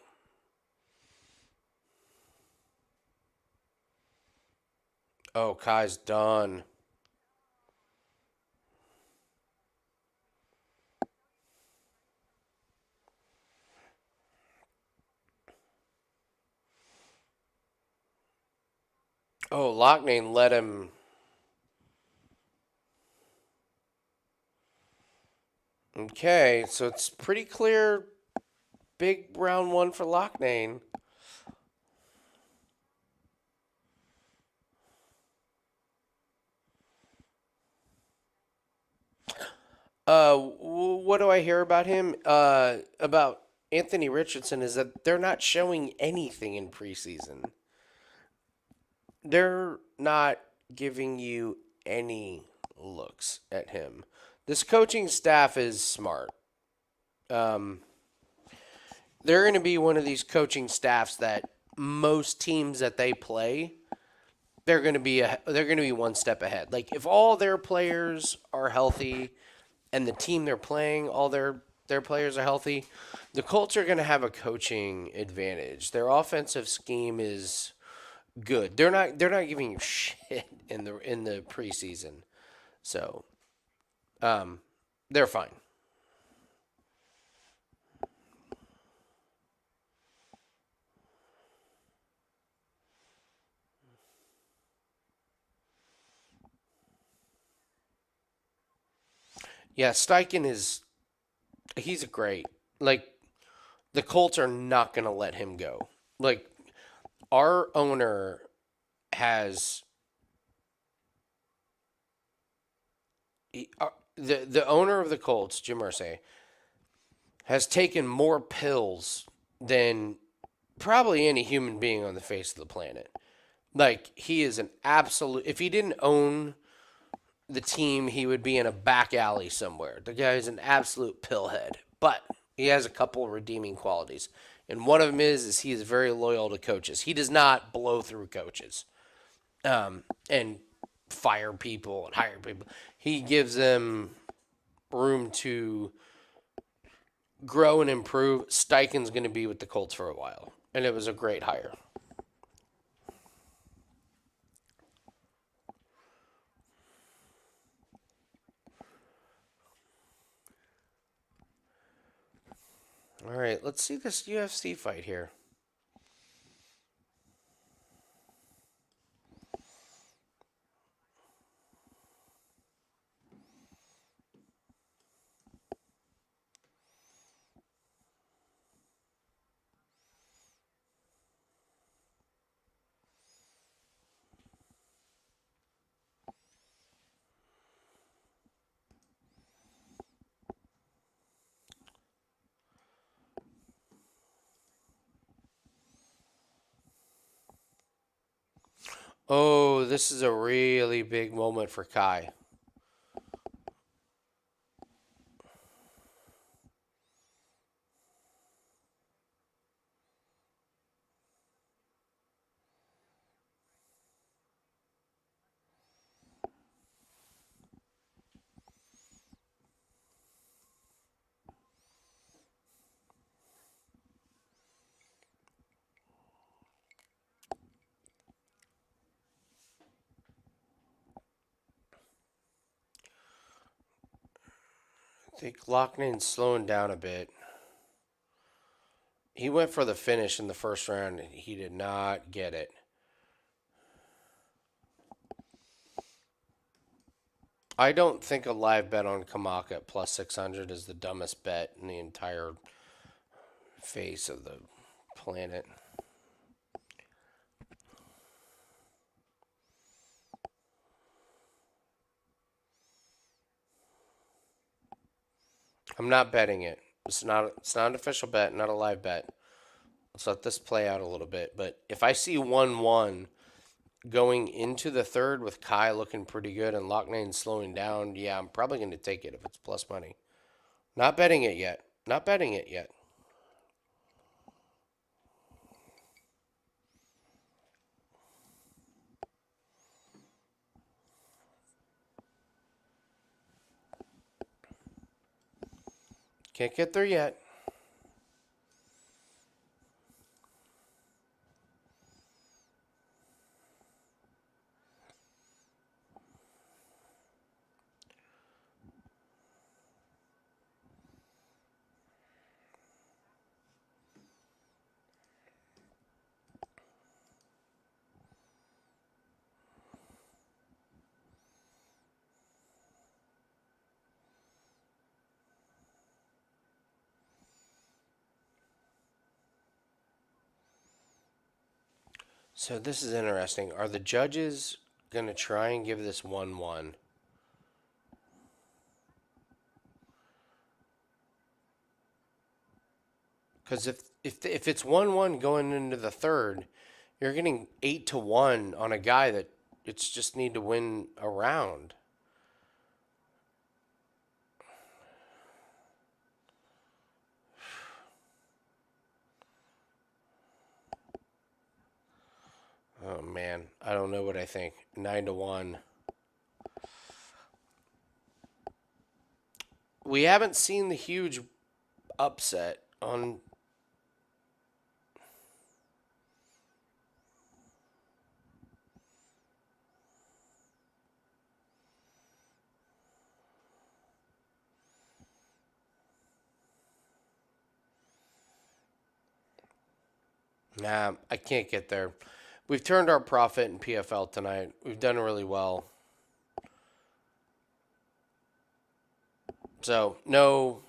Oh, Kai's done. Oh, Locknane let him. Okay, so it's pretty clear. Big round one for Locknane. What do I hear about him? About Anthony Richardson is that they're not showing anything in preseason. They're not giving you any looks at him. This coaching staff is smart. Um, they're going to be one of these coaching staffs that most teams that they play, they're going to be one step ahead. Like if all their players are healthy and the team they're playing, all their players are healthy, the Colts are going to have a coaching advantage. Their offensive scheme is good. They're not giving you shit in the preseason. So, um they're fine. Yeah, Steichen is he's great. Like the Colts are not going to let him go. Like our owner has the owner of the Colts, Jim Irsay, has taken more pills than probably any human being on the face of the planet. Like he is an absolute. If he didn't own the team, he would be in a back alley somewhere. The guy is an absolute pillhead, but he has a couple of redeeming qualities, and one of them is he is very loyal to coaches. He does not blow through coaches, and fire people and hire people. He gives them room to grow and improve. Steichen's going to be with the Colts for a while, and it was a great hire. All right, let's see this UFC fight here. Oh, this is a really big moment for Kai. I think Lochnane's slowing down a bit. He went for the finish in the first round and he did not get it. I don't think a live bet on Kamaka at plus 600 is the dumbest bet in the entire face of the planet. I'm not betting it. It's not an official bet, not a live bet. Let's let this play out a little bit. But if I see 1-1 going into the third with Kai looking pretty good and Loughnane slowing down, yeah, I'm probably going to take it if it's plus money. Not betting it yet. Not betting it yet. Can't get there yet. So this is interesting. Are the judges going to try and give this 1-1? Because if it's 1-1 going into the third, you're getting 8-1 on a guy that it's just need to win a round. Oh man, I don't know what I think. 9-1. We haven't seen the huge upset on. Nah, I can't get there. We've turned our profit in PFL tonight. We've done really well. So no,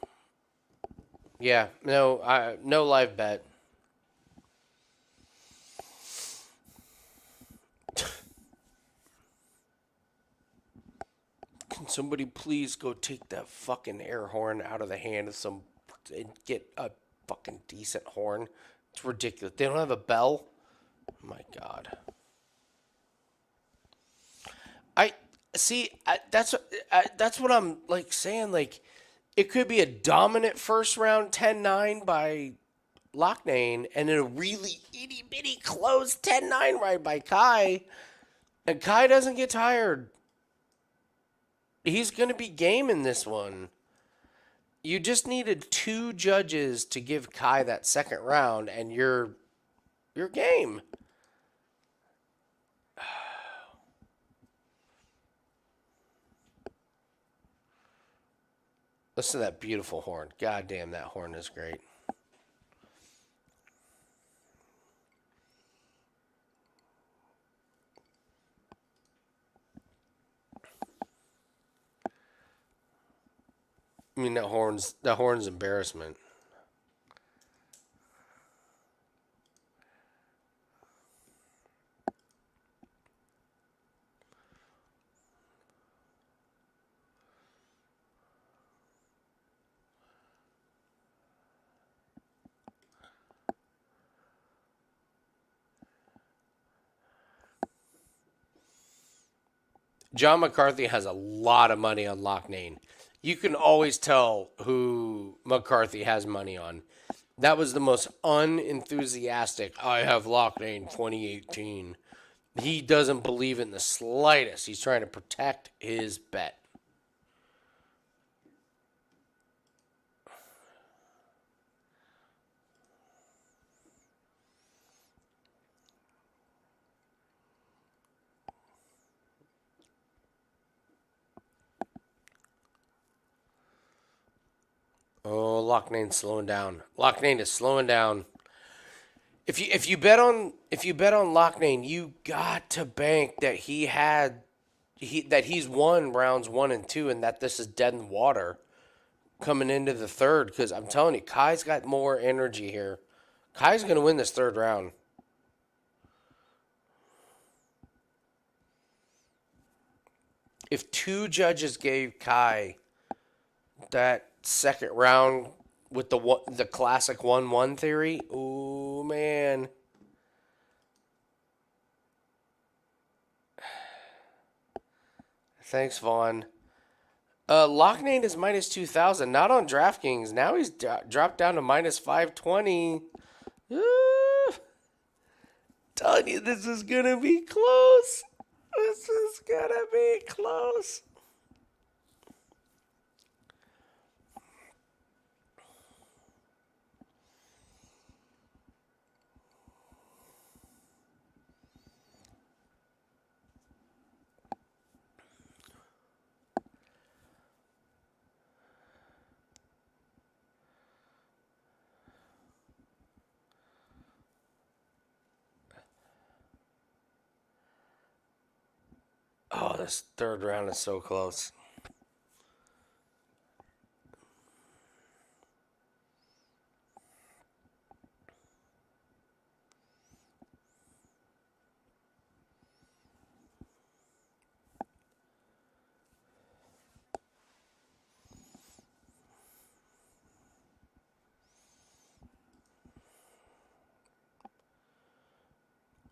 yeah, no live bet. Can somebody please go take that fucking air horn out of the hand of some and get a fucking decent horn? It's ridiculous. They don't have a bell. Oh my God. I see. That's what I'm like saying. Like, it could be a dominant first round 10-9 by Loughnane, and then a really itty bitty close 10-9 ride by Kai, and Kai doesn't get tired. He's gonna be game in this one. You just needed two judges to give Kai that second round, and you're game. Listen to that beautiful horn. God damn, that horn is great. I mean, that horn's embarrassment. John McCarthy has a lot of money on Loughnane. You can always tell who McCarthy has money on. That was the most unenthusiastic. I have Loughnane 2018. He doesn't believe in the slightest. He's trying to protect his bet. Oh, Loughnane slowing down. Loughnane is slowing down. If you bet on Loughnane, you got to bank that he had he's won rounds 1 and 2, and that this is dead in water coming into the third. Because I'm telling you, Kai's got more energy here. Kai's gonna win this third round. If two judges gave Kai that second round with the classic 1-1 theory, ooh man. Thanks, Vaughn. Locknane is minus 2,000, not on DraftKings. Now he's dropped down to minus 520. Ooh, telling you, this is going to be close. This is going to be close. Oh, this third round is so close.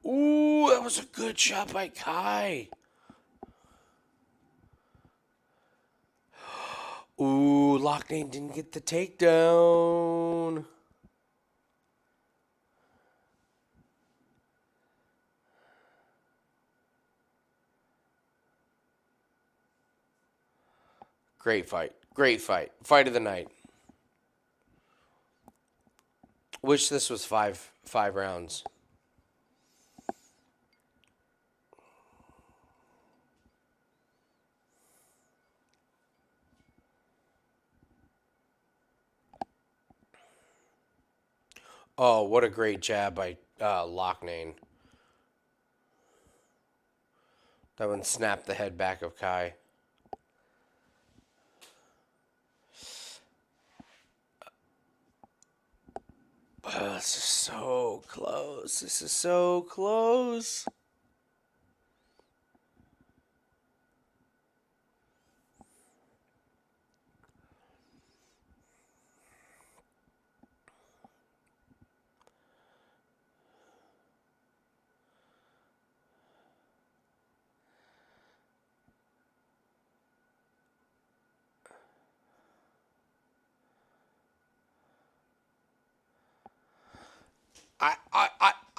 Ooh, that was a good shot by Kai. Ooh, Locknane didn't get the takedown. Great fight. Great fight. Fight of the night. Wish this was five rounds. Oh, what a great jab by Locknane. That one snapped the head back of Kai. Oh, this is so close. This is so close.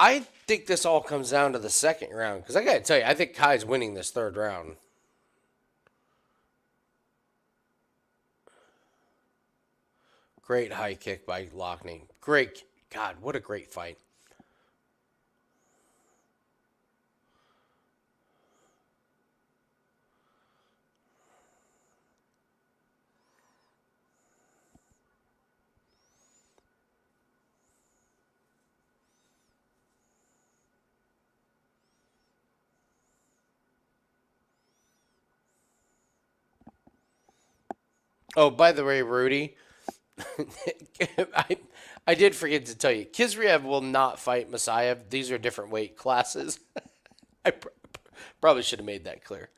I think this all comes down to the second round because I got to tell you, I think Kai's winning this third round. Great high kick by Locknane. Great. God, what a great fight. Oh, by the way, Rudy, I, I did forget to tell you, Kizriev will not fight Masayev. These are different weight classes. I probably should have made that clear.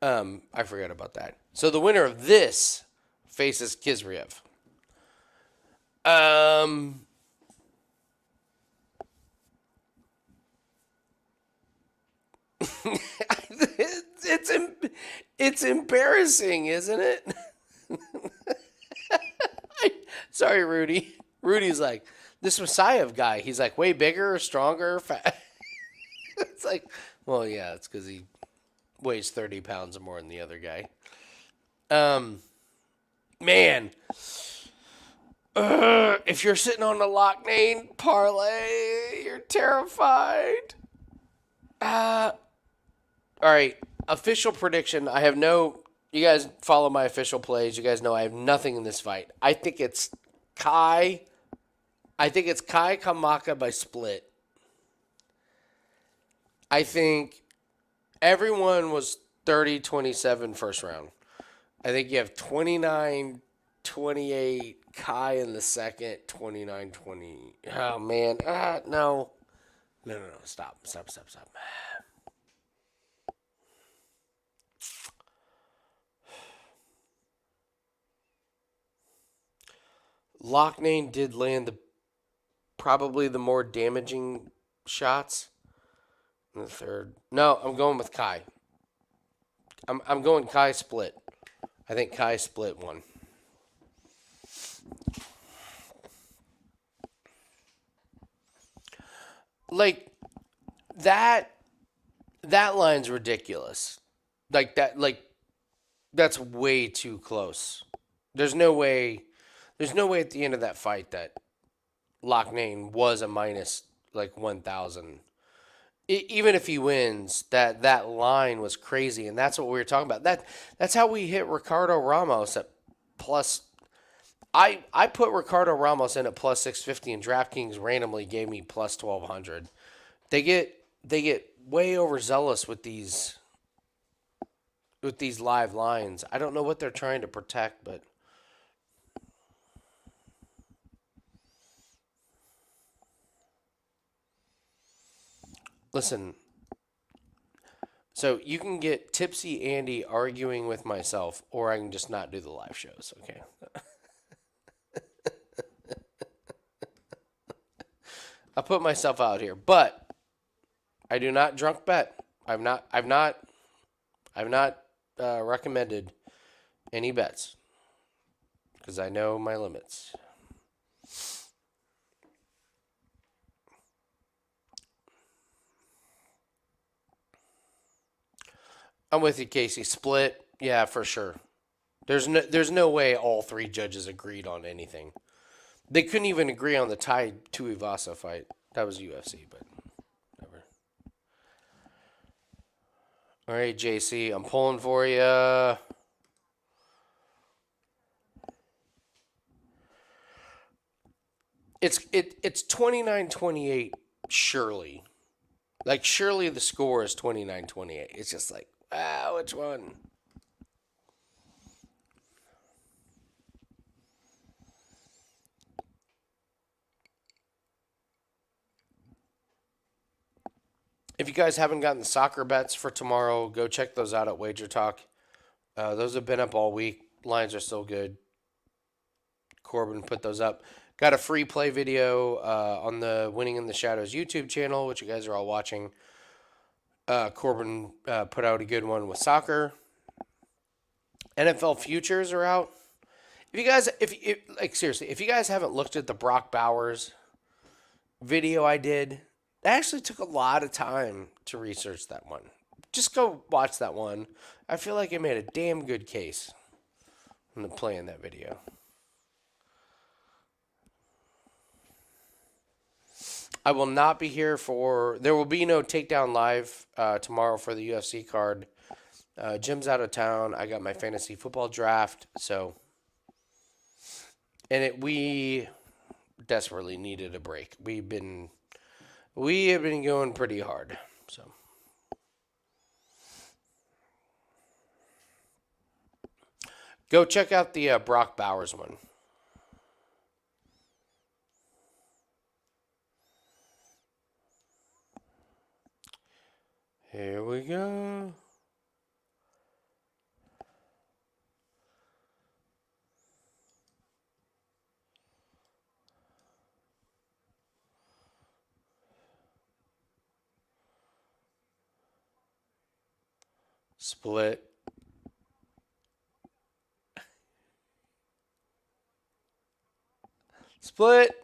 I forgot about that. So the winner of this faces Kizriev. it's it's embarrassing, isn't it? Sorry, Rudy. Rudy's like, this Masayev guy. He's like way bigger, stronger, fat. It's like, well, yeah, it's because he weighs 30 pounds more than the other guy. Man, if you're sitting on the Locknane parlay, you're terrified. All right, official prediction. I have no. You guys follow my official plays. You guys know I have nothing in this fight. I think it's Kai. I think it's Kai Kamaka by split. I think everyone was 30-27 first round. I think you have 29-28 Kai in the second, 29-20. Oh, man. No. No. Stop. Loughnane did land probably the more damaging shots in the third. No, I'm going with Kai. I'm going Kai split. I think Kai split one. Like that line's ridiculous. That's way too close. There's no way at the end of that fight that Loughnane was a minus like 1,000. Even if he wins, that line was crazy, and that's what we were talking about. That's how we hit Ricardo Ramos at plus. I put Ricardo Ramos in at plus 650, and DraftKings randomly gave me plus 1,200. They get way overzealous with these live lines. I don't know what they're trying to protect, but listen. So you can get Tipsy Andy arguing with myself, or I can just not do the live shows. Okay. I put myself out here, but I do not drunk bet. I've not recommended any bets because I know my limits. I'm with you, Casey. Split, yeah, for sure. There's no way all three judges agreed on anything. They couldn't even agree on the Tai Tuivasa fight. That was UFC, but whatever. All right, JC, I'm pulling for you. It's 29-28 surely. Like surely the score is 29-28. It's just like, which one? If you guys haven't gotten the soccer bets for tomorrow, go check those out at Wager Talk. Those have been up all week. Lines are still good. Corbin put those up. Got a free play video on the Winning in the Shadows YouTube channel, which you guys are all watching. Corbin put out a good one with soccer. NFL futures are out. If you guys, seriously, if you guys haven't looked at the Brock Bowers video I did, that actually took a lot of time to research that one. Just go watch that one. I feel like it made a damn good case in the play in that video. I will not be here there will be no Takedown Live tomorrow for the UFC card. Jim's out of town. I got my fantasy football draft, we desperately needed a break. We have been going pretty hard, so. Go check out the Brock Bowers one. Here we go. Split. Split.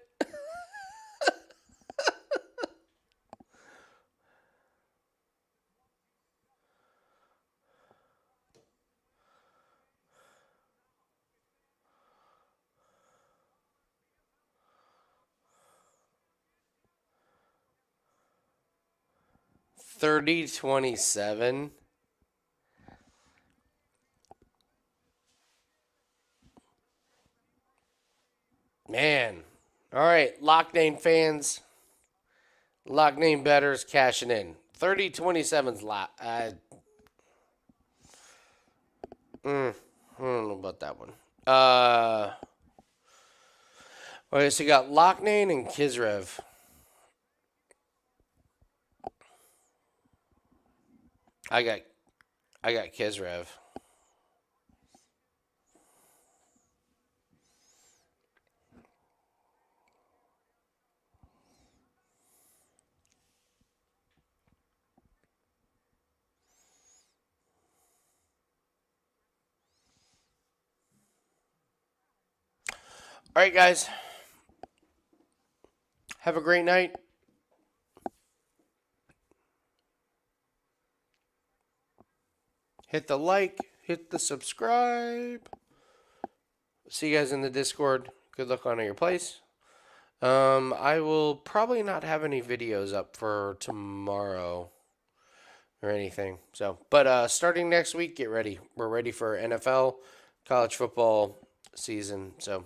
$30.27. Man. All right, Loughnane fans. Loughnane bettors cashing in. 30-27's lot. I don't know about that one. Okay, so you got Locknane and Kisrev. I got I got Kisrev. All right, guys. Have a great night. Hit the like, hit the subscribe. See you guys in the Discord. Good luck on your place. I will probably not have any videos up for tomorrow or anything. So, but starting next week, get ready. We're ready for NFL, college football season. So,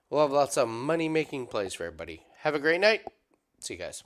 we'll have lots of money making plays for everybody. Have a great night. See you guys.